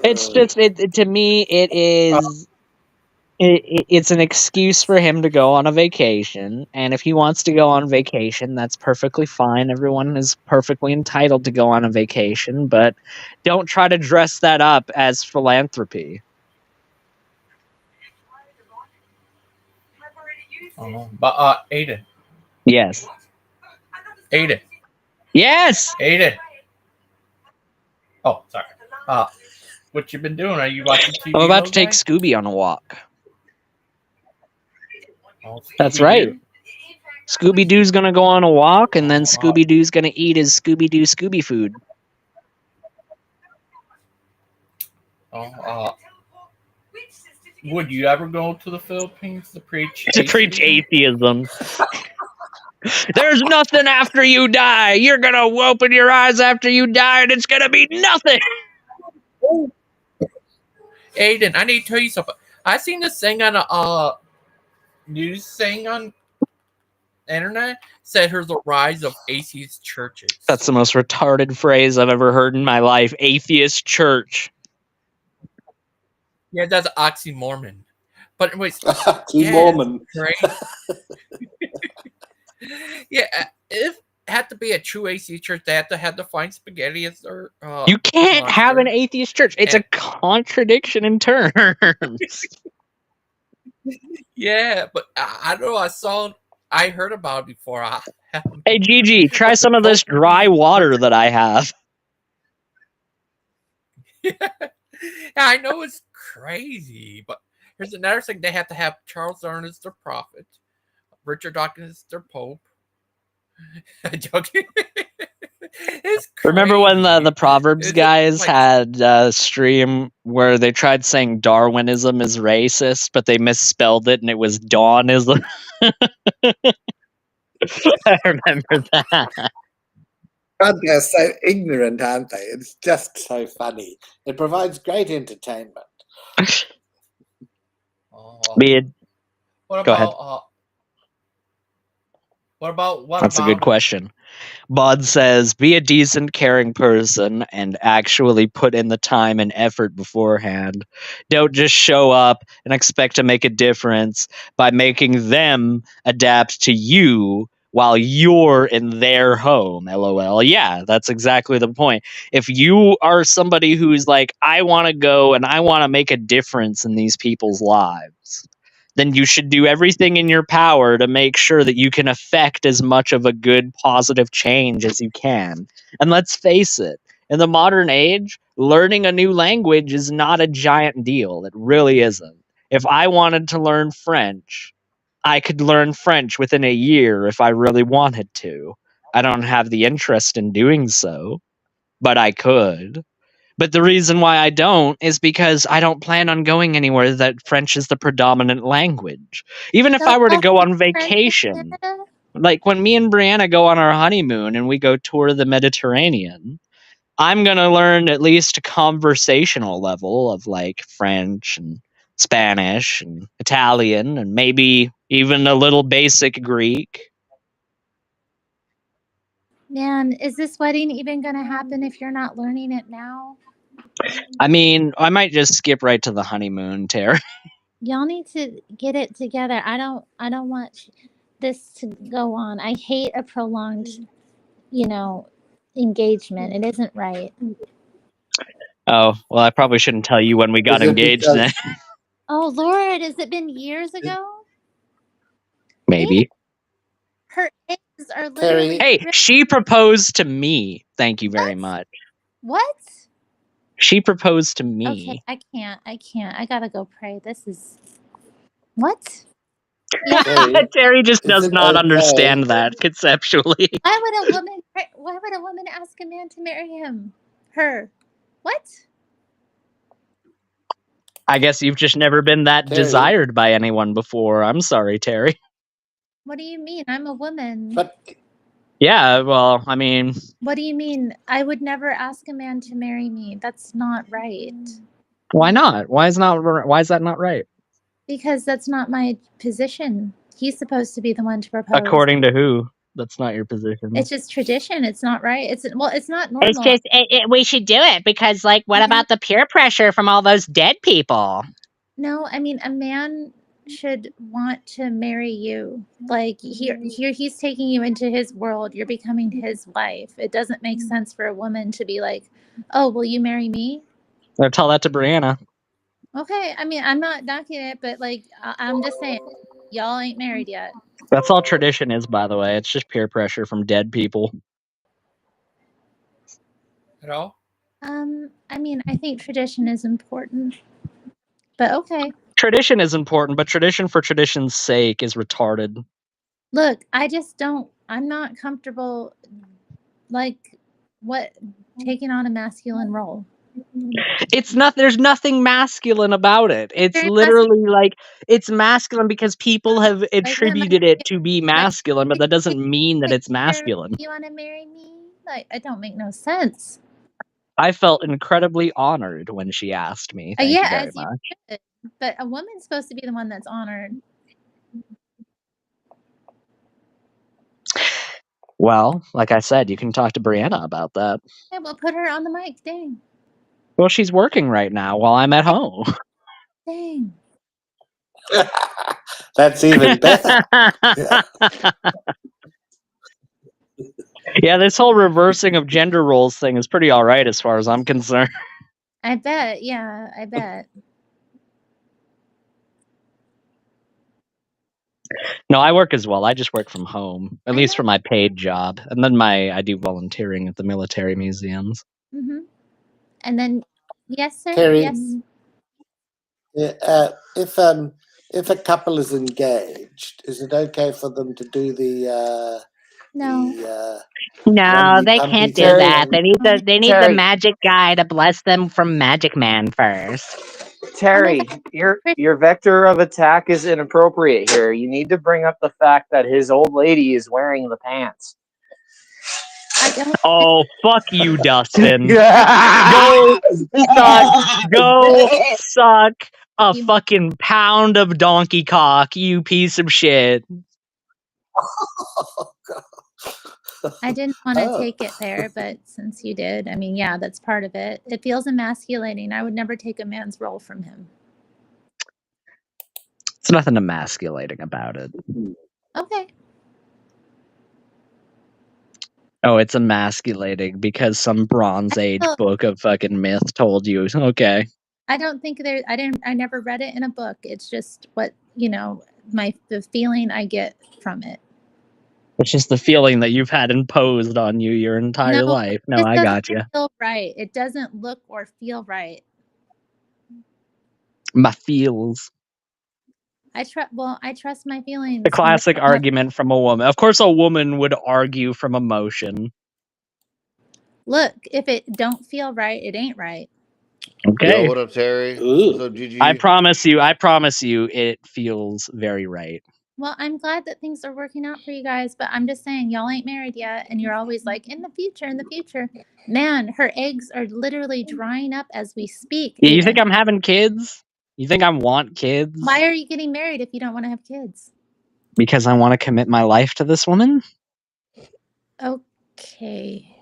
It's just, to me, it is. It's an excuse for him to go on a vacation, and if he wants to go on vacation, that's perfectly fine. Everyone is perfectly entitled to go on a vacation, but don't try to dress that up as philanthropy. But Aiden. Yes. Aiden. Yes. Aiden. Oh, sorry. What you been doing? Are you watching TV? I'm about to take Scooby on a walk. Oh, That's right. Scooby-Doo's gonna go on a walk, and then Scooby-Doo's gonna eat his Scooby-Doo Scooby food. Would you ever go to the Philippines to preach atheism? There's nothing after you die. You're gonna open your eyes after you die, and it's gonna be nothing. Aiden, I need to tell you something. I seen this thing on a news thing on the internet said there's a rise of atheist churches. That's the most retarded phrase I've ever heard in my life. Atheist church. Yeah, that's oxymoron. But anyways, Mormon. Right? Yeah, if had to be a true atheist church, they have to find spaghetti as their. You can't have an atheist church. It's a contradiction in terms. Yeah, but I don't know. I heard about it before. Hey, Gigi, try some of this dry water that I have. Yeah, I know it's crazy, but here's another thing: they have to have Charles Darwin as their prophet, Richard Dawkins as their pope. Joking. Remember when the Proverbs guys had a stream where they tried saying Darwinism is racist, but they misspelled it and it was Dawnism? I remember that. God, they're so ignorant, aren't they? It's just so funny. It provides great entertainment. What Go ahead. That's a good question. Bud says, be a decent, caring person and actually put in the time and effort beforehand. Don't just show up and expect to make a difference by making them adapt to you while you're in their home. LOL. Yeah, that's exactly the point. If you are somebody who's like, I want to go and I want to make a difference in these people's lives, then you should do everything in your power to make sure that you can affect as much of a good, positive change as you can. And let's face it, in the modern age, learning a new language is not a giant deal. It really isn't. If I wanted to learn French, I could learn French within a year if I really wanted to. I don't have the interest in doing so, but I could. But the reason why I don't is because I don't plan on going anywhere that French is the predominant language. Even if I were to go on vacation, like when me and Brianna go on our honeymoon and we go tour the Mediterranean, I'm going to learn at least a conversational level of like French and Spanish and Italian and maybe even a little basic Greek. Man, is this wedding even going to happen if you're not learning it now? I mean, I might just skip right to the honeymoon, Tara. Y'all need to get it together. I don't want this to go on. I hate a prolonged, engagement. It isn't right. Oh, well, I probably shouldn't tell you when we got Is it engaged then. because Oh Lord, has it been years ago? Maybe. Her eggs are Terry? literally. Hey, she proposed to me. Thank you very What? much. What? She proposed to Okay, me. I can't. I gotta go pray. This is what? Yeah. Terry, Terry just is does it not okay? understand that conceptually. Why would a woman ask a man to marry him? Her. What? I guess you've just never been that Terry? desired by anyone before. I'm sorry, Terry. What do you mean? I'm a woman. But Yeah, well, I mean, What do you mean? I would never ask a man to marry me. That's not right. why not? Why is that not right? Because that's not my position. He's supposed to be the one to propose. According to who? That's not your position. It's just tradition. It's not right. It's not It's normal. just we should do it because, like, what about the peer pressure from all those dead people? No, I mean a man should want to marry you. Like here he's taking you into his world. You're becoming his wife. It doesn't make sense for a woman to be like, "Oh, will you marry me?" Or tell that to Brianna. Okay, I mean, I'm not knocking it, but like I'm just saying, y'all ain't married yet. That's all tradition is, by the way. It's just peer pressure from dead people. At all? I mean, I think tradition is important. But okay. Tradition is important, but tradition for tradition's sake is retarded. Look, I'm not comfortable like taking on a masculine role. There's nothing masculine about it. It's Very literally like it's masculine because people have Like, attributed it to be masculine, but that doesn't mean that it's masculine. You want to marry me? Like, it don't make no sense. I felt incredibly honored when she asked me. Thank you very much. Should. But a woman's supposed to be the one that's honored. Well, like I said, you can talk to Brianna about that. Okay, well, put her on the mic. Dang. Well, she's working right now while I'm at home. Dang. that's even better. Yeah, this whole reversing of gender roles thing is pretty all right as far as I'm concerned. I bet. Yeah, I bet. No, I work as well. I just work from home, at least for my paid job, and then I do volunteering at the military museums. Mm-hmm. And then, yes, sir. Terry? Yes. Yeah, if a couple is engaged, is it okay for them to do the No. No, they lumpy can't do thing? that. They need the Terry. magic guy to bless them from Magic Man first. Terry, your vector of attack is inappropriate here. You need to bring up the fact that his old lady is wearing the pants. I don't. Oh, fuck you, Dustin. Go suck a fucking pound of donkey cock, you piece of shit. I didn't want to take it there, but since you did, I mean, yeah, that's part of it. It feels emasculating. I would never take a man's role from him. It's nothing emasculating about it. Okay. Oh, it's emasculating because some Bronze Age book of fucking myth told you. Okay. I don't think I never read it in a book. It's just what, the feeling I get from it. Which is the feeling that you've had imposed on you your entire life. No, I got you. Feel right. It doesn't look or feel right. My feels. I trust my feelings. The classic argument from a woman. Of course, a woman would argue from emotion. Look, if it don't feel right, it ain't right. Okay. Yo, what up, Terry? What's up, GG? I promise you, it feels very right. Well, I'm glad that things are working out for you guys, but I'm just saying, y'all ain't married yet, and you're always like, in the future. Man, her eggs are literally drying up as we speak. Yeah, you think I'm having kids? You think I want kids? Why are you getting married if you don't want to have kids? Because I want to commit my life to this woman? Okay.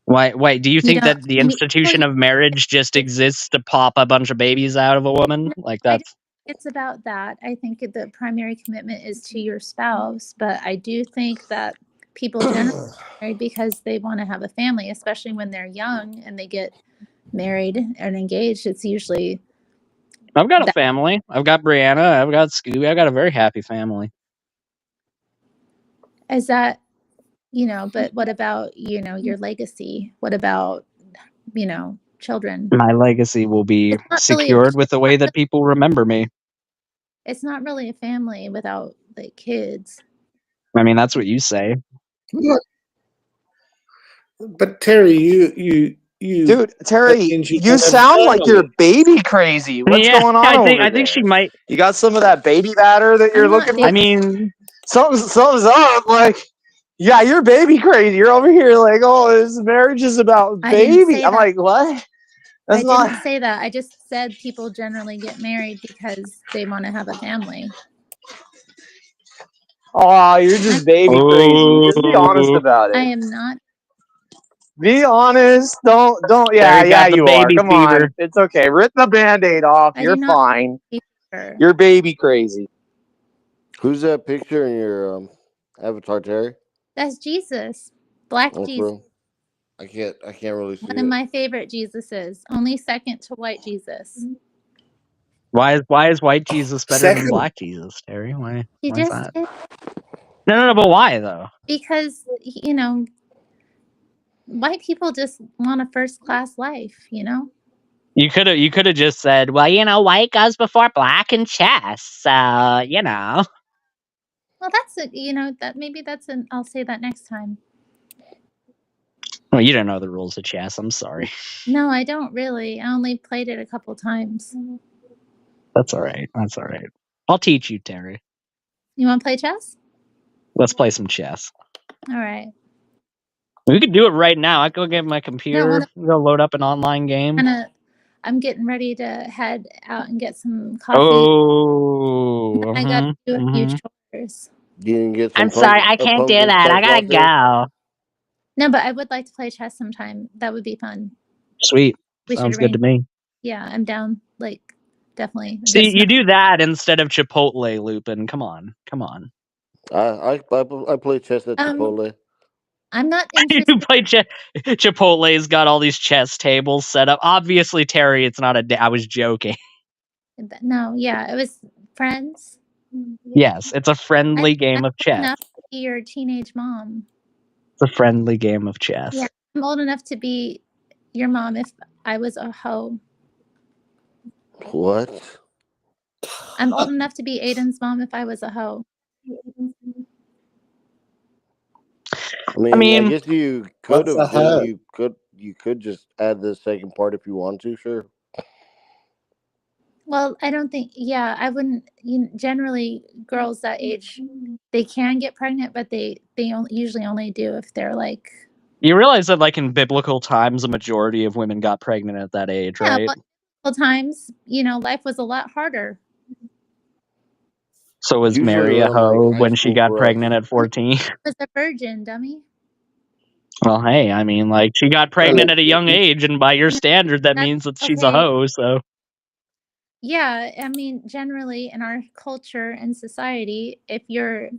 Wait, do you think that the institution of marriage just exists to pop a bunch of babies out of a woman? Like that's... It's about that. I think the primary commitment is to your spouse, but I do think that people generally get married because they want to have a family, especially when they're young and they get married and engaged. It's usually I've got a that. family. I've got Brianna. I've got Scooby. I've got a very happy family. Is that, but what about, your legacy? What about, children? My legacy will be It's not really secured with the way that people remember me. it's not really a family without like kids. I mean, that's what you say. But Terry, you Dude, Terry, means you you don't have a sound like you're family. baby crazy. What's Yeah, going on I over think she there? might. You got some of that baby batter that you're I'm not looking baby. I mean, something's up. Like, yeah, you're baby crazy. You're over here like, oh, this marriage is about I didn't baby. say I'm that. like, what? That's I didn't not. say that. I just said people generally get married because they want to have a family. Oh, you're just baby crazy. Just be honest about I it. am not. Be honest. Don't. Yeah, Terry got the you are. baby Come fever. on. It's okay. Rip the Band-Aid off. I You're do not. fine. Sure. You're baby crazy. Who's that picture in your avatar, Terry? That's Jesus. Black Oh, Jesus. bro. I can't really see One of it. my favorite Jesuses. Only second to white Jesus. Why is white Jesus better than black Jesus, Terry? Why He is just that? did No, but why though? because white people just want a first class life. You could have just said, well, white goes before black in chess, so Well, that's it. That maybe that's an. I'll say that next time. Well, you don't know the rules of chess. I'm sorry. No, I don't really. I only played it a couple times. That's all right. That's all right. I'll teach you, Terry. You want to play chess? Let's play some chess. All right. We could do it right now. I go get my No, computer, go load up an online game. I'm getting ready to head out and get some coffee. Oh, I got to do a few chores. You can get some. I'm sorry, I can't do that. I gotta go. No, but I would like to play chess sometime. That would be fun. Sweet. We Sounds should good to me. Yeah, I'm down. Like, definitely. See, you do that instead of Chipotle, Lupin. Come on. I play chess at Chipotle. I'm not interested. You play Chipotle's got all these chess tables set up. Obviously, Terry, it's not I was joking. No, yeah, it was friends. Yes, it's a friendly game of chess. Enough to be your teenage mom. It's a friendly game of chess. Yeah, I'm old enough to be your mom if I was a hoe. What? I'm old enough to be Aiden's mom if I was a hoe. I mean, I guess you could have. You could just add the second part if you want to. Sure. Well, I don't think. Yeah, I wouldn't. Generally, girls that age, they can get pregnant, but they usually only do if they're like. You realize that, like in biblical times, a majority of women got pregnant at that age, right? Well, times, life was a lot harder. So was Usually Mary a around, like, hoe high when she school got for us. pregnant at 14? Was a virgin, dummy. Well, hey, I mean, like, she got pregnant at a young age, and by your standard, that means that she's a hoe, so. Yeah, I mean, generally in our culture and society, if you're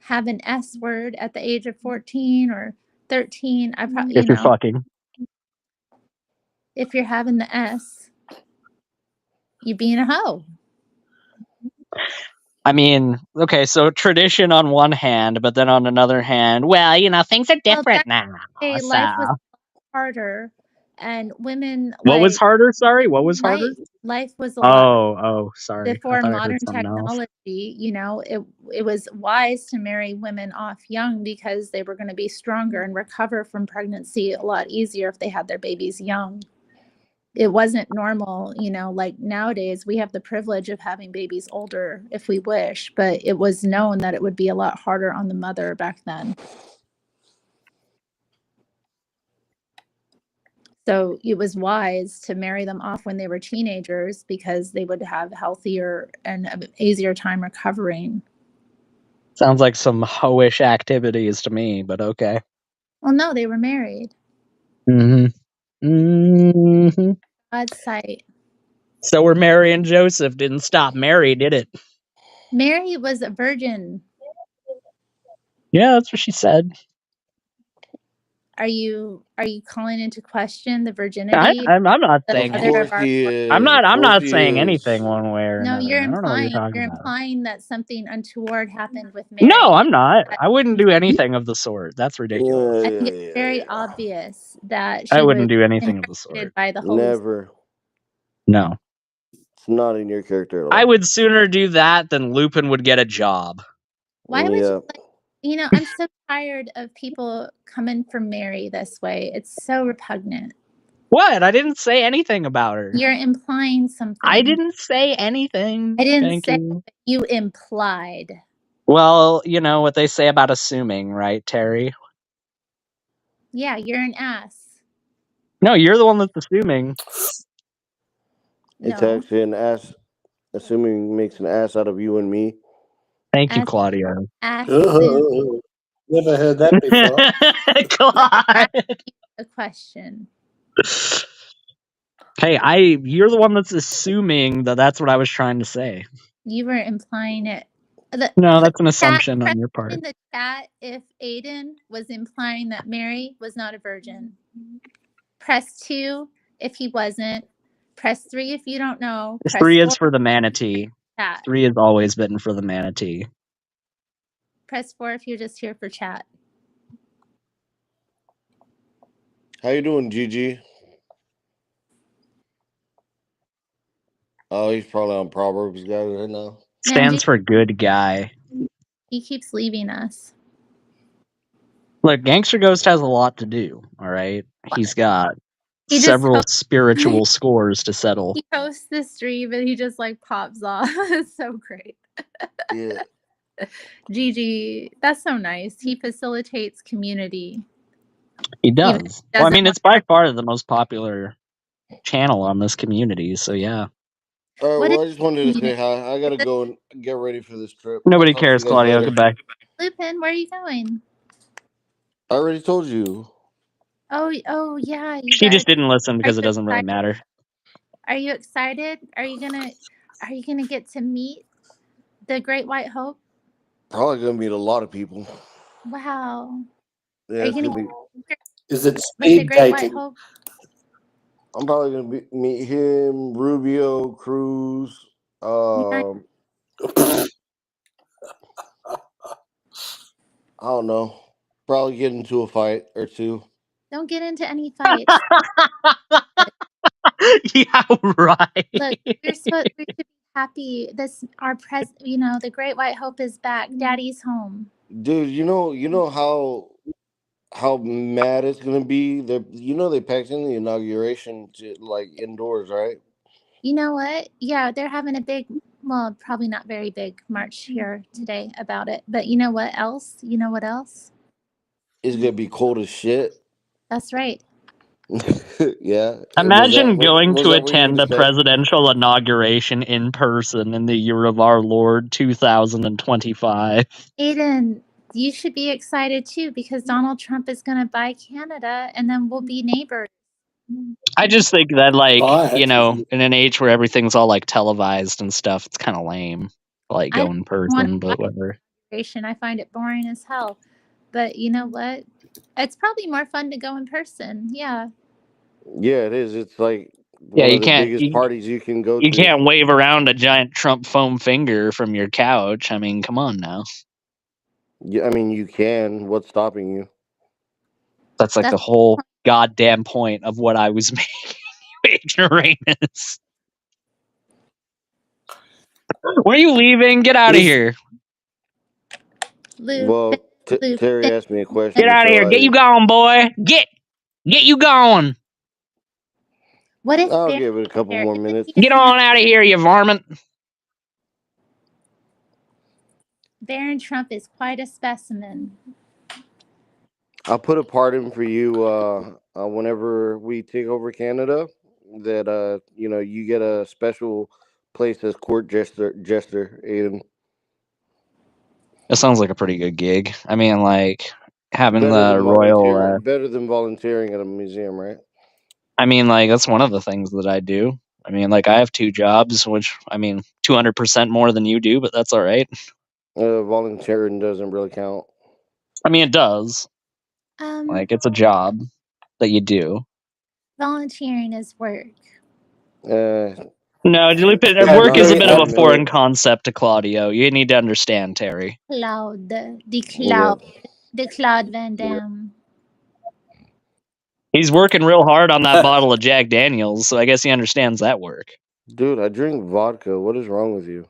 have an S word at the age of 14 or 13, I probably, if you're fucking. If you're having the S, you being a hoe. I mean, okay, so tradition on one hand, but then on another hand, well, things are different now. Life was harder, and women. What was harder? Sorry, what was harder? Life was a lot. Oh, sorry. Before modern technology, it was wise to marry women off young because they were going to be stronger and recover from pregnancy a lot easier if they had their babies young. It wasn't normal, like nowadays we have the privilege of having babies older if we wish, but it was known that it would be a lot harder on the mother back then. So it was wise to marry them off when they were teenagers because they would have healthier and an easier time recovering. Sounds like some hoish activities to me, but okay. Well, no, they were married. God's sight. So were Mary and Joseph. Didn't stop Mary, did it? Mary was a virgin. Yeah, that's what she said. Are you calling into question the virginity? I'm not the saying Of mother course of our he Lord? is. I'm Of course not he saying is. anything one way or No, another. you're I don't know what you're talking about. implying that something untoward happened with No, Mary. I'm not. I wouldn't do anything of the sort. That's ridiculous. I think Yeah, it's very obvious that I she was wouldn't do anything of the impregnated sort. by the Holy Spirit. Never. No. It's not in your character at all. I would sooner do that than Lupin would get a job. Why would Yeah. I'm so tired of people coming for Mary this way. It's so repugnant. What? I didn't say anything about her. You're implying something. I didn't say anything. I didn't Thank say you. you implied. Well, you know what they say about assuming, right, Terry? Yeah, you're an ass. No, you're the one that's assuming. It's No. actually an ass, assuming makes an ass out of you and me. Thank you, Claudio. Oh, never heard that before. Claude. A question. Hey, you're the one that's assuming that that's what I was trying to say. You were implying it. No, that's an assumption on your part. In the chat, if Aiden was implying that Mary was not a virgin. Press 2 if he wasn't. Press 3 if you don't know. Press 3 4 is for the manatee. 3 has always been for the manatee. Press 4 if you're just here for chat. How you doing, Gigi? Oh, he's probably on Proverbs guy right now. Stands for good guy. He keeps leaving us. Look, Gangster Ghost has a lot to do, all right? He's got several spiritual scores to settle. He hosts the stream and he just like pops off. It's so great. Yeah. Gigi, that's so nice. He facilitates community. He does. Well, I mean, it's by far the most popular channel on this community, so yeah. All right, well, I just wanted to say hi. I gotta go and get ready for this trip. Nobody cares, Claudio. Later. Goodbye. Lupin, where are you going? I already told you. Oh yeah. She just didn't listen because it doesn't really matter. Are you excited? Are you gonna get to meet the Great White Hope? Probably gonna meet a lot of people. Wow. Yeah, are you gonna be... Is it with speed the Great White dating? Hope? I'm probably gonna meet him, Rubio, Cruz. I don't know. Probably get into a fight or two. Don't get into any fights. Yeah, right. Look, we should be happy. Our the Great White Hope is back. Daddy's home. Dude, you know how mad it's gonna be. They packed in the inauguration to like indoors, right? You know what? Yeah, they're having a big, well, probably not very big march here today about it. But you know what else? You know what else? It's gonna be cold as shit. That's right. Yeah. Imagine going to what you attend a gonna say? presidential inauguration in person in the year of our Lord 2025. Aiden, you should be excited too because Donald Trump is going to buy Canada and then we'll be neighbors. I just think that, like, in an age where everything's all like televised and stuff, it's kind of lame. Like, go in person, but whatever. I find it boring as hell. But you know what? It's probably more fun to go in person. Yeah. Yeah, it is. It's like one of the biggest parties you can go to. You can't wave around a giant Trump foam finger from your couch. I mean, come on now. Yeah, I mean, you can. What's stopping you? That's like the whole goddamn point of what I was making. Ignoramus. Where are you leaving? Get out of here. Well, Terry asked me a question. Get out of here. Get you gone, boy. Get you gone. What if I'll give it a couple more minutes. Get on out of here, you varmint. Barron Trump is quite a specimen. I'll put a pardon for you whenever we take over Canada. That you get a special place as court jester, Aiden. That sounds like a pretty good gig. I mean, like having better the than royal. Better than volunteering at a museum, right? I mean, like that's one of the things that I do. I mean, like I have 2 jobs, which I mean, 200% more than you do, but that's all right. Volunteering doesn't really count. I mean, it does. Like, it's a job that you do. Volunteering is work. Uh, No, Lupin, Yeah, work is a very bit of a admin. foreign concept to Claudio. You need to understand, Terry. Cloud. The Yeah, cloud. The Cloud Van Damme. He's working real hard on that bottle of Jack Daniels, so I guess he understands that work. dude, I drink vodka. What is wrong with you?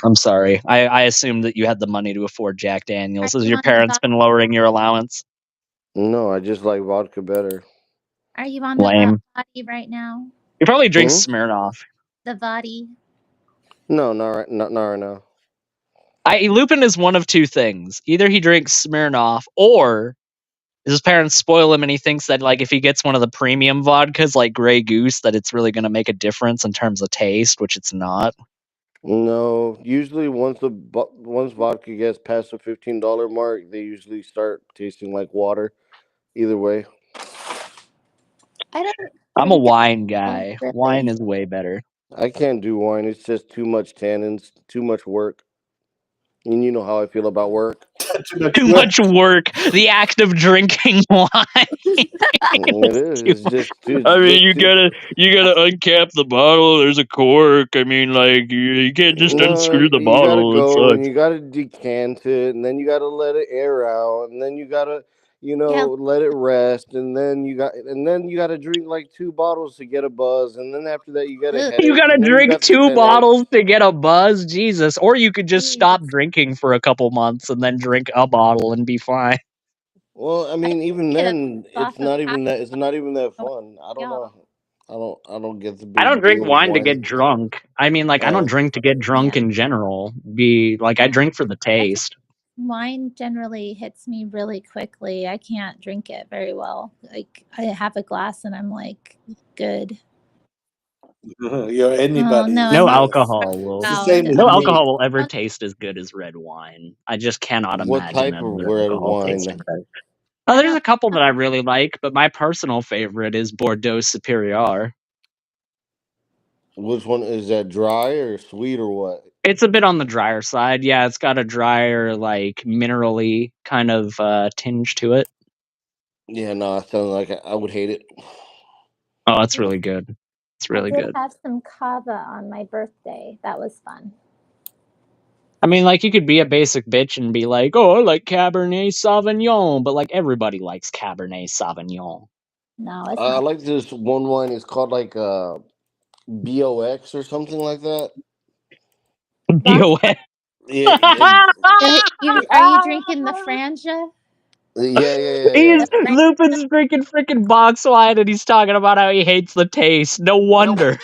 I'm sorry. I assumed that you had the money to afford Jack Daniels. Has you your on the parents been lowering your allowance? No, I just like vodka better. Are you on the Lame. body right now? You probably drink Hmm? Smirnoff. The body. No, not right now. Lupin is one of two things. Either he drinks Smirnoff, or his parents spoil him and he thinks that, like, if he gets one of the premium vodkas like Grey Goose, that it's really going to make a difference in terms of taste, which it's not. No, usually once vodka gets past the $15 mark, they usually start tasting like water. Either way, I don't I'm a drink wine alcohol, guy. Wine really. is way better. I can't do wine. It's just too much tannins, too much work. And you know how I feel about work. too much Too work. much work. The act of drinking wine. It is. Too It's much. just too. I It's mean, just you too. gotta uncap the bottle. There's a cork. I mean, like you can't just No, unscrew the you gotta bottle. It go and sucks. you gotta decant it, and then you gotta let it air out, and then you gotta, Yeah. let it rest, and then you gotta drink like 2 bottles to get a buzz, and then after that you get a Ugh, You headache, gotta and then you drink got the 2 bottles 10X. to get a buzz, Jesus. Or you could just jeez. stop drinking for a couple months and then drink a bottle and be fine. Well, I I mean, even get a then, off of it's not even that fun. I don't y'all. know. I don't get the I don't big drink deal with wine to get wine. drunk. I mean, like, I don't drink to get drunk Yeah. in general. I drink for the I think taste. wine generally hits me really quickly. I can't drink it very well. Like I have a glass and I'm like good. You're Oh anybody. no, No I'm not It's the proud. same as no me. alcohol will ever taste as good as red wine. I just cannot What imagine type of another red alcohol tasting wine? better. I There's don't a couple that I really like, but my personal favorite is Bordeaux Superior. Which one is that? Dry or sweet or what? It's a bit on the drier side. Yeah, it's got a drier, like, minerally kind of tinge to it. Yeah, no, it sounds like I would hate it. Oh, it's really good. It's I really did good. have some kava on my birthday. That was fun. I mean, like, you could be a basic bitch and be like, oh, I like Cabernet Sauvignon, but, like, everybody likes Cabernet Sauvignon. No, it's I not. like this one wine. It's called like BOX or something like that. Box. BOS. Yeah, yeah, Are you drinking the Franja? yeah. He's Lupin's drinking freaking box wine and he's talking about how he hates the taste. No wonder.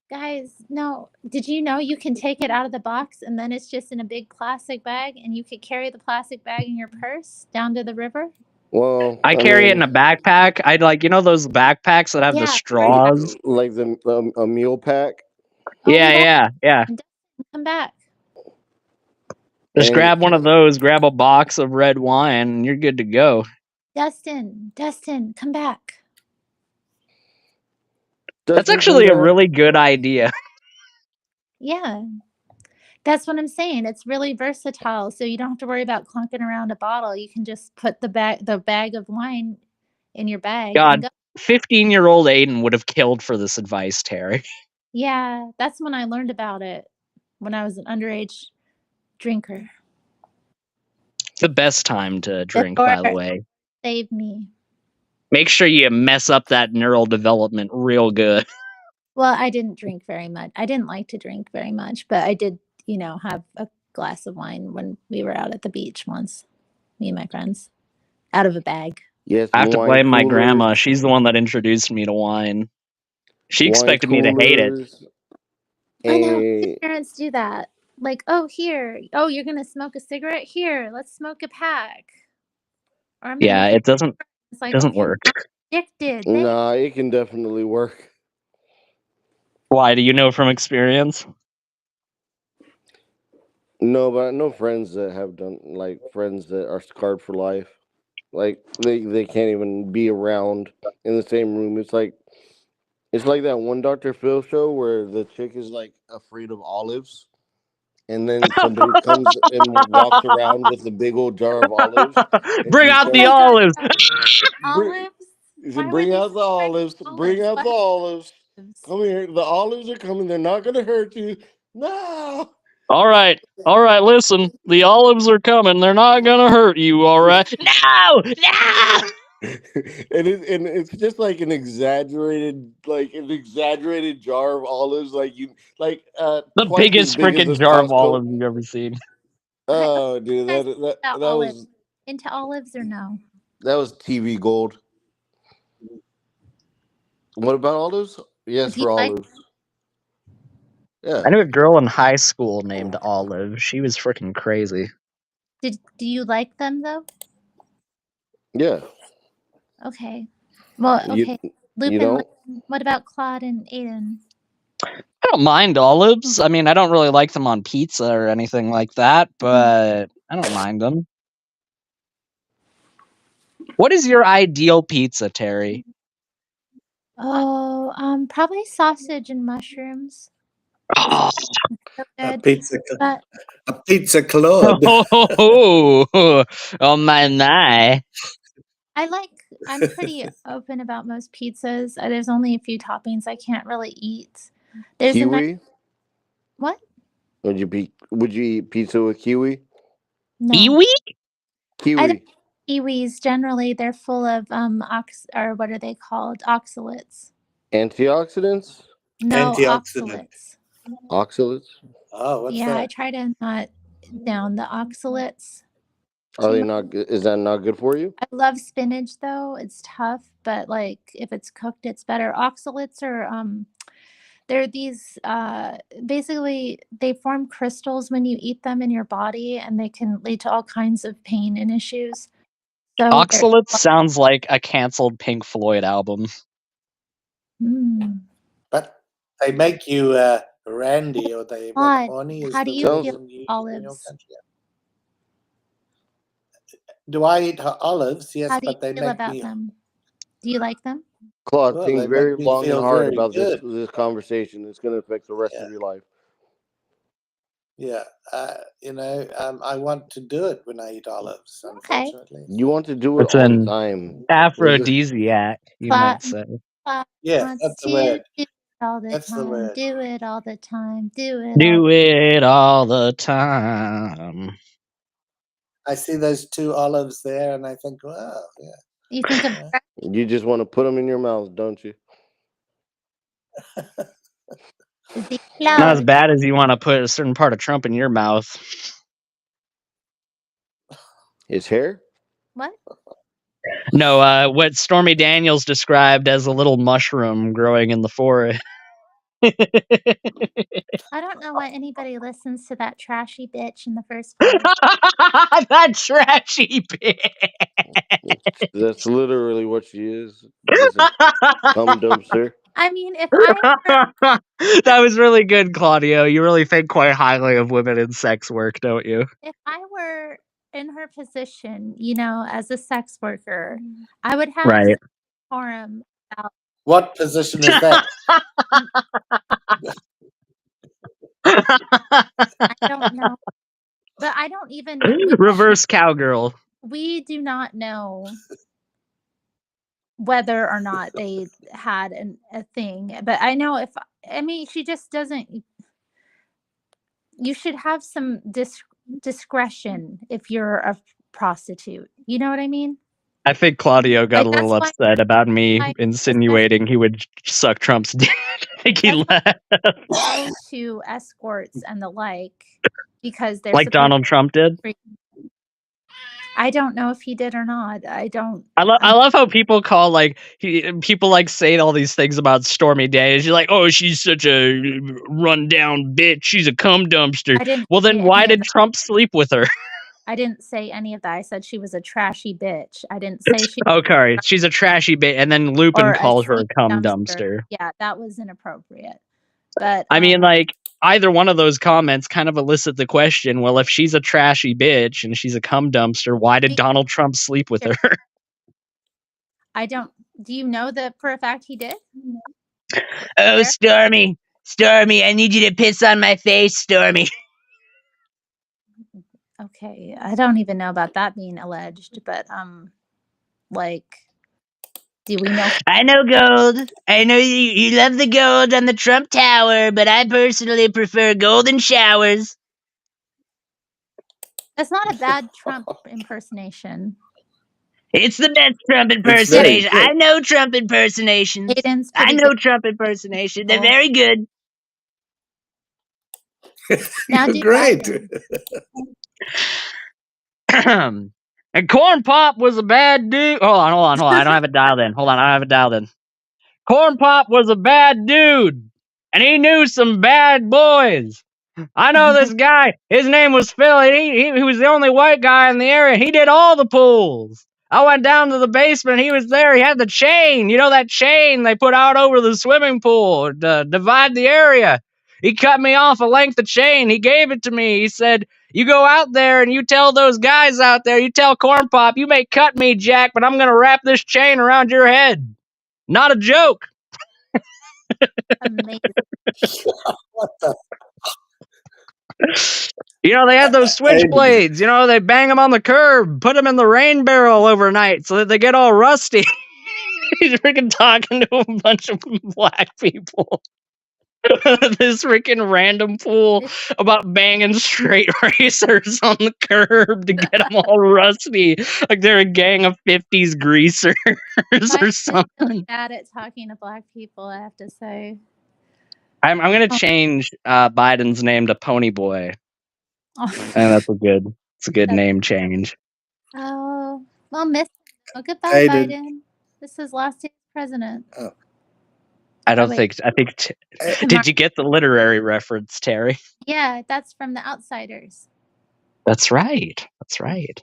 Guys, no. Did you know you can take it out of the box and then it's just in a big plastic bag and you could carry the plastic bag in your purse down to the river? Well, I I carry it in mean, a backpack. I'd like, those backpacks that have the Yeah. straws? like the a meal pack, Oh Yeah, yeah. yeah, yeah. Come back. Just and grab one of those, grab a box of red wine, and you're good to go. Dustin, come back. That's Dustin, come actually a back. really good idea. Yeah. That's what I'm saying. It's really versatile. So you don't have to worry about clunking around a bottle. You can just put the bag of wine in your bag and God, go. 15-year-old Aiden would have killed for this advice, Terry. Yeah, that's when I learned about it when I was an underage drinker. It's the best time to The drink, Lord by the way. saved me. Make sure you mess up that neural development real good. Well, I didn't drink very much. I didn't like to drink very much, but I did, have a glass of wine when we were out at the beach once, me and my friends, out of a bag. Yeah, I have some to wine blame my coolers, grandma. She's the one that introduced me to wine. She wine expected me to hate it. coolers, I know and parents do that. Like, oh, here, oh, you're gonna smoke a cigarette? Here, let's smoke a pack. Or I'm gonna Yeah, make you. it doesn't It's like, doesn't okay, work. I'm addicted. Thanks. nah, it can definitely work. Why? Do you know from experience? No, but I know friends that have done like friends that are scarred for life. Like they can't even be around in the same room. It's like that one Dr. Phil show where the chick is like afraid of olives. and then somebody comes and walks around with a big old jar of olives, and Bring she out Oh the my says, god, olives. "Bring, olives? he said, Why were bring they out the spreading olives, bring olives? out Why the olives. olives? Come here, the olives are coming. They're not going to hurt you. No." All right. Listen, the olives are coming. They're not gonna hurt you. All right. No. And it's just like an exaggerated jar of olives, The twice as biggest big as freaking this jar of Costco. olives you've ever seen. Oh, dude, Guys, that about that olives. was Into olives or no? TV gold. What about olives? Yes, Do you for like olives. Yeah, I knew a girl in high school named Olive. She was freaking crazy. do you like them though? yeah. Okay. Well, You okay. you Lupin, don't? what about Claude and Aiden? I don't mind olives. I mean, I don't really like them on pizza or anything like that, but I don't mind them. What is your ideal pizza, Terry? Oh, probably sausage and mushrooms. Oh, So A good. pizza, But a pizza Claude. oh my. I'm pretty open about most pizzas. There's only a few toppings I can't really eat. There's a nice Kiwi? what? Would you eat pizza with kiwi? No. Kiwi? I don't Kiwi. kiwis generally they're full of or what are they called? Oxalates. Antioxidants? No, Antioxidant. oxalates. Oxalates? Oh, what's Yeah, I that? try to not down the oxalates Are too they much. not good? Is that not good for you? I love spinach though. It's tough, but like if it's cooked, it's better. Oxalates are they're these basically they form crystals when you eat them in your body and they can lead to all kinds of pain and issues. So they're Oxalates sounds like a canceled Pink Floyd album. But they make you randy, or they what? Claude, Horny is how do the you word feel Sounds in your olives? country. Do I eat olives? Yes, How do you but they feel make about me. them? Do you like them? Claude, Well, think they make very me long and feel hard very about this good. conversation. It's going to affect the rest Yeah, of your life. yeah. I want to do it when I eat olives. Okay. Unfortunately. You want to do it It's all the an time. aphrodisiac, you Claude, might say. Claude Yes, wants that's the to word. do it all the That's the time. word. Do it all the time. Do it all. Do it all the time. I see those two olives there, and I think, wow, yeah. You think of You just want to put them in your mouth, don't you? the Not as cloud. bad as you want to put a certain part of Trump in your mouth. His hair? What? No, what Stormy Daniels described as a little mushroom growing in the forest. I don't know why anybody listens to that trashy bitch in the first place. That trashy bitch. That's literally what she is. Just a cum dumpster. I mean, if I were That was really good, Claudio. You really think quite highly of women in sex work, don't you? if I were in her position, as a sex worker, I would have Right. some forum about What position is that? I don't know. But I don't even know we don't know Reverse cowgirl. we do not know whether or not they had a thing. But I know she just doesn't you should have some discretion if you're a prostitute. You know what I mean? I think Claudio got Like a that's little why upset about me I especially insinuating he would suck Trump's dick. I think he that's why left. I go to escorts and the like because they're Like supposed Donald Trump did. to. I don't know if he did or not. I don't. I love how people call people say all these things about Stormy Daniels. You're like, oh, she's such a rundown bitch. She's a cum dumpster. I didn't Well, say then why any of did that. Trump sleep with her? I didn't say any of that. I said she was a trashy bitch. I didn't say she Oh, sorry, she's a trashy bitch, and then Lupin or a called her a sleep cum dumpster. dumpster. Yeah, that was inappropriate. But I mean, either one of those comments kind of elicit the question, well, if she's a trashy bitch and she's a cum dumpster, why did Donald Trump sleep with her? I don't. Do you know that for a fact he did? Oh, There. Stormy, I need you to piss on my face, Stormy. Okay, I don't even know about that being alleged, but like, do we know? I know gold. I know you love the gold on the Trump Tower, but I personally prefer golden showers. That's not a bad Trump impersonation. It's the best Trump It's very impersonation. good. I know Trump impersonations. Hayden's I pretty know good. Trump impersonation. They're Well, very good. now You're do great. Biden. And Corn Pop was a bad dude. Hold on. I don't have it dialed in. Hold on, I don't have it dialed in. Corn Pop was a bad dude, and he knew some bad boys. I know this guy. His name was Phil. And he was the only white guy in the area. He did all the pools. I went down to the basement. He was there. He had the chain. You know that chain they put out over the swimming pool to divide the area. He cut me off a length of chain. He gave it to me. He said, "You go out there and you tell those guys out there. You tell Corn Pop, you may cut me, Jack, but I'm gonna wrap this chain around your head." Not a joke. Amazing. What the? You know, they had those Aiden, switchblades. You know, they bang them on the curb, put them in the rain barrel overnight so that they get all rusty. He's freaking talking to a bunch of black people. This freaking random fool about banging straight racers on the curb to get them all rusty. Like they're a gang of 50s greasers or Biden's really something. bad at talking to black people, I have to say. I'm going to change Biden's name to Pony Boy. And that's a good name change. Oh, well, miss. Oh, goodbye, Aiden. Biden. This is last day as president. Oh. I don't wait. think. Did you get the literary reference, Terry? Yeah, that's from The Outsiders. That's right. That's right.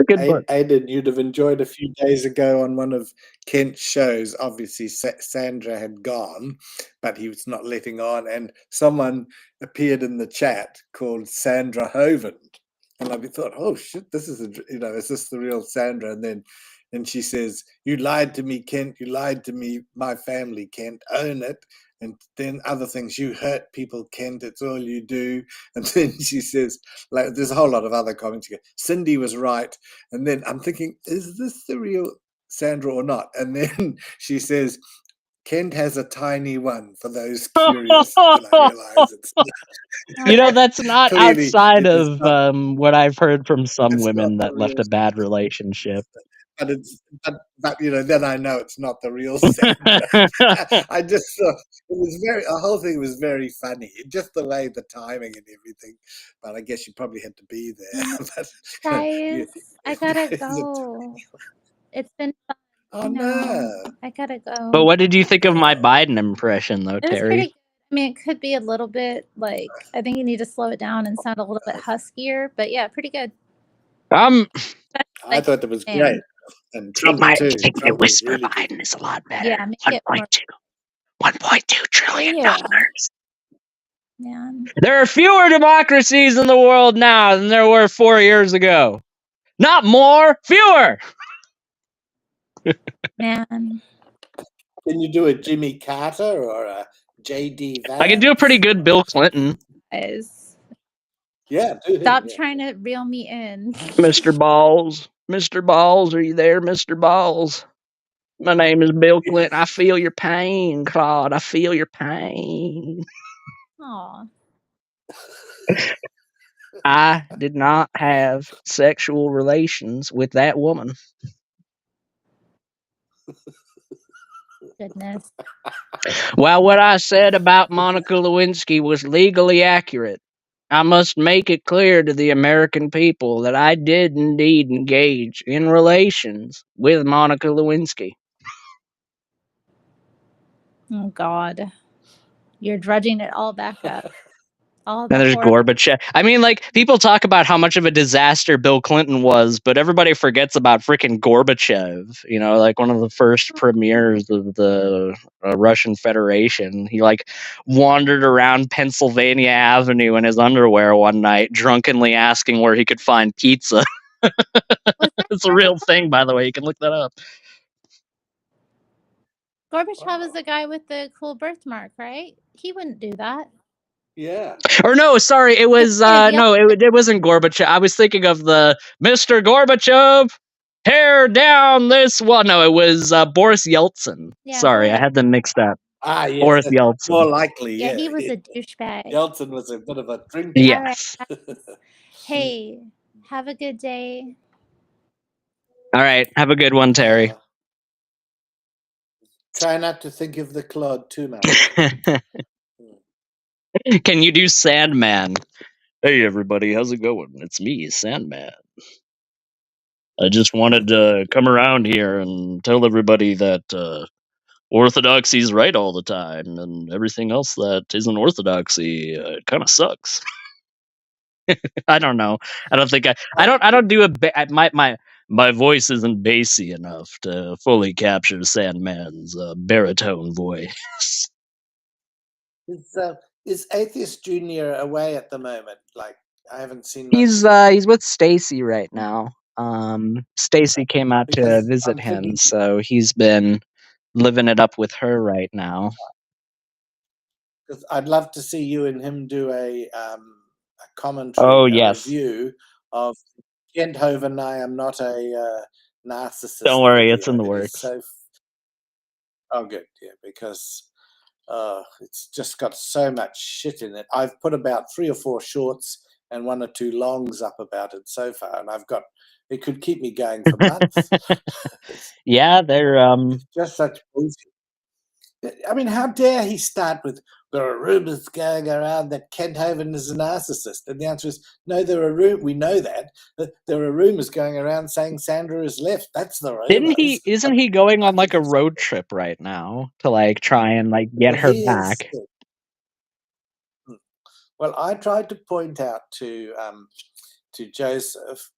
A good book. Aiden, you'd have enjoyed a few days ago on one of Kent's shows. Obviously, Sandra had gone, but he was not letting on, and someone appeared in the chat called Sandra Hovind, and I thought, oh shit, this is is this the real Sandra? And she says, "You lied to me, Kent. You lied to me, my family, Kent. Own it." And then other things, "You hurt people, Kent. It's all you do." And then she says, like, there's a whole lot of other comments. Cindy was right. And then I'm thinking, is this the real Sandra or not? And then she says, "Kent has a tiny one," for those curious. And I realize it's You know, that's not clearly outside it's of not. what I've heard from some It's not women the that left real a bad relationship. but then I know it's not the real Sandra. I just thought it was the whole thing was very funny, just the way, the timing and everything. But I guess you probably had to be there. But Guys, I gotta go. It's been fun. Oh no! I gotta go. But what did you think of my Biden impression, though, It was Terry? pretty good. I mean, it could be a little bit like, I think you need to slow it down and sound a little bit huskier, but yeah, pretty good. I thought it was great. And Trump too. Trump was really good. Biden is a lot better. Yeah, make it more. $1.2 trillion. Yeah. There are fewer democracies in the world now than there were 4 years ago. Not more, fewer. Man. Can you do a Jimmy Carter or a J.D. Vance? I can do a pretty good Bill Clinton. Yeah, do him. Stop trying to reel me in. Mr. Balls. Mr. Balls, are you there, Mr. Balls? My name is Bill Clinton. I feel your pain, Claude. I feel your pain. Aw. I did not have sexual relations with that woman. Goodness. While what I said about Monica Lewinsky was legally accurate, I must make it clear to the American people that I did indeed engage in relations with Monica Lewinsky. Oh, God. You're drudging it all back up. All And the there's horrible. Gorbachev. I mean, like, people talk about how much of a disaster Bill Clinton was, but everybody forgets about freaking Gorbachev. You know, like one of the first premiers of the Russian Federation. He, like, wandered around Pennsylvania Avenue in his underwear one night, drunkenly asking where he could find pizza. It's a real thing, by the way. You can look that up. Gorbachev is the guy with the cool birthmark, right? He wouldn't do that. Yeah. Or no, sorry, it was no, it wasn't Gorbachev. I was thinking of the Mr. Gorbachev, tear down this one. No, it was Boris Yeltsin. Yeah, Sorry, I Boris. had them mixed up. Ah, yes, Boris that's Yeltsin. more likely. Yeah, Yeah, he was a douchebag. Yeltsin was a bit of a drinker. Yes. All right, guys. Hey, have a good day. All right, have a good one, Terry. Try not to think of the Claude too much. Can you do Sandman? Hey everybody, how's it going? It's me, Sandman. I just wanted to come around here and tell everybody that orthodoxy's right all the time, and everything else that isn't orthodoxy kind of sucks. I don't know. I don't think I don't do my voice isn't bassy enough to fully capture Sandman's baritone voice. Is Atheist Junior away at the moment? Like, I haven't seen. He's with Stacy right now. Stacy came out to Because visit I'm him, thinking- so he's been living it up with her right now. Because I'd love to see you and him do a commentary, Oh, a yes. review of Kent Hovind. I am not a narcissist. Don't worry, it's video. in the It is works. Oh, good, yeah, because it's just got so much shit in it. I've put about 3 or 4 shorts and 1 or 2 longs up about it so far, and it could keep me going for months. Yeah, they're Just such bullshit. I mean, how dare he start with, there are rumors going around that Kent Hovind is a narcissist? And the answer is, no, we know that. There are rumors going around saying Sandra is left. That's the rumors. isn't he going on like a road trip right now to like try and like get But her he is- back? Well, I tried to point out to Joseph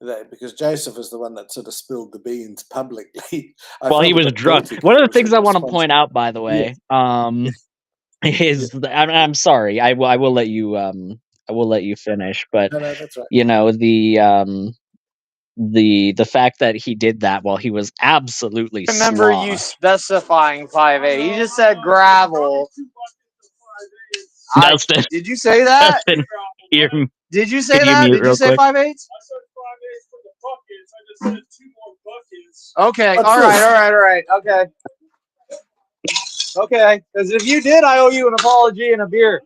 that, because Joseph is the one that sort of spilled the beans publicly. Well, he was drunk. One of the things I want to point out, by the way, is I'm sorry. I will let you finish, but No, that's right. you know the fact that he did that while he was absolutely Remember you specifying 5'8". You just said gravel. Dustin, Did you say that? Dustin, here, Did you say could you that? mute Did you real say quick? 5'8"? Okay. All right. Okay. Okay. Because if you did, I owe you an apology and a beer.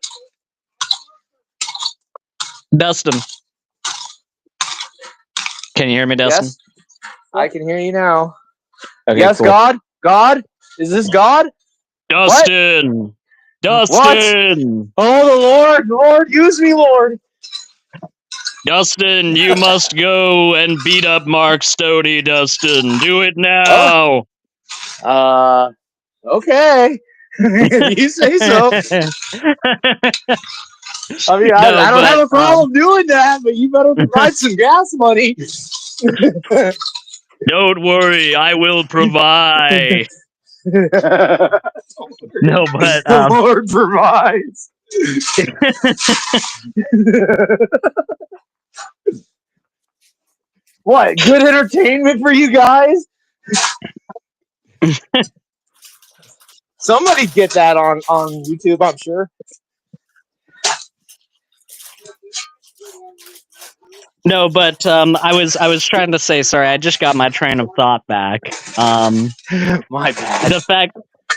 Dustin, can you hear me, Dustin? Yes. I can hear you now. Okay, yes, cool. God? God? Is this God? Dustin! What? Dustin! Oh, the Lord, use me, Lord. Dustin, you must go and beat up Mark Stody, Dustin. Do it now. Okay. If you say so. I mean, I don't have a problem doing that, but you better provide some gas money. Don't worry, I will provide. No, but the Lord provides. What? Good entertainment for you guys? Somebody get that on YouTube, I'm sure. No, but I was trying to say, sorry, I just got my train of thought back. My bad.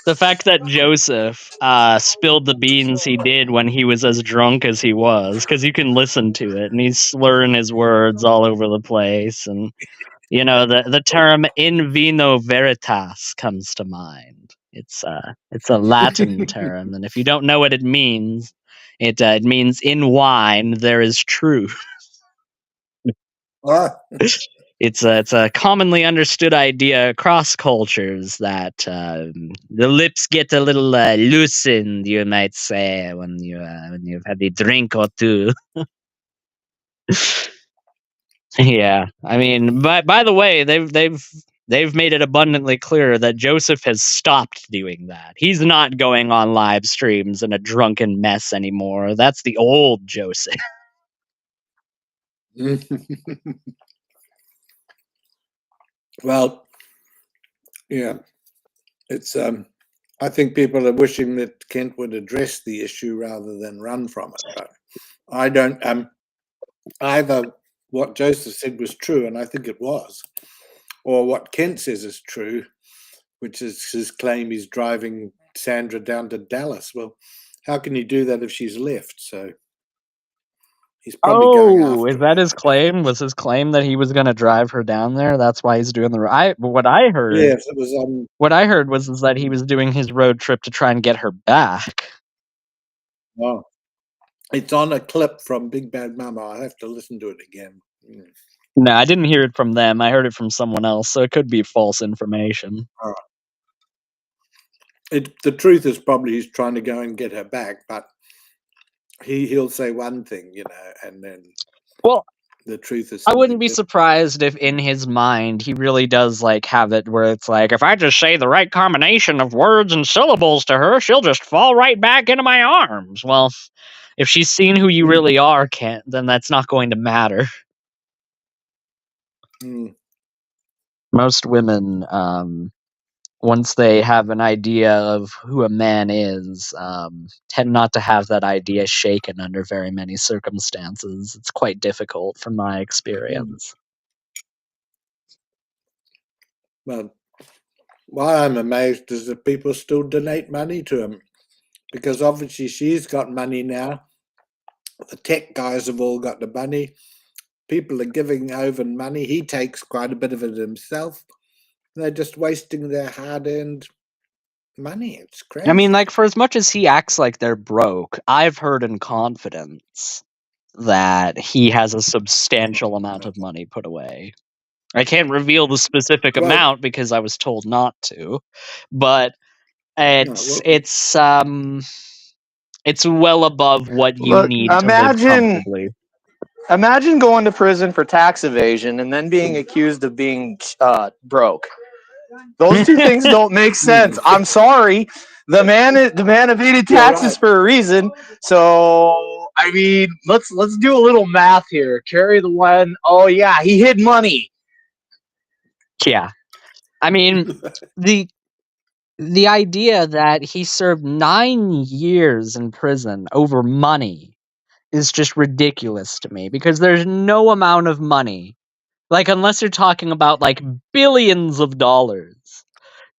The fact that Joseph spilled the beans he did when he was as drunk as he was, because you can listen to it, and he's slurring his words all over the place, and you know the term "in vino veritas" comes to mind. It's a Latin term, and if you don't know what it means, it means in wine there is truth. It's a commonly understood idea across cultures that the lips get a little loosened, you might say, when you've had a drink or two. Yeah, I mean, by the way, they've made it abundantly clear that Joseph has stopped doing that. He's not going on live streams in a drunken mess anymore. That's the old Joseph. Well, yeah, it's I think people are wishing that Kent would address the issue rather than run from it. But I don't. Either what Joseph said was true, and I think it was, or what Kent says is true, which is his claim he's driving Sandra down to Dallas. Well, how can you do that if she's left? So he's probably going Oh, after is that her. his claim? Was his claim that he was going to drive her down there? That's why he's doing what I heard. Yes, it was. What I heard was that he was doing his road trip to try and get her back. Well, it's on a clip from Big Bad Mama. I have to listen to it again. No, I didn't hear it from them. I heard it from someone else, so it could be false information. All right. The truth is probably he's trying to go and get her back, but he'll say one thing, and then Well, the truth is. I wouldn't be surprised if in his mind he really does have it where it's like, if I just say the right combination of words and syllables to her, she'll just fall right back into my arms. Well, if she's seen who you really are, Kent, then that's not going to matter. Most women, once they have an idea of who a man is, tend not to have that idea shaken under very many circumstances. It's quite difficult from my experience. Well, why I'm amazed is that people still donate money to him, because obviously she's got money now. The tech guys have all got the money. People are giving over money. He takes quite a bit of it himself. They're just wasting their hard-earned money. It's crazy. I mean, for as much as he acts like they're broke, I've heard in confidence that he has a substantial amount of money put away. I can't reveal the specific amount because I was told not to, but it's well above what you need to live comfortably. Imagine going to prison for tax evasion and then being accused of being broke. Those two things don't make sense. I'm sorry. The man evaded taxes for a reason. So I mean, let's do a little math here. Carry the one. Oh yeah, he hid money. Yeah, I mean the idea that he served 9 years in prison over money is just ridiculous to me, because there's no amount of money, unless you're talking about billions of dollars,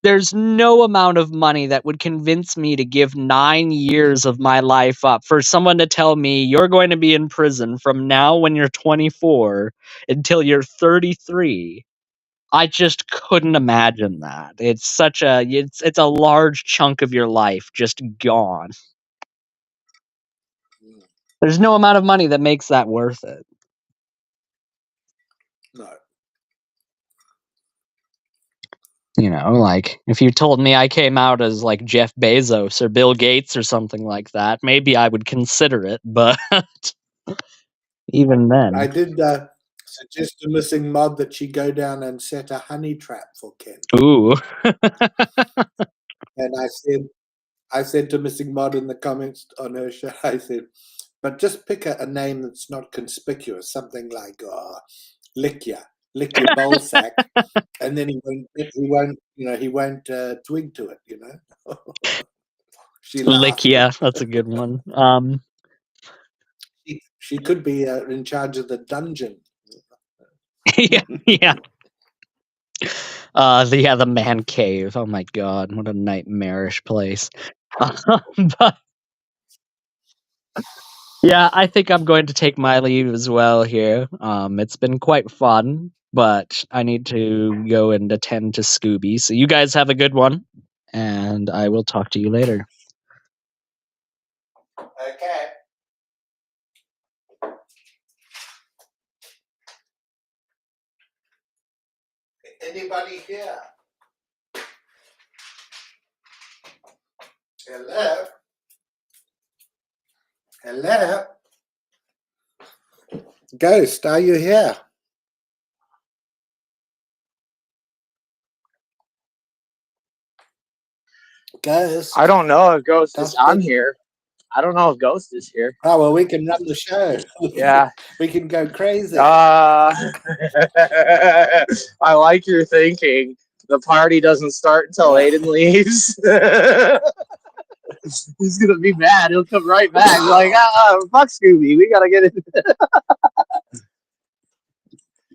there's no amount of money that would convince me to give 9 years of my life up for someone to tell me you're going to be in prison from now when you're 24 until you're 33. I just couldn't imagine that. It's it's a large chunk of your life just gone. There's no amount of money that makes that worth it. No. If you told me I came out as Jeff Bezos or Bill Gates or something like that, maybe I would consider it, but even then. I did suggest a missing mod that she go down and set a honey trap for Kent. Ooh. And I said to Missing Mod in the comments on her show, I said, but just pick a name that's not conspicuous, something like lick your bowl sack, and then he won't twig to it, She laughed. Yeah, that's a good one. She could be in charge of the dungeon. Yeah. The man cave. Oh my god, what a nightmarish place. But yeah, I think I'm going to take my leave as well here. It's been quite fun, but I need to go and attend to Scooby. So you guys have a good one, and I will talk to you later. Okay. Anybody here? Hello? Hello? Ghost, are you here? Ghost? I don't know if Ghost is. Dustin? I'm here. I don't know if Ghost is here. Oh, well, we can run the show. Yeah. We can go crazy. I like your thinking. the party doesn't start until Aiden leaves. He's gonna be mad. He'll come right back. Like, fuck Scooby. We gotta get it.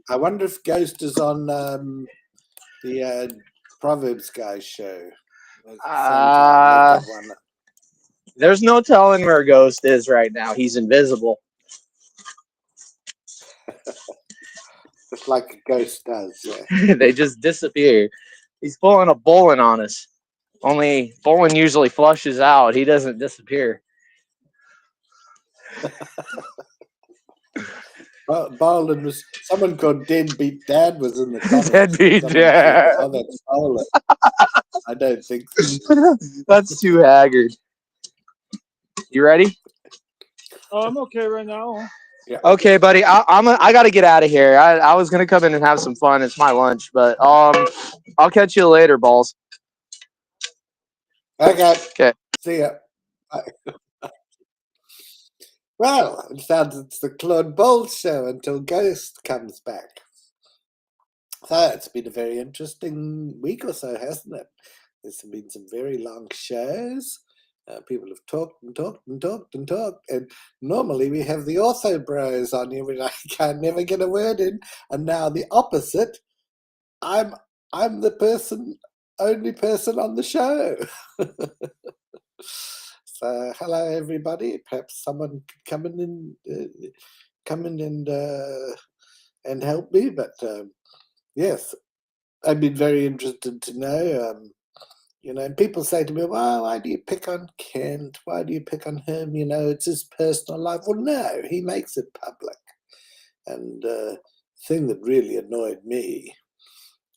I wonder if Ghost is on the Proverbs guys show. There's no telling where Ghost is right now. He's invisible. Just like a ghost does. Yeah. They just disappear. He's pulling a Bolin on us. Only Bolin usually flushes out. He doesn't disappear. Bolin was someone called Deadbeat Dad was in the comments. Deadbeat Dad. Oh, that's Bolin. I don't think so. That's too haggard. You ready? I'm okay right now. Yeah. Okay, buddy. I gotta get out of here. I was gonna come in and have some fun. It's my lunch, but I'll catch you later, balls. Okay. Okay. See ya. Well, it sounds it's the Claude Bowles show until Ghost comes back. So it's been a very interesting week or so, hasn't it? There's been some very long shows. People have talked and talked and talked and talked, and normally we have the Ortho Bros on here, and I can never get a word in. And now the opposite, I'm the only person on the show. So hello everybody. Perhaps someone could come in and help me. But yes, I've been very interested to know. And people say to me, well, why do you pick on Kent? Why do you pick on him? It's his personal life. Well, no, he makes it public. And the thing that really annoyed me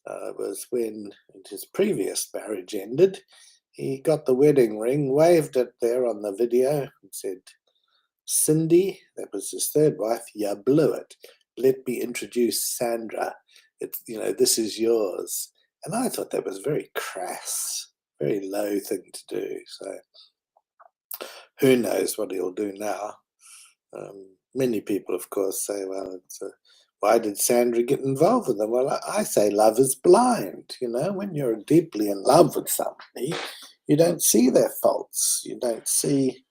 was when his previous marriage ended, he got the wedding ring, waved it there on the video, and said, Cindy, that was his third wife, you blew it. Let me introduce Sandra. This is yours. And I thought that was very crass. Very low thing to do. So who knows what he'll do now? Many people, of course, say, well, why did Sandra get involved with them? Well, I say love is blind. When you're deeply in love with somebody, you don't see their faults. You don't see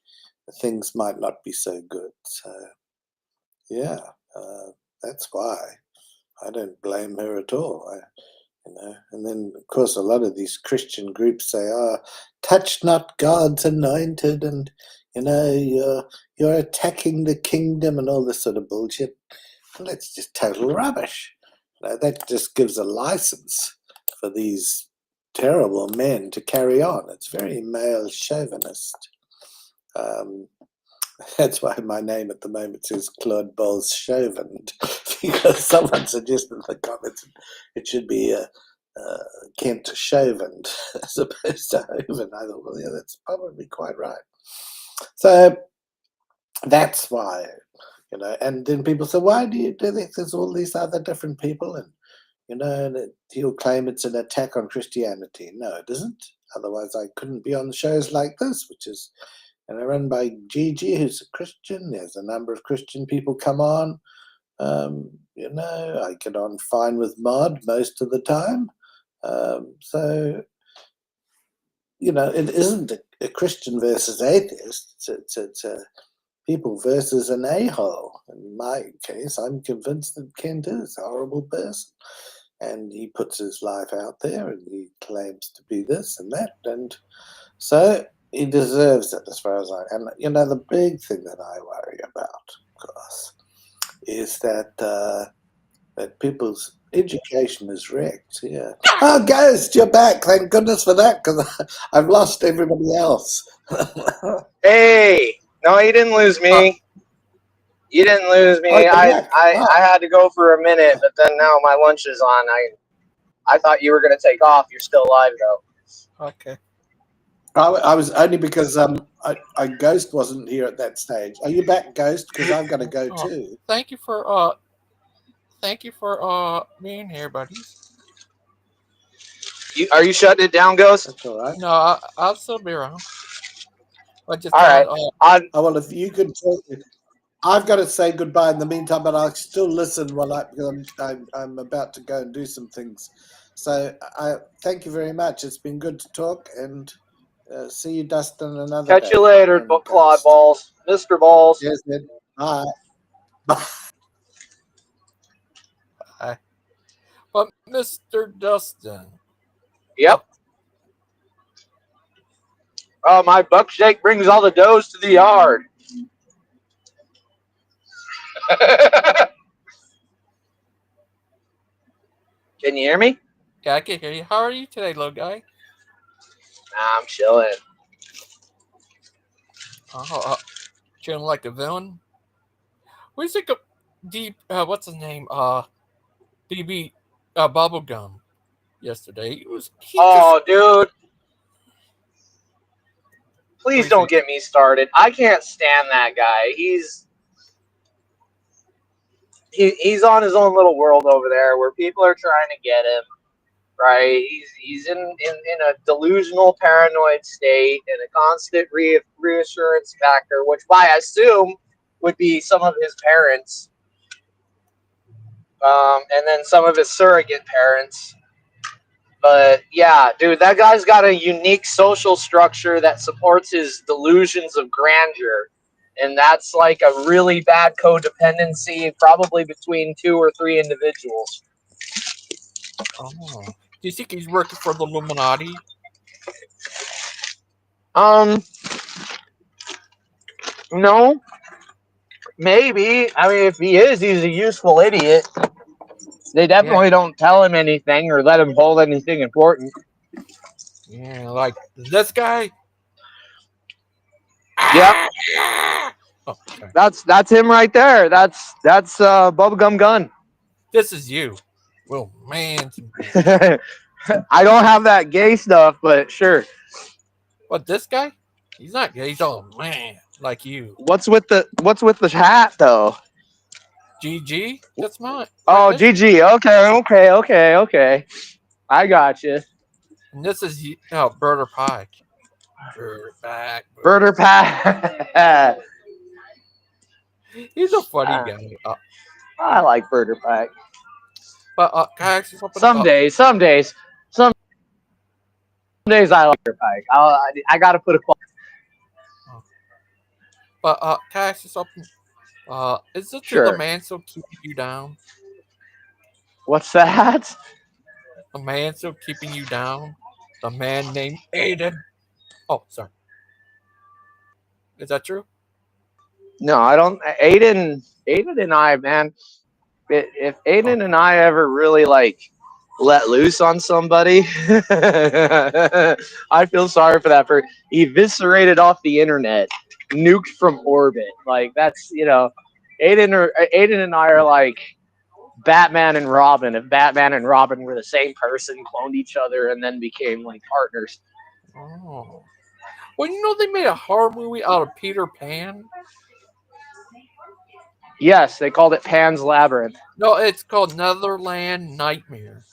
things might not be so good. So, yeah, that's why I don't blame her at all. And then, of course, a lot of these Christian groups say, touch not God's anointed, and, you're attacking the kingdom and all this sort of bullshit. Well, that's just total rubbish. That just gives a license for these terrible men to carry on. It's very male chauvinist. That's why my name at the moment says Claude Bowles Chauvin, because someone suggested in the comments it should be Kent Chauvin as opposed to Hoven. I thought, well, yeah, that's probably quite right. So that's why, and then people say, why do you do this? There's all these other different people, and, and he'll claim it's an attack on Christianity. No, it isn't. Otherwise, I couldn't be on shows like this, which is run by Gigi, who's a Christian. There's a number of Christian people come on. I get on fine with Mod most of the time. So, it isn't a Christian versus atheist. It's people versus an a-hole. In my case, I'm convinced that Kent is a horrible person. And he puts his life out there and he claims to be this and that. And so he deserves it as far as and the big thing that I worry about, of course, is that people's education is wrecked. Yeah. Oh, Ghost, you're back. Thank goodness for that, because I've lost everybody else. Hey, no, you didn't lose me. You didn't lose me. I had to go for a minute, but then now my lunch is on. I thought you were going to take off. You're still alive, though. Okay. I was only because Ghost wasn't here at that stage. Are you back, Ghost? Because I've got to go too. Thank you for being here, buddies. Are you shutting it down, Ghost? That's all right. No, I'll still be around. All right. Well, if you could talk, I've got to say goodbye in the meantime, but I'll still listen while because I'm about to go and do some things. So I thank you very much. It's been good to talk, and see you, Dustin, another Catch day. you later, Friend Claude Ghost. Balls. Mr. Balls. Yes, Ed. Bye. But Mr. Dustin. Yep. Oh, my buck shake brings all the does to the yard. Can you hear me? Yeah, I can hear you. How are you today, little guy? I'm chilling. Chilling like a villain. We used to go deep. What's his name? DB Bubblegum yesterday. Oh, dude. Please don't get me started. I can't stand that guy. He's on his own little world over there where people are trying to get him. Right? He's in a delusional, paranoid state and a constant reassurance factor, which I assume would be some of his parents, and then some of his surrogate parents. But yeah, dude, that guy's got a unique social structure that supports his delusions of grandeur. And that's like a really bad codependency, probably between 2 or 3 individuals. Oh. Do you think he's working for the Illuminati? No. Maybe. I mean, if he is, he's a useful idiot. They definitely don't tell him anything or let him hold anything important. Yeah, like this guy. Yep. Oh, sorry. That's him right there. That's Bubblegum Gun. This is you. Well, man. I don't have that gay stuff, but sure. What, this guy? He's not gay. He's all man like you. What's with the hat though? GG? That's mine. Oh, GG. Okay. I got you. And this is Birder Pike. Birder Pack. He's a funny guy. I like Birder Pack. But can I ask you something? Some days I like Birder Pack. I gotta put a. But can I ask you something? Is it Sure. the man still keeping you down? What's that? The man still keeping you down? The man named Aiden. Oh, sorry. Is that true? No, I don't. Aiden and I, man. If Aiden and I ever really like let loose on somebody, I feel sorry for that. Eviscerated off the internet, nuked from orbit. Like that's Aiden and I are like Batman and Robin. If Batman and Robin were the same person, cloned each other, and then became like partners. Oh. Well, you know they made a horror movie out of Peter Pan? Yes, they called it Pan's Labyrinth. No, it's called Netherland Nightmare.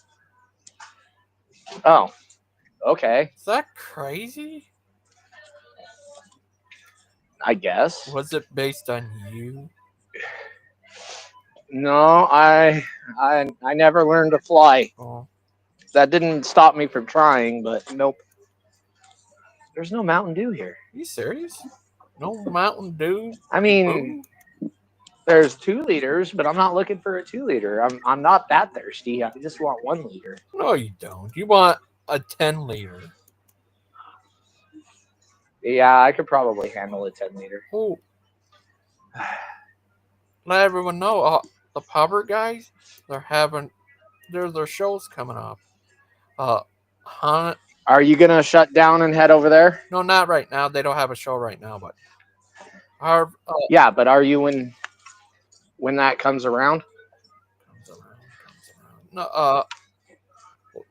Oh, okay. Is that crazy? I guess. Was it based on you? No, I never learned to fly. Oh. That didn't stop me from trying, but nope. There's no Mountain Dew here. Are you serious? No Mountain Dew? I mean, there's 2 liters, but I'm not looking for a 2 liter. I'm not that thirsty. I just want 1 liter. No, you don't. You want a 10 liter. Yeah, I could probably handle a 10 liter. Oh. Let everyone know, the Power guys, their shows coming up. Are you gonna shut down and head over there? No, not right now. They don't have a show right now, but yeah, but are you when that comes around? Comes around. No,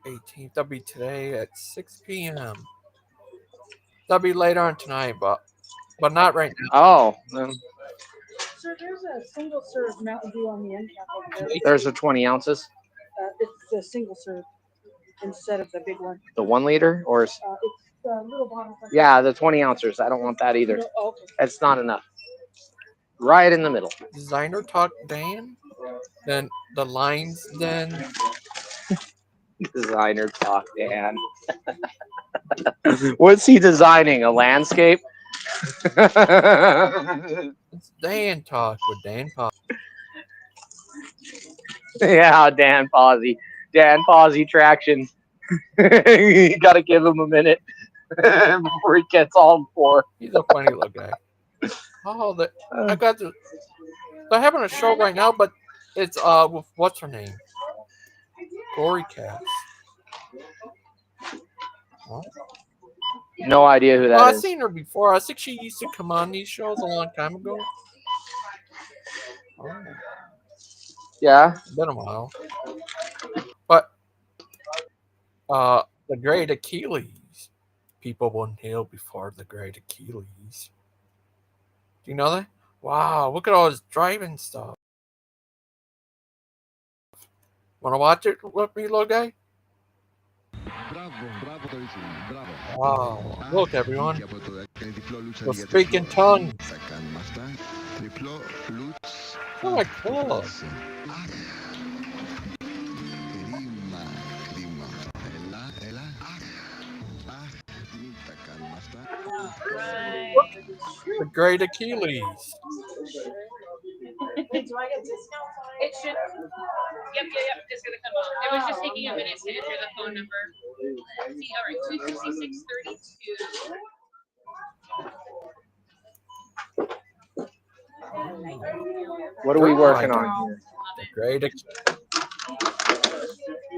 18th. That'll be today at 6 p.m. That'll be later on tonight, but not right now. Oh. Sir, there's a single serve Mountain Dew on the end cap over there. There's a 20 ounces. It's a single serve instead of the big one. The 1 liter, or it's the little bottle. Yeah, the 20 ounces. I don't want that either. No, okay. That's not enough. Right in the middle. Designer Talk Dan. Then the lines. Then Designer talk, Dan. What's he designing? A landscape? It's Dan talk with Dan Pop. Yeah, Dan Pawsey. Dan Pawsey traction. You gotta give him a minute before he gets on for. He's a funny little guy. Oh, I got the. They're having a show right now, but it's with what's her name? Gory Cats. Huh? No idea who that I've is. seen her before. I think she used to come on these shows a long time ago. Oh, Yeah. been a while. But the Great Achilles. People won't kneel before the Great Achilles. Do you know that? Wow, look at all this driving stuff. Wanna watch it with me, little guy? Wow, look everyone. We're speaking tongues. Oh my God. The Great Achilles. Do I get discount? It should. Yep. It's gonna come out. It was just taking a minute to enter the phone number. See, all right, 26632. What are we working on here? The Great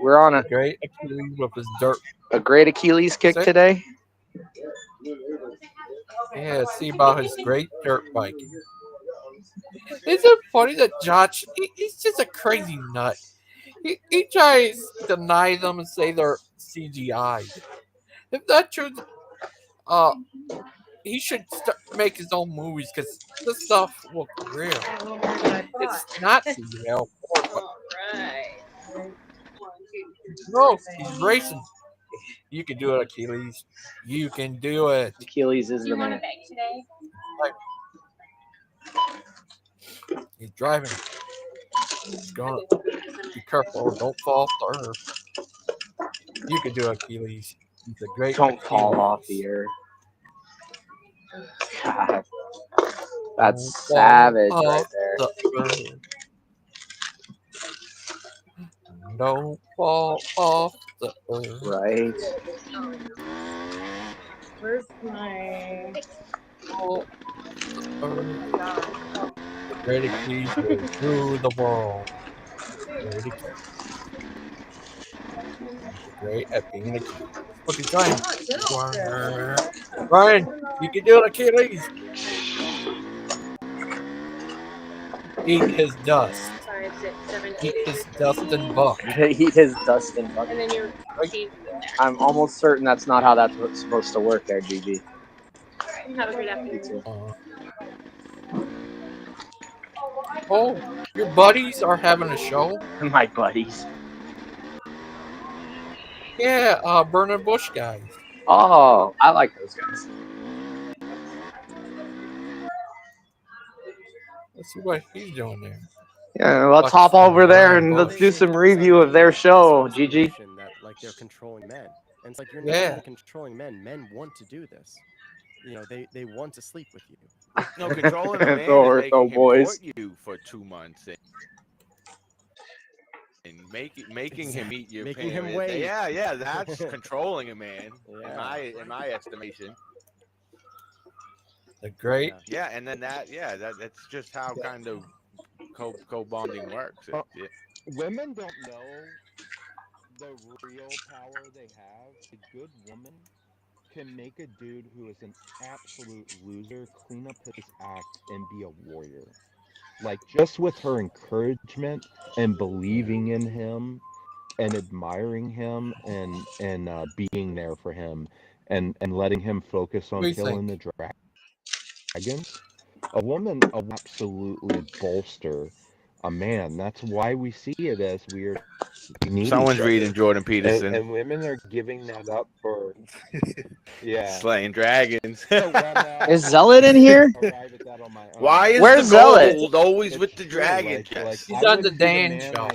We're on a Great Achilles with his dirt. A great Achilles kick today. Yeah, see about his great dirt bike. Isn't it funny that Josh, he's just a crazy nut. He tries to deny them and say they're CGI'd. If that's true, he should make his own movies because this stuff looks real. It's not CGI, of course, but no, he's racing. You can do it, Achilles. You can do it. Achilles is the man. He's driving. He's gonna be careful. Don't fall off the earth. You can do it, Achilles. He's a great Don't Achilles. fall off the earth. God. That's savage right there. Don't fall off the earth. Right. Where's my? The great Achilles will rule the world. Great Achilles. Great at being an Achilles. Look, he's trying. Ryan, you can do it, Achilles. Eat his dust. Eat his Dustin buck. Eat his Dustin buck. And then you're. I'm almost certain that's not how that's supposed to work there, GG. Have a great afternoon. Oh, your buddies are having a show? My buddies. Yeah, Burning Bush guys. Oh, I like those guys. Let's see what he's doing there. Yeah, let's hop over there and let's do some review of their show, GG. That, like, they're controlling men. And it's like, you're not controlling men. Men want to do this. You know, they want to sleep with you. No, controlling a man is making him court you for 2 months and making him eat your making parents. him wait. Yeah, that's controlling a man in my estimation. The great. Yeah, and then that's just how kind of co-bonding works. Women don't know the real power they have. A good woman can make a dude who is an absolute loser clean up his act and be a warrior. Like, just with her encouragement and believing in him and admiring him and being there for him and letting him focus on killing the dragons, a woman will absolutely bolster a man. That's why we see it as weird. Someone's reading Jordan Peterson. And women are giving that up for slaying dragons. Is Zealot in here? Why is Where's the Zealot? gold always with the dragon? He's on the Dan show.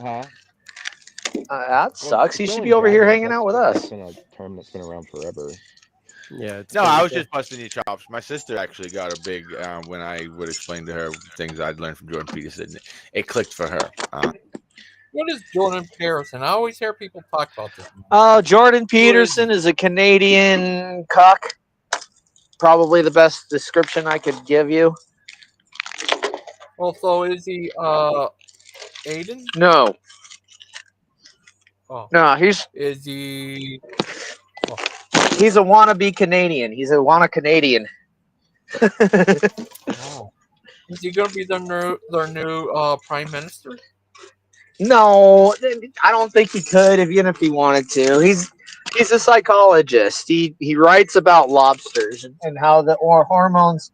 Huh? That Well, sucks. He should growing be over here dragons, hanging out with that's us. been a term that's been around forever. Yeah, it's No, been I was just busting your chops. My sister actually got a big when I would explain to her things I'd learned from Jordan Peterson. It clicked for her. What is Jordan Peterson? I always hear people talk about this. Jordan Peterson is a Canadian cuck. Probably the best description I could give you. Also, is he Aiden? No. Oh. No, Is he? Oh. He's a wannabe Canadian. He's a wanna Canadian. Oh. Is he going to be their new prime minister? No, I don't think he could, even if he wanted to. He's a psychologist. He writes about lobsters and how the hormones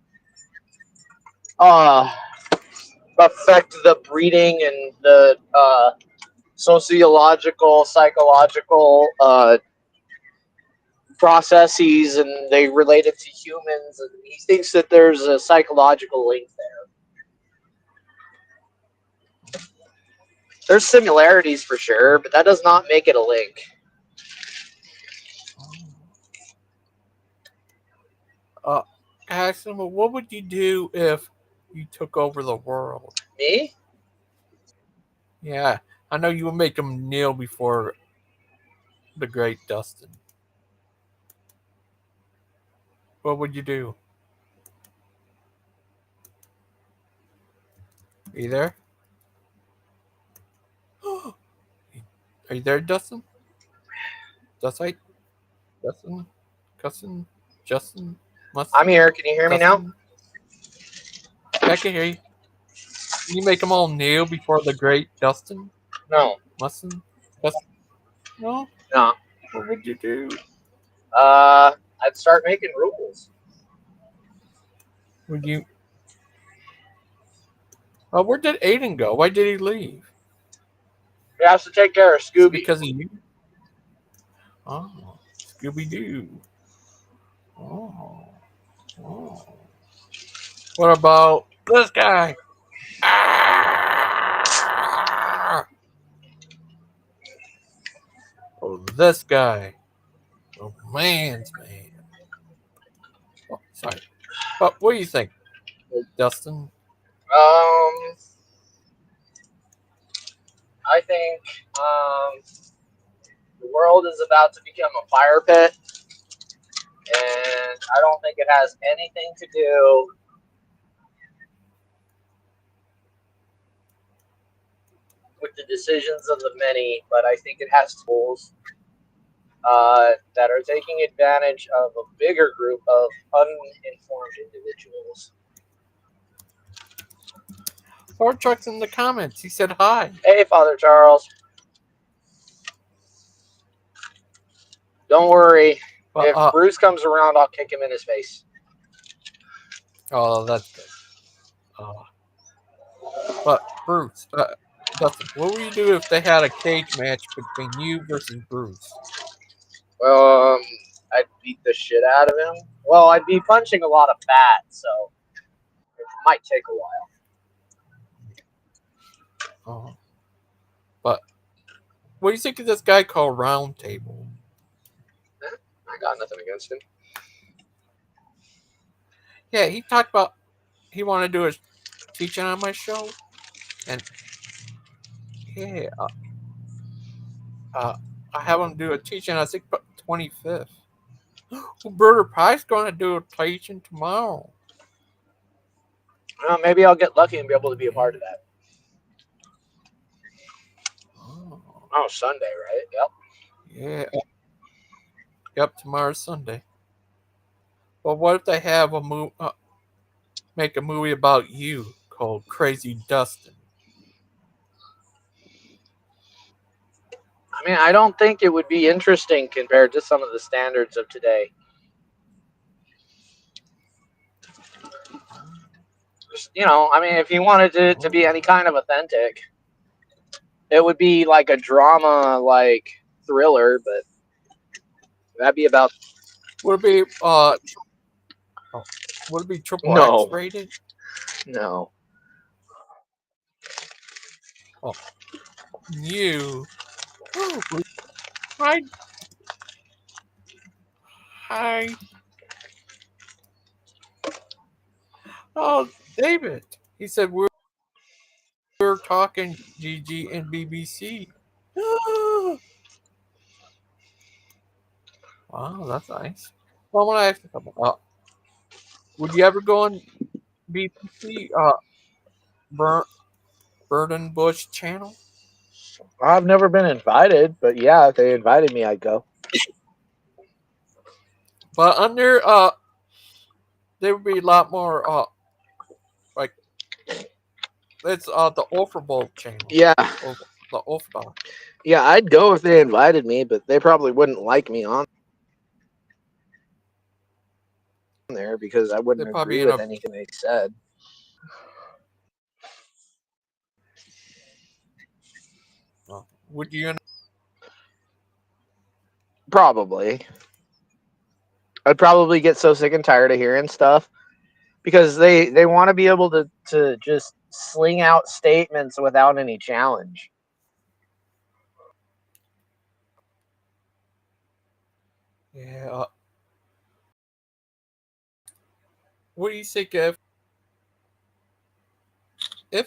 affect the breeding and the sociological, psychological processes, and they relate it to humans. And he thinks that there's a psychological link there. There's similarities for sure, but that does not make it a link. Ask him, what would you do if you took over the world? Me? Yeah, I know you would make him kneel before the great Dustin. What would you do? Are you there? Are you there, Dustin? Dustin? Dustin? Cussin? Justin? Mustin? I'm here. Can you hear me now? Yeah, I can hear you. Can you make them all kneel before the great Dustin? No. Mustin? Dustin? No? No. What would you do? I'd start making rules. Would you? Where did Aiden go? Why did he leave? He has to take care of Is it Scooby. because of you? Oh, Scooby Doo. Oh. Oh. What about this guy? Ah! Oh, this guy. Oh, man's man. Oh, sorry. But what do you think, Dustin? I think the world is about to become a fire pit, and I don't think it has anything to do with the decisions of the many, but I think it has tools that are taking advantage of a bigger group of uninformed individuals. Ford Truck's in the comments. He said hi. Hey, Father Charles. Don't worry. If Bruce comes around, I'll kick him in his face. Oh, that's good. But Bruce, Dustin, what would you do if they had a cage match between you versus Bruce? I'd beat the shit out of him. Well, I'd be punching a lot of fat, so it might take a while. But what do you think of this guy called Round Table? I got nothing against him. Yeah, he talked about he wanted to do a teaching on my show, and yeah, I have him do a teaching. I think 25th. Well, Brother Pie's going to do a teaching tomorrow. Well, maybe I'll get lucky and be able to be a part of that. Oh, Sunday, right? Yep. Yeah. Yep, tomorrow's Sunday. Well, what if they have make a movie about you called Crazy Dustin? I mean, I don't think it would be interesting compared to some of the standards of today. Just, I mean, if you wanted it to be any kind of authentic, it would be like a drama, like thriller, but that'd be about. Would it be would it be triple No. X rated? No. Oh. you. Hi, hi. Oh, David. He said we're talking GG and BBC. Wow, that's nice. Well, I want to ask you something. Would you ever go on BBC Bur- Burden Bush channel? I've never been invited, but yeah, if they invited me, I'd go. But under there would be a lot more like it's the Orford channel. Yeah, The Orford. yeah, I'd go if they invited me, but they probably wouldn't like me on there because I wouldn't They're probably agree in with a. anything they said. Would you? Probably. I'd probably get so sick and tired of hearing stuff because they want to be able to just sling out statements without any challenge. Yeah. What do you think if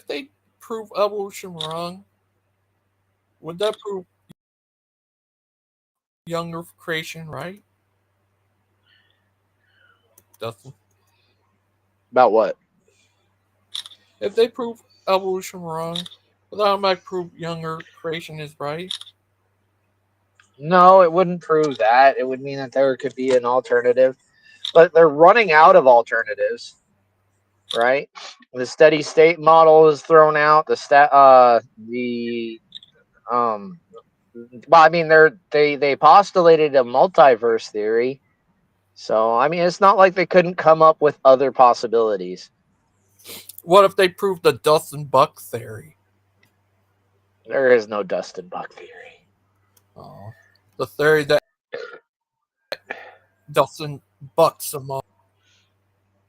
they prove evolution wrong? Would that prove younger creation right? Dustin. About what? If they prove evolution wrong, would that might prove younger creation is right? No, it wouldn't prove that. It would mean that there could be an alternative, but they're running out of alternatives, right? The steady state model is thrown out. Um, well, I mean, they postulated a multiverse theory, so I mean, it's not like they couldn't come up with other possibilities. What if they prove the Dustin Buck theory? There is no Dustin Buck theory. Oh, the theory that Dustin bucks them all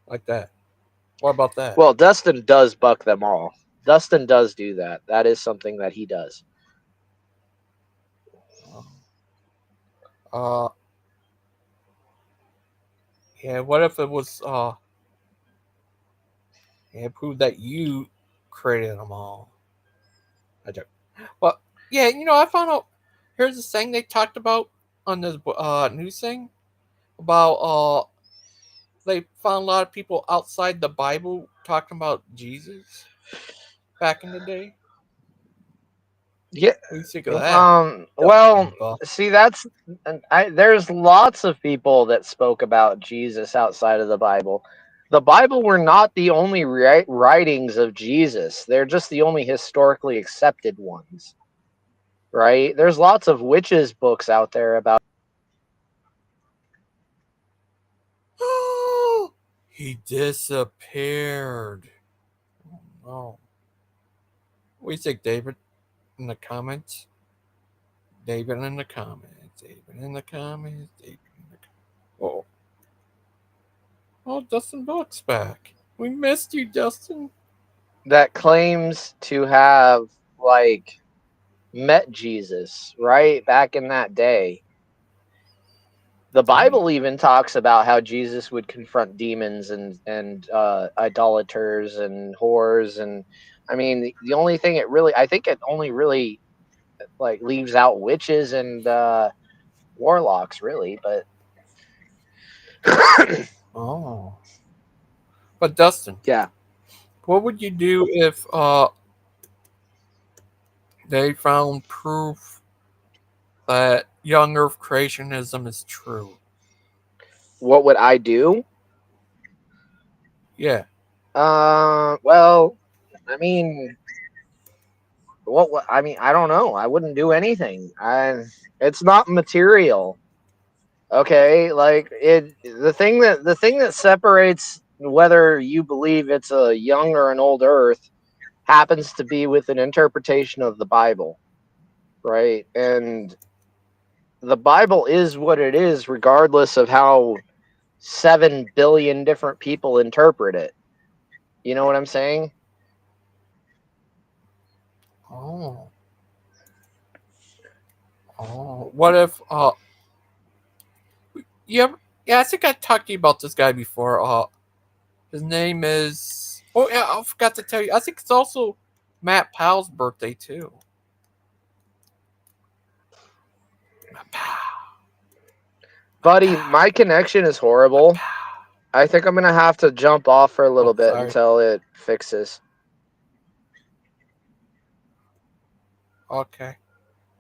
like that. What about that? Well, Dustin does buck them all. Dustin does do that. That is something that he does. Uh, yeah. What if it was yeah, prove that you created them all? I joke. But yeah, I found out. Here's this thing they talked about on this news thing about they found a lot of people outside the Bible talking about Jesus back in the day. Yeah. What do you think of that? Well, Buff. see, there's lots of people that spoke about Jesus outside of the Bible. The Bible were not the only writings of Jesus. They're just the only historically accepted ones, right? There's lots of witches books out there about. He disappeared. Oh no. What do you think, David? In the comments? David in the comments. David in the comments. David in the comments. Oh. Oh, Dustin Buck's back. We missed you, Dustin. That claims to have like met Jesus, right? Back in that day. The Bible even talks about how Jesus would confront demons and idolaters and whores, and I mean the only thing I think it only really like leaves out witches and warlocks, really. But Oh. But Dustin, yeah, what would you do if they found proof that young Earth creationism is true? what would I do? Yeah. Well, I mean, I mean, I don't know. I wouldn't do anything. It's not material. Okay, like the thing that separates whether you believe it's a young or an old Earth happens to be with an interpretation of the Bible, right? And the Bible is what it is, regardless of how 7 billion different people interpret it. You know what I'm saying? Oh. Oh, what if yeah, I think I talked to you about this guy before. His name is. Oh yeah, I forgot to tell you. I think it's also Matt Powell's birthday too. Buddy, my connection is horrible. I think I'm gonna have to jump off for a little bit sorry. until it fixes. Okay.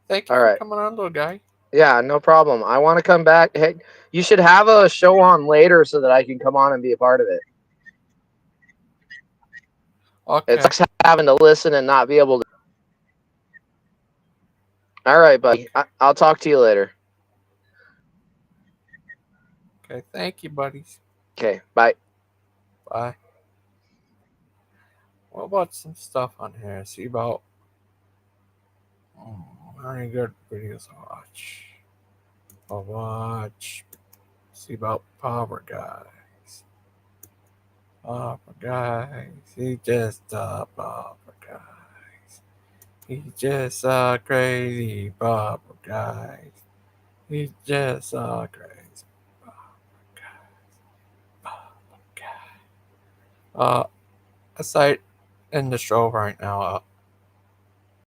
Thank you All for right. coming on, little guy. Yeah, no problem. I want to come back. Hey, you should have a show on later so that I can come on and be a part of it. Okay. It's like having to listen and not be able to. All right, buddy. I'll talk to you later. Okay. Thank you, buddies. Okay. Bye. Bye. What about some stuff on here? See about any good videos to watch. I'll watch. See about power guys. Power guys. He just a power guys. He just a crazy power guys. He just a crazy power guy. Aside in the show right now.